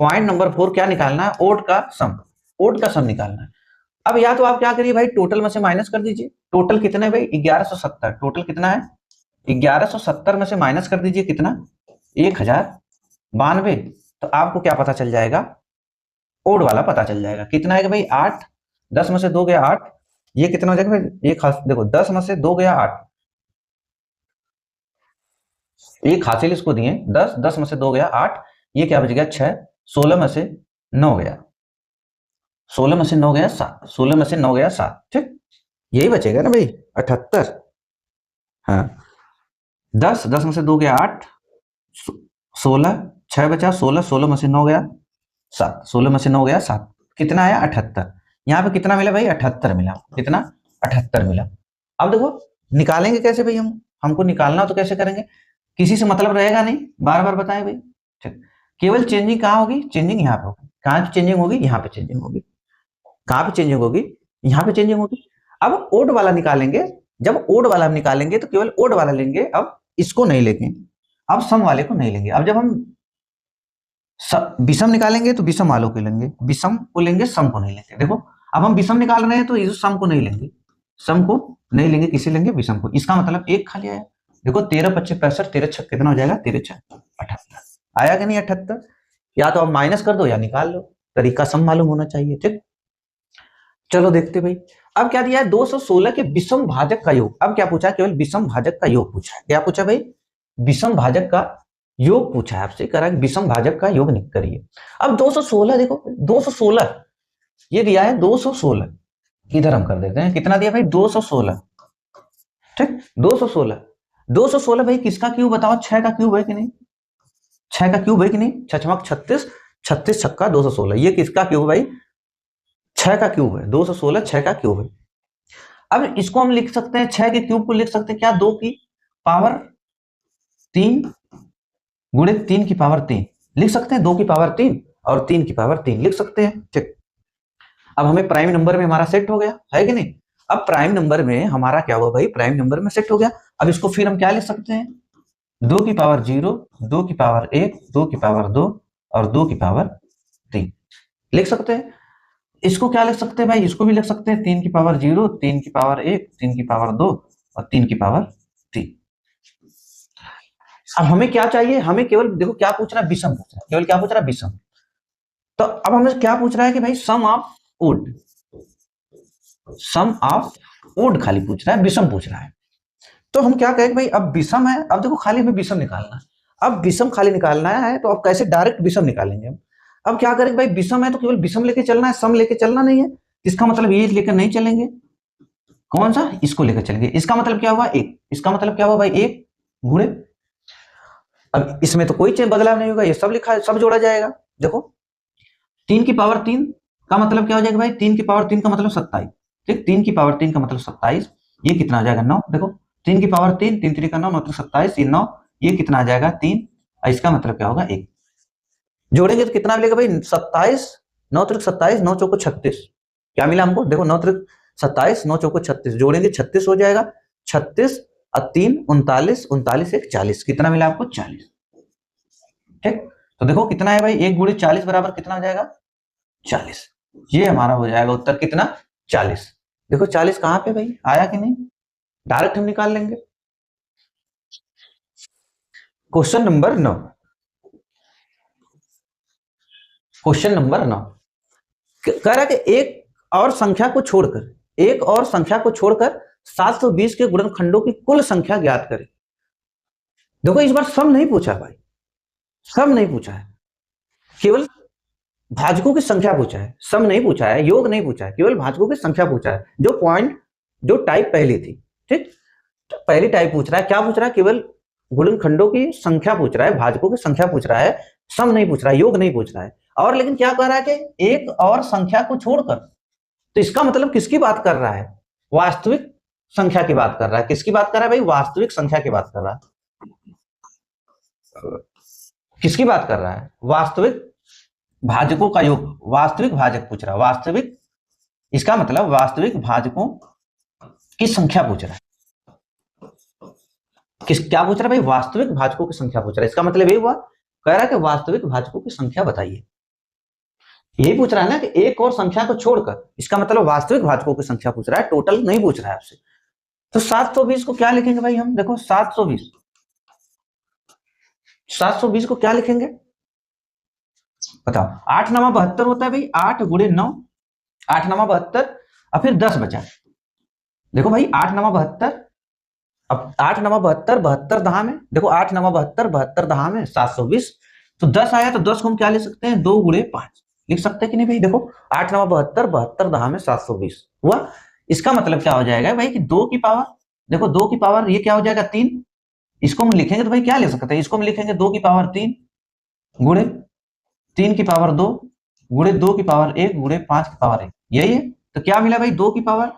पॉइंट नंबर 4 क्या निकालना है, ओड का सम, ओड का सम निकालना है। अब या तो आप क्या करिए भाई, टोटल में से माइनस कर दीजिए, टोटल कितना है भाई 1170, टोटल कितना है 1170 में से माइनस कर दीजिए कितना, 1092। तो आपको क्या पता चल जाएगा, ओड वाला पता चल जाएगा, कितना है भाई 8, 10 में से 2 गया 8, ये कितना हो जाएगा भाई, एक देखो 10 में से 2 गया 8, एक हासिल इसको दिए 10, 10 में से 2 गया 8, ये क्या बच गया 6, 16 में से 9 गया, 16 में से 9 गया 7, 16 में से 9 गया 7, ठीक, यही बचेगा ना भाई 78। हाँ 10, 10 में से 2 गया 8, 16, 6 बचा, 16, 16 में से 9 गया 7, 16 में से 9 गया 7, कितना आया 78। यहाँ पे कितना मिला भाई 78 मिला, कितना 78 मिला। अब देखो निकालेंगे कैसे भाई, हमको निकालना तो कैसे करेंगे, किसी से मतलब रहेगा नहीं, बार बार बताएं भाई, ठीक, केवल चेंजिंग कहाँ होगी, चेंजिंग यहाँ पे होगी, कहाँ पे चेंजिंग होगी, यहाँ पे चेंजिंग होगी, कहाँ पे चेंजिंग होगी, यहाँ पे चेंजिंग होगी। अब ओड वाला निकालेंगे, जब ओड वाला हम निकालेंगे तो केवल ओड वाला लेंगे, अब इसको नहीं लेंगे, अब सम वाले को नहीं लेंगे। अब जब हम विषम निकालेंगे तो विषम वालों को लेंगे, विषम को लेंगे, सम को नहीं लेंगे। देखो अब हम विषम निकाल रहे हैं तो इस सम को नहीं लेंगे, सम को नहीं लेंगे, किसे लेंगे, विषम को। इसका मतलब एक खाली आया, देखो 13 25 65, 13 6 कितना हो जाएगा, 13 6 78, आया कि नहीं 78। या तो आप माइनस कर दो या निकाल लो, तरीका सम मालूम होना चाहिए, ठीक। चलो देखते भाई, अब क्या दिया है 216 के विषम भाजक का योग। अब क्या पूछा, केवल विषम भाजक का योग पूछा है। क्या पूछा भाई, विषम भाजक का योग पूछा है आपसे, करा विषम भाजक का योग करिए। अब 216 देखो, 216 ये दिया है 216, इधर हम कर देते हैं, कितना दिया भाई 216, ठीक 216, 216 भाई किसका क्यूब बताओ, 6 का क्यूब है कि नहीं, 6 का क्यूब है कि नहीं, 6 36, 36 छक्का 216, ये किसका क्यूब भाई, 6 का क्यूब है, 216 6 का क्यूब है। अब इसको हम लिख सकते हैं, 6 के क्यूब को लिख सकते हैं क्या, 2 की पावर 3 गुणे 3 की पावर 3 लिख सकते हैं, 2 की पावर 3 और 3 की पावर 3 लिख सकते हैं, ठीक। अब हमें प्राइम नंबर में हमारा सेट हो गया है कि नहीं। अब प्राइम नंबर में हमारा क्या हुआ भाई, प्राइम नंबर में सेट हो गया। अब इसको फिर हम क्या लिख सकते हैं, 2 की पावर 0, 2 की पावर 1, 2 की पावर 2 और 2 की पावर 3 लिख सकते हैं। इसको क्या लिख सकते हैं भाई, इसको भी लिख सकते हैं 3 की पावर 0, 3 की पावर 1, 3 की पावर 2 और 3 की पावर 3। अब हमें क्या चाहिए, हमें केवल देखो क्या पूछ रहा है, विषम पूछ रहा है, केवल क्या पूछ रहा है, विषम। तो अब हमें क्या पूछ रहा है कि भाई sum of odd, sum of odd खाली पूछ रहा है, विषम पूछ रहा है। तो हम क्या कहें भाई, अब विषम है, अब देखो खाली हमें विषम निकालना है, अब विषम खाली निकालना है, तो अब कैसे डायरेक्ट विषम निकालेंगे हम। अब क्या करेंगे भाई, विषम है तो केवल विषम लेके चलना है, सम लेके चलना नहीं है। इसका मतलब ये लेकर नहीं चलेंगे, कौन सा, इसको लेकर चलेंगे। इसका मतलब क्या हुआ, एक, इसका मतलब क्या हुआ भाई, एक गुणे, अब इसमें तो कोई चेंज बदलाव नहीं होगा, ये सब लिखा है, सब जोड़ा जाएगा। देखो 3 की पावर 3 का मतलब क्या हो जाएगा भाई, 3 की पावर 3 का मतलब 27, ठीक, 3 की पावर 3 का मतलब 27, ये कितना आ जाएगा 9। देखो 3 की पावर 3, 3 3 का 9 मतलब 27, ये 9, ये कितना आ जाएगा 3, इसका मतलब क्या होगा 1। जोड़ेंगे तो कितना मिलेगा भाई, 27, 9 त्रिक 27, 9 चौको 36, क्या मिला हमको, देखो 9 त्रिक 27, 9 चौको 36, जोड़ेंगे 36 हो जाएगा, 36 और 3 39, 39 1 40, कितना मिला आपको 40, ठीक। तो देखो कितना है भाई, 1 गुणे 40 बराबर कितना हो जाएगा 40, ये हमारा हो जाएगा उत्तर कितना 40। देखो 40 कहां पे भाई आया कि नहीं, डायरेक्ट हम निकाल लेंगे। क्वेश्चन नंबर 9, क्वेश्चन नंबर 9 कह रहा है कि एक और संख्या को छोड़कर 720 के गुणनखंडों की कुल संख्या ज्ञात करें। देखो इस बार सम नहीं पूछा भाई, सम नहीं पूछा है, केवल भाजकों की संख्या पूछा है, सम नहीं पूछा है, योग नहीं पूछा है, केवल भाजकों की संख्या पूछा है, जो पॉइंट जो टाइप पहली थी, ठीक। तो पहली टाइप पूछ रहा है, क्या पूछ रहा है, केवल गुणनखंडों की संख्या पूछ रहा है, भाजकों की संख्या पूछ रहा है, सम नहीं पूछ रहा है, योग नहीं पूछ रहा है। और लेकिन क्या कह रहा है कि एक और संख्या को छोड़कर, तो इसका मतलब किसकी बात कर रहा है, वास्तविक संख्या की बात कर रहा है। किसकी बात कर रहा है भाई, वास्तविक संख्या की बात कर रहा है। किसकी बात कर रहा है, वास्तविक भाजकों का योग, वास्तविक भाजक पूछ रहा है, वास्तविक, इसका मतलब वास्तविक भाजकों की संख्या पूछ रहा है। क्या पूछ रहा है भाई, वास्तविक भाजकों की संख्या पूछ रहा है। इसका मतलब ये हुआ, कह रहा है कि वास्तविक भाजकों की संख्या बताइए, यही पूछ रहा है ना, कि एक और संख्या को छोड़कर, इसका मतलब वास्तविक भाजकों की संख्या पूछ रहा है, टोटल नहीं पूछ रहा है आपसे। तो 720 को क्या लिखेंगे भाई हम, देखो 720 को क्या लिखेंगे बताओ। 8 9 72 होता है भाई, 8 गुणे 9, 8 9 72, और फिर 10 बचा। देखो भाई 8 9 72, अब 8 9 72, 72 दहा में, देखो 8 9 72, 72 दहा में 720, तो 10 आया, तो 10 को हम क्या ले सकते हैं, 2 गुणे 5 लिख सकते हैं कि नहीं भाई। देखो 8 9 72, 72 दहा में 720 हुआ। इसका मतलब क्या हो जाएगा भाई, कि 2 की पावर, देखो 2 की पावर ये क्या हो जाएगा 3, इसको हम लिखेंगे तो भाई क्या ले सकते हैं, इसको हम लिखेंगे 2 की पावर 3 गुणे 3 की पावर 2 गुणे 2 की पावर 1 गुणे 5 की पावर 1, यही है। तो क्या मिला भाई, 2 की पावर,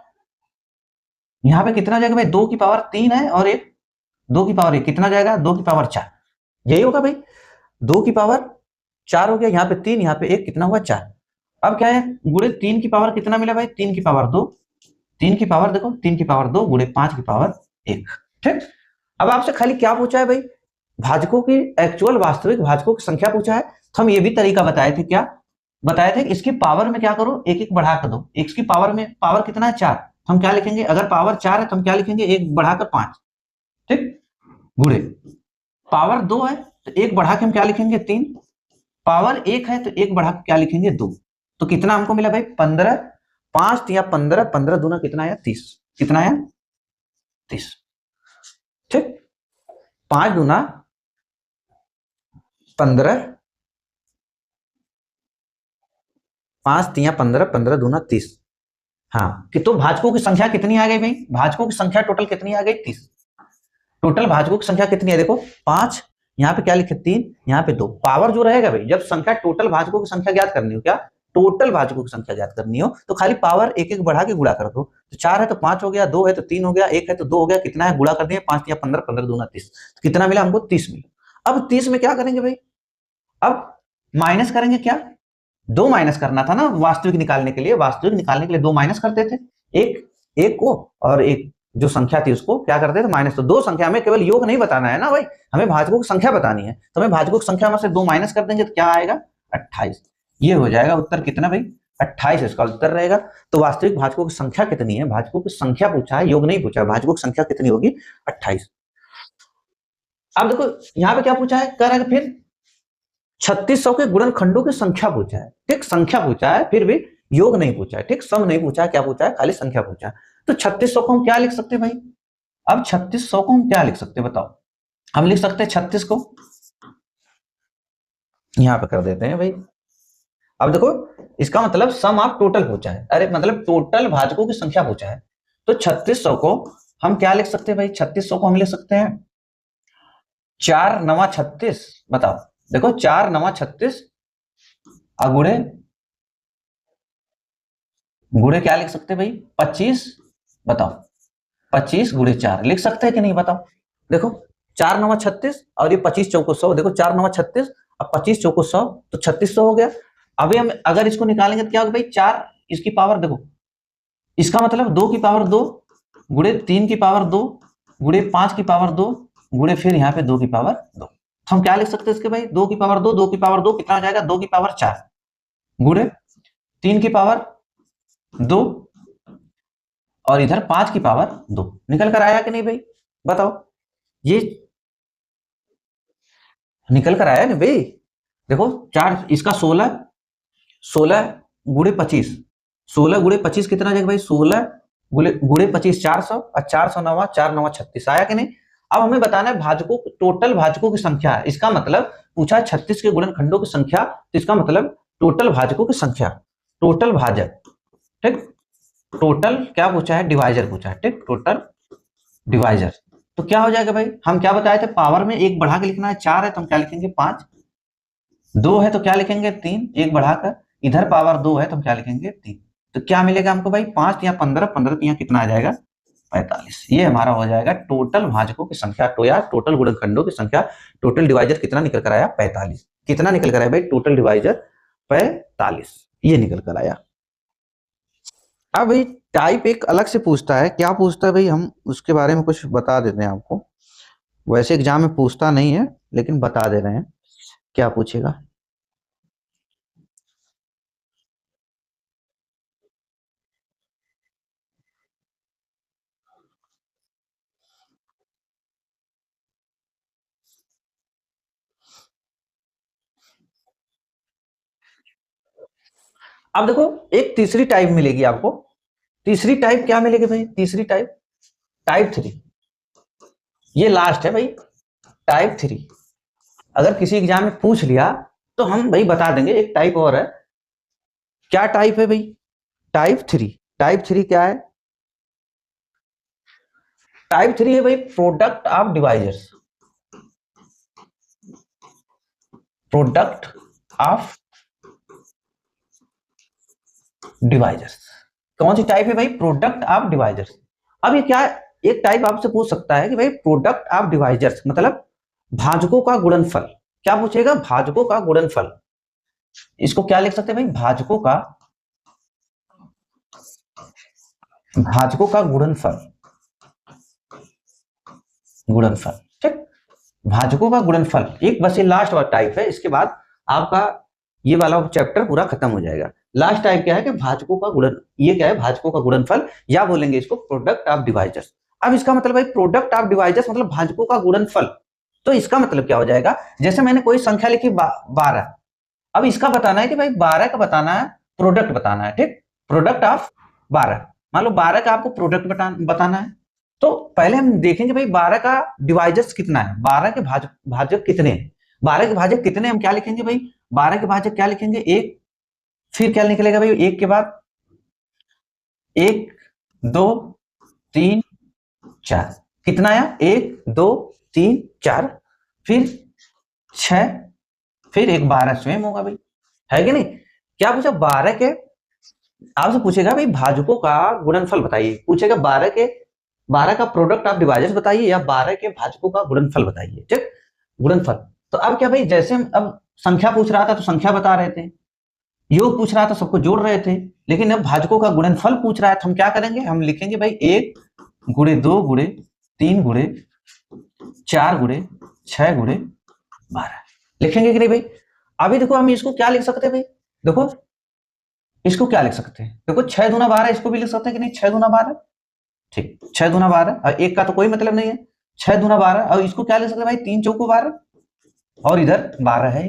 यहां पे कितना जाएगा भाई, 2 की पावर 3 है और 1, 2 की पावर 1 कितना जाएगा, 2 की पावर 4, यही होगा भाई। 2 की पावर 4 हो गया, यहाँ पे 3, यहाँ पे 1, कितना हुआ 4। अब क्या है, गुणे 3 की पावर कितना मिला भाई, 3 की पावर 2, 3 की पावर देखो 3 की पावर 2 गुणे 5 की पावर 1, ठीक। अब आपसे खाली क्या पूछा है भाई, भाजकों की एक्चुअल वास्तविक भाजकों की संख्या पूछा है। तो हम ये भी तरीका बताए थे, क्या बताए थे, इसकी पावर में क्या करो, एक एक बढ़ा कर दो, एक की पावर में, पावर कितना है 4, हम क्या लिखेंगे, अगर पावर 4 है तो हम क्या लिखेंगे, एक बढ़ाकर 5, ठीक, गुणे पावर 2 है तो एक बढ़ा के हम क्या लिखेंगे 3, पावर 1 है तो एक बढ़ा के क्या लिखेंगे 2। तो कितना हमको मिला भाई 15, 5 या 15, 15 दूना कितना आया 30, कितना आया 30, ठीक। 5 दूना 15, 5 या 15, 15 दूना 30, हाँ कि तो भाजकों की संख्या कितनी आ गई भाई, भाजकों की संख्या टोटल कितनी आ गई 30। टोटल भाजकों की संख्या कितनी है, देखो 5, यहाँ पे क्या लिखे 3, यहाँ पे 2, पावर जो रहेगा भाई, जब संख्या टोटल भाजकों की संख्या ज्ञात करनी हो, क्या टोटल भाजकों की संख्या ज्ञात करनी हो, तो खाली पावर एक एक बढ़ा के गुणा कर दो। तो 4 है तो 5 हो गया, 2 है तो 3 हो गया, 1 है तो 2 हो गया, कितना है गुणा कर दिया, 5 या 15, 15 दूना 30, तो कितना मिला हमको 30 मिला। अब 30 में क्या करेंगे भाई, अब माइनस करेंगे, क्या 2 माइनस करना था ना वास्तविक निकालने के लिए, वास्तविक निकालने के लिए 2 माइनस करते थे, एक को और एक जो संख्या थी उसको क्या करते थे माइनस। तो 2 संख्या में केवल योग नहीं बताना है ना भाई, हमें भाजकों की संख्या बतानी है, तो हमें भाजकों की संख्या में से 2 माइनस कर देंगे तो क्या आएगा 28, ये हो जाएगा उत्तर कितना भाई 28 इसका उत्तर रहेगा। तो वास्तविक भाजकों की संख्या कितनी है, भाजकों की संख्या पूछा है, योग नहीं पूछा, भाजकों की संख्या कितनी होगी 28। अब देखो यहाँ पे क्या पूछा है, कह रहा है फिर 3600 के गुणनखंडों की संख्या पूछा है, ठीक, संख्या पूछा है, फिर भी योग नहीं पूछा है, ठीक, सम नहीं पूछा है, क्या पूछा है खाली संख्या पूछा है। तो 3600 को हम क्या लिख सकते हैं भाई, अब 3600 को हम क्या लिख सकते हैं बताओ? हम लिख सकते हैं 36 को यहां पे कर देते हैं भाई। अब देखो इसका मतलब सम ऑफ टोटल पूछा है, अरे मतलब टोटल भाजकों की संख्या पूछा है। तो 3600 को हम क्या लिख सकते हैं भाई? 3600 को हम लिख सकते हैं 4 नवा 36। बताओ देखो 4 नवा 36 गुड़े गुड़े क्या लिख सकते हैं भाई? 25। बताओ 25 गुड़े 4 लिख सकते हैं कि नहीं बताओ? देखो 4 नवा 36 और ये 25 चौको 100। देखो 4 नवा 36 और 25 चौको 100 तो 3600 हो गया। अभी हम अगर इसको निकालेंगे तो क्या होगा भाई? 4 इसकी पावर देखो, इसका मतलब 2 की पावर 2 गुड़े 3 की पावर 2 गुड़े 5 की पावर 2 गुड़े फिर यहाँ पे 2 की पावर 2। तो हम क्या लिख सकते हैं इसके भाई? 2 की पावर 2, 2 की पावर 2 कितना हो जाएगा? 2 की पावर 4 गुड़े 3 की पावर 2 और इधर 5 की पावर 2। निकल कर आया कि नहीं भाई? बताओ ये निकल कर आया ना भाई? देखो 4 इसका 16 16 गुड़े 25 16 गुड़े 25 कितना जाएगा भाई? 16 गुड़े 25 400 और 400 नवा 4 नवा 36 आया कि नहीं? अब हमें बताना है भाजकों, टोटल भाजकों की संख्या है। इसका मतलब पूछा है 36 के गुणनखंडों की संख्या, तो इसका मतलब टोटल भाजकों की संख्या, टोटल भाजक। ठीक, टोटल क्या पूछा है? डिवाइजर पूछा है। ठीक, टोटल डिवाइजर। तो क्या हो जाएगा भाई? हम क्या बताए थे? पावर में एक बढ़ा के लिखना है। 4 है तो हम क्या लिखेंगे? 5। 2 है तो क्या लिखेंगे? 3। एक बढ़ाकर इधर पावर 2 है तो हम क्या लिखेंगे? 3। तो क्या मिलेगा हमको भाई? 5 या 15, 15 तो यहाँ कितना आ जाएगा? 45। ये हमारा हो जाएगा टोटल भाजकों की संख्या, तो या टोटल गुणनखंडों की संख्या। टोटल डिवाइजर कितना निकल कर आया? 45। कितना निकल कर आया भाई? टोटल डिवाइजर 45 ये निकल कर आया। अब भाई टाइप एक अलग से पूछता है। क्या पूछता है भाई? हम उसके बारे में कुछ बता देते हैं आपको। वैसे एग्जाम में पूछता नहीं है लेकिन बता दे रहे हैं क्या पूछेगा। अब देखो एक तीसरी टाइप मिलेगी आपको। तीसरी टाइप क्या मिलेगी भाई? तीसरी टाइप टाइप 3। ये लास्ट है भाई, टाइप 3। अगर किसी एग्जाम में पूछ लिया तो हम भाई बता देंगे। एक टाइप और है। क्या टाइप है भाई? टाइप 3। टाइप 3 क्या है? टाइप 3 है भाई product of divisors. Product of divisors कौन सी टाइप है भाई? Product of divisors. अब ये क्या? एक टाइप आपसे पूछ सकता है कि भाई प्रोडक्ट ऑफ डिवाइजर्स मतलब भाजकों का गुणनफल। क्या पूछेगा? भाजकों का गुणनफल। इसको क्या लिख सकते हैं भाई? भाजकों का गुणनफल। गुणनफल। ठीक, भाजकों का गुणनफल। एक बस ये लास्ट वाला टाइप है, इसके बाद आपका ये वाला चैप्टर पूरा खत्म हो जाएगा। लास्ट टाइप क्या है कि भाजकों का गुणन, ये क्या है? भाजकों का गुणनफल, या बोलेंगे इसको प्रोडक्ट ऑफ डिवाइजर्स। अब इसका मतलब भाई प्रोडक्ट ऑफ डिवाइजर्स मतलब भाजकों का गुणनफल। तो इसका मतलब क्या हो जाएगा? जैसे मैंने कोई संख्या लिखी 12। अब इसका बताना है कि भाई 12 का बताना है, प्रोडक्ट बताना है। ठीक, प्रोडक्ट ऑफ 12। मान लो 12 का आपको प्रोडक्ट बताना है। तो पहले हम देखेंगे भाई 12 का डिवाइजर्स कितना है, 12 के भाजक कितने हैं। 12 के भाजक कितने हम क्या लिखेंगे भाई? 12 के भाजक क्या लिखेंगे? एक। फिर क्या निकलेगा भाई? एक के बाद 1 2 3 4। कितना आया? 1 2 3 4, फिर 6, फिर एक 12 स्वयं होगा भाई, है कि नहीं? क्या पूछा? 12 के आपसे पूछेगा भाई भाजकों का गुणनफल बताइए। पूछेगा 12 का प्रोडक्ट ऑफ डिवाइजर्स बताइए या 12 के भाजकों का गुणनफल बताइए। ठीक, गुणनफल। तो अब क्या भाई? जैसे हम अब संख्या पूछ रहा था तो संख्या बता रहे थे, योग पूछ रहा था सबको जोड़ रहे थे, लेकिन अब भाजकों का गुणनफल पूछ रहा है तो हम क्या करेंगे? हम लिखेंगे भाई 1 गुड़े 2 गुड़े 3 गुड़े 4 गुड़े 6 गुड़े 12 लिखेंगे कि नहीं भाई? अभी देखो हम इसको क्या लिख सकते हैं भाई? देखो इसको क्या लिख सकते हैं? देखो 6 दूना 12, इसको भी लिख सकते हैं कि नहीं? 6 दूना 12। ठीक, 6 दूना 12 और एक का तो कोई मतलब नहीं है। 6 दूना 12 और इसको क्या लिख सकते हैं भाई? 3 चौको 12 और इधर 12 है।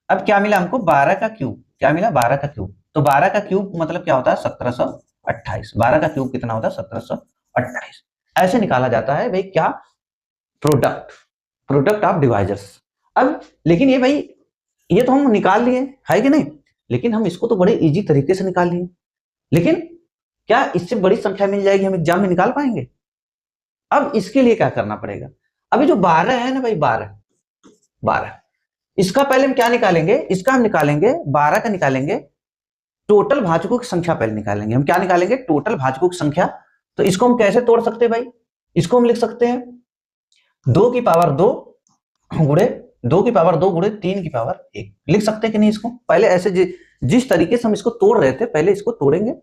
अब क्या मिला हमको? 12 का क्यूब। क्या मिला? 12 का क्यूब। तो 12 का क्यूब मतलब क्या होता है? 1728। 12 का क्यूब कितना होता है? 1728। ऐसे निकाला जाता है भाई क्या, प्रोडक्ट ऑफ डिवाइजर्स। अब लेकिन ये भाई ये तो हम निकाल लिए है कि नहीं, लेकिन हम इसको तो बड़े इजी तरीके से निकाल लिए, लेकिन क्या इससे बड़ी संख्या मिल जाएगी हम एग्जाम में निकाल पाएंगे? अब इसके लिए क्या करना पड़ेगा, अभी जो 12 है ना भाई, 12 इसका पहले हम क्या निकालेंगे, इसका हम निकालेंगे 12 का निकालेंगे टोटल भाजकों की संख्या, पहले निकालेंगे हम क्या निकालेंगे, टोटल भाजकों की संख्या। तो इसको हम कैसे तोड़ सकते हैं भाई, इसको हम लिख सकते हैं 2 की पावर 2 गुणे 2 की पावर 2 गुणे 3 की पावर 1 लिख सकते हैं कि नहीं? इसको पहले ऐसे जिस तरीके से हम इसको तोड़ रहे थे पहले इसको तोड़ेंगे,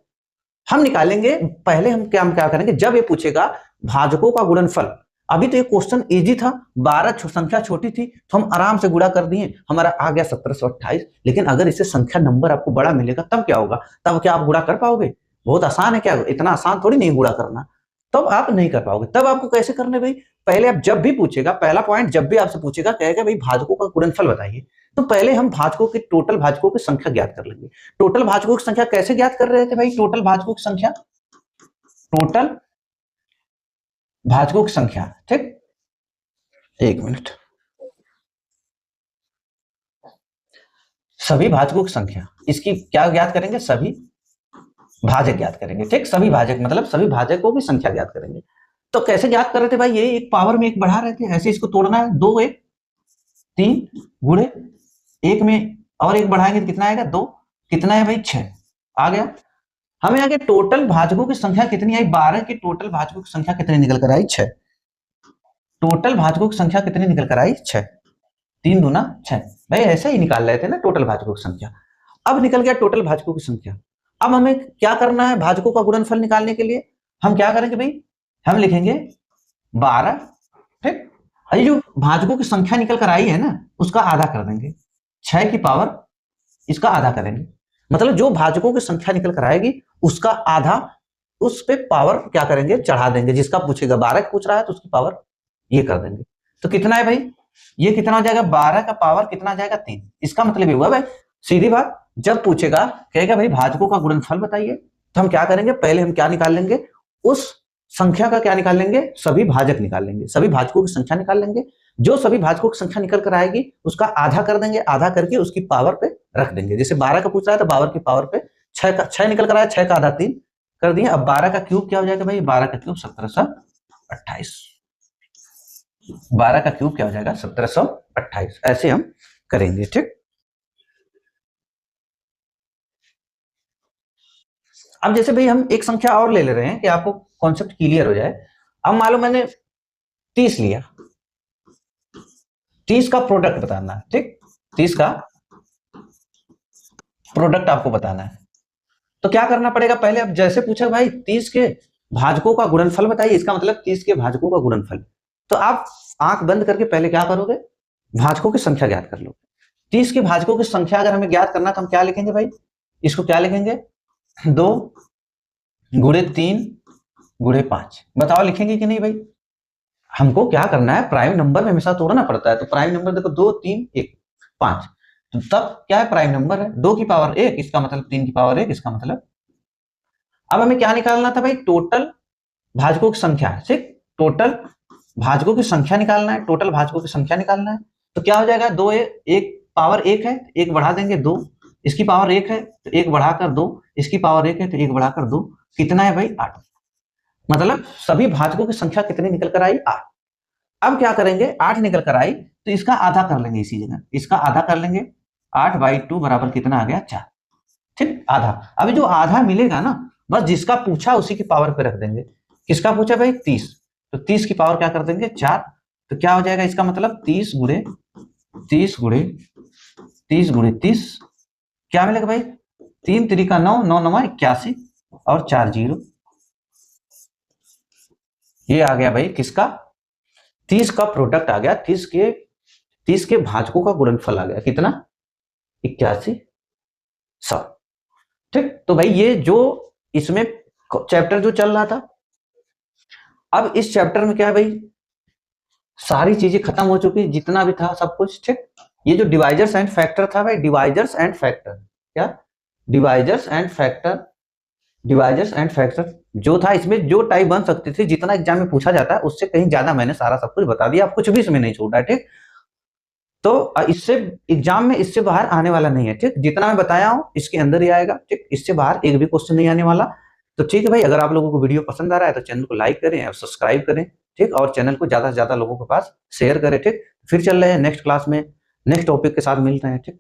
हम निकालेंगे। पहले हम क्या करेंगे, जब ये पूछेगा भाजकों का गुणनफल, अभी तो ये क्वेश्चन इजी था, 12 संख्या छोटी थी तो हम आराम से गुणा कर दिए, हमारा आ गया 1728। लेकिन अगर इसे संख्या नंबर आपको बड़ा मिलेगा तब क्या होगा, तब क्या आप गुणा कर पाओगे? बहुत आसान है क्या, इतना आसान थोड़ी नहीं गुणा करना, तब आप नहीं कर पाओगे। तब आपको कैसे करने भाई, पहले आप जब भी पूछेगा, पहला पॉइंट जब भी आपसे पूछेगा कहेगा भाई भाजकों का गुणनफल बताइए, तो पहले हम भाजकों की टोटल भाजकों की संख्या ज्ञात कर लेंगे। टोटल भाजकों की संख्या कैसे ज्ञात कर रहे थे भाई, टोटल भाजकों की संख्या, टोटल भाजकों की संख्या, ठीक, एक मिनट, सभी भाजकों की संख्या, इसकी क्या ज्ञात करेंगे, सभी भाजक ज्ञात करेंगे, ठीक, सभी भाजक मतलब सभी भाजकों की संख्या ज्ञात करेंगे। तो कैसे ज्ञात कर रहे थे भाई, ये एक पावर में एक बढ़ा रहे थे, ऐसे इसको तोड़ना है, 2 1 3 गुणे 1 में और एक बढ़ाएंगे तो कितना आएगा, 2, कितना है भाई 6 आ गया। हमें आगे टोटल भाजकों की संख्या कितनी आई, 12 की टोटल भाजकों की संख्या कितनी निकल कर आई, 6। टोटल भाजकों की संख्या कितनी निकल कर आई, 6, 3 दूना 6। भाई ऐसे ही निकाल रहे थे ना टोटल भाजकों की संख्या। अब निकल गया टोटल भाजकों की संख्या, अब हमें क्या करना है, भाजकों का गुणनफल निकालने के लिए हम क्या करेंगे भाई, हम लिखेंगे 12, ठीक, ये जो भाजकों की संख्या निकल कर आई है ना उसका आधा कर देंगे, 6 की पावर इसका आधा करेंगे, मतलब जो भाजकों की संख्या निकल कर आएगी उसका आधा, उस पे पावर क्या करेंगे, चढ़ा देंगे। जिसका पूछेगा 12 पूछ रहा है तो उसकी पावर ये कर देंगे। तो कितना है भाई, ये कितना हो जाएगा, 12 का पावर कितना आ जाएगा, 3। इसका मतलब ये हुआ भाई, सीधी बात, जब पूछेगा कहेगा भाई भाजकों का गुणनफल बताइए, तो हम क्या करेंगे, पहले हम क्या निकाल लेंगे, उस संख्या का क्या निकाल लेंगे, सभी भाजक निकाल लेंगे, सभी भाजकों की संख्या निकाल लेंगे। जो सभी भाजकों की संख्या निकल कर आएगी उसका आधा कर देंगे, आधा करके उसकी पावर पे रख देंगे। जैसे 12 का पूछ रहा है तो 12 की पावर पे 6 निकल कर आया, 6 का आधा 3 कर दिया। अब 12 का क्यूब क्या हो जाएगा भाई, 12 का क्यूब 1728, 12 का क्यूब क्या हो जाएगा, 1728। ऐसे हम करेंगे, ठीक। अब जैसे भाई हम एक संख्या और ले रहे हैं कि आपको कॉन्सेप्ट क्लियर हो जाए। अब मान लो मैंने 30 लिया, 30 का प्रोडक्ट बताना है, ठीक, 30 का प्रोडक्ट आपको बताना है। तो क्या करना पड़ेगा, पहले अब जैसे पूछा भाई 30 के भाजकों का गुणनफल बताइए, इसका मतलब 30 के भाजकों का गुणनफल, तो आप आंख बंद करके पहले क्या करोगे, भाजकों की संख्या ज्ञात कर लो। 30 के भाजकों की संख्या अगर हमें ज्ञात करना तो हम क्या लिखेंगे भाई, इसको क्या लिखेंगे, 2 गुणे 3 गुणे 5। बताओ लिखेंगे कि नहीं भाई, हमको क्या करना है, प्राइम नंबर में हमेशा तोड़ना पड़ता है। तो प्राइम नंबर देखो 2 3 1 5, तो तब क्या है, प्राइम नंबर है, 2 की पावर 1 इसका मतलब 3 की पावर 1 इसका मतलब। अब हमें क्या निकालना था भाई, टोटल भाजकों की संख्या है, ठीक, टोटल भाजकों की संख्या निकालना है, टोटल भाजकों की संख्या निकालना है। तो क्या हो जाएगा, 2 1 पावर 1 है, 1 बढ़ा देंगे 2, इसकी पावर 1 है तो 1 बढ़ाकर 2, इसकी पावर 1 है तो 1 बढ़ाकर 2, कितना है भाई 8। मतलब सभी भाजकों की संख्या कितनी निकल कर आई, 8। अब क्या करेंगे, 8 निकल कर आई तो इसका आधा कर लेंगे, इसी जगह इसका आधा कर लेंगे, 8/2 बराबर कितना आ गया, 4, ठीक, आधा। अभी जो आधा मिलेगा ना, बस जिसका पूछा उसी की पावर पे रख देंगे। किसका पूछा भाई, 30, तो 30 की पावर क्या कर देंगे, 4। तो क्या हो जाएगा, इसका मतलब 30 गुणे 30 गुणे 30 गुणे 30, क्या मिलेगा भाई, 3 3 का 9, 9 9 81 और 4 0, ये आ गया भाई किसका, 30 का प्रोडक्ट आ गया, 30 के भाजकों का गुणनफल आ गया कितना, 8100, ठीक। तो भाई ये जो इसमें चैप्टर जो चल रहा था, अब इस चैप्टर में क्या है भाई, सारी चीजें खत्म हो चुकी, जितना भी था सब कुछ, ठीक। ये जो डिवाइजर्स एंड फैक्टर था भाई, डिवाइजर्स एंड फैक्टर, क्या, divisors and factor, divisors and factor जो था इसमें जो टाइप बन सकती थी, जितना एग्जाम में पूछा जाता है उससे कहीं ज्यादा मैंने सारा सब कुछ बता दिया, अब कुछ भी इसमें नहीं छोड़ा, ठीक। तो इससे एग्जाम में इससे बाहर आने वाला नहीं है, ठीक। जितना मैं बताया हूं इसके अंदर ही आएगा, ठीक। इससे बाहर एक भी क्वेश्चन नहीं आने वाला। तो ठीक है भाई, अगर आप लोगों को वीडियो पसंद आ रहा है तो चैनल को लाइक करें और सब्सक्राइब करें, ठीक। और चैनल को ज्यादा से ज्यादा लोगों के पास शेयर करें, ठीक। फिर चल रहे हैं नेक्स्ट क्लास में, नेक्स्ट टॉपिक के साथ मिलते हैं, ठीक।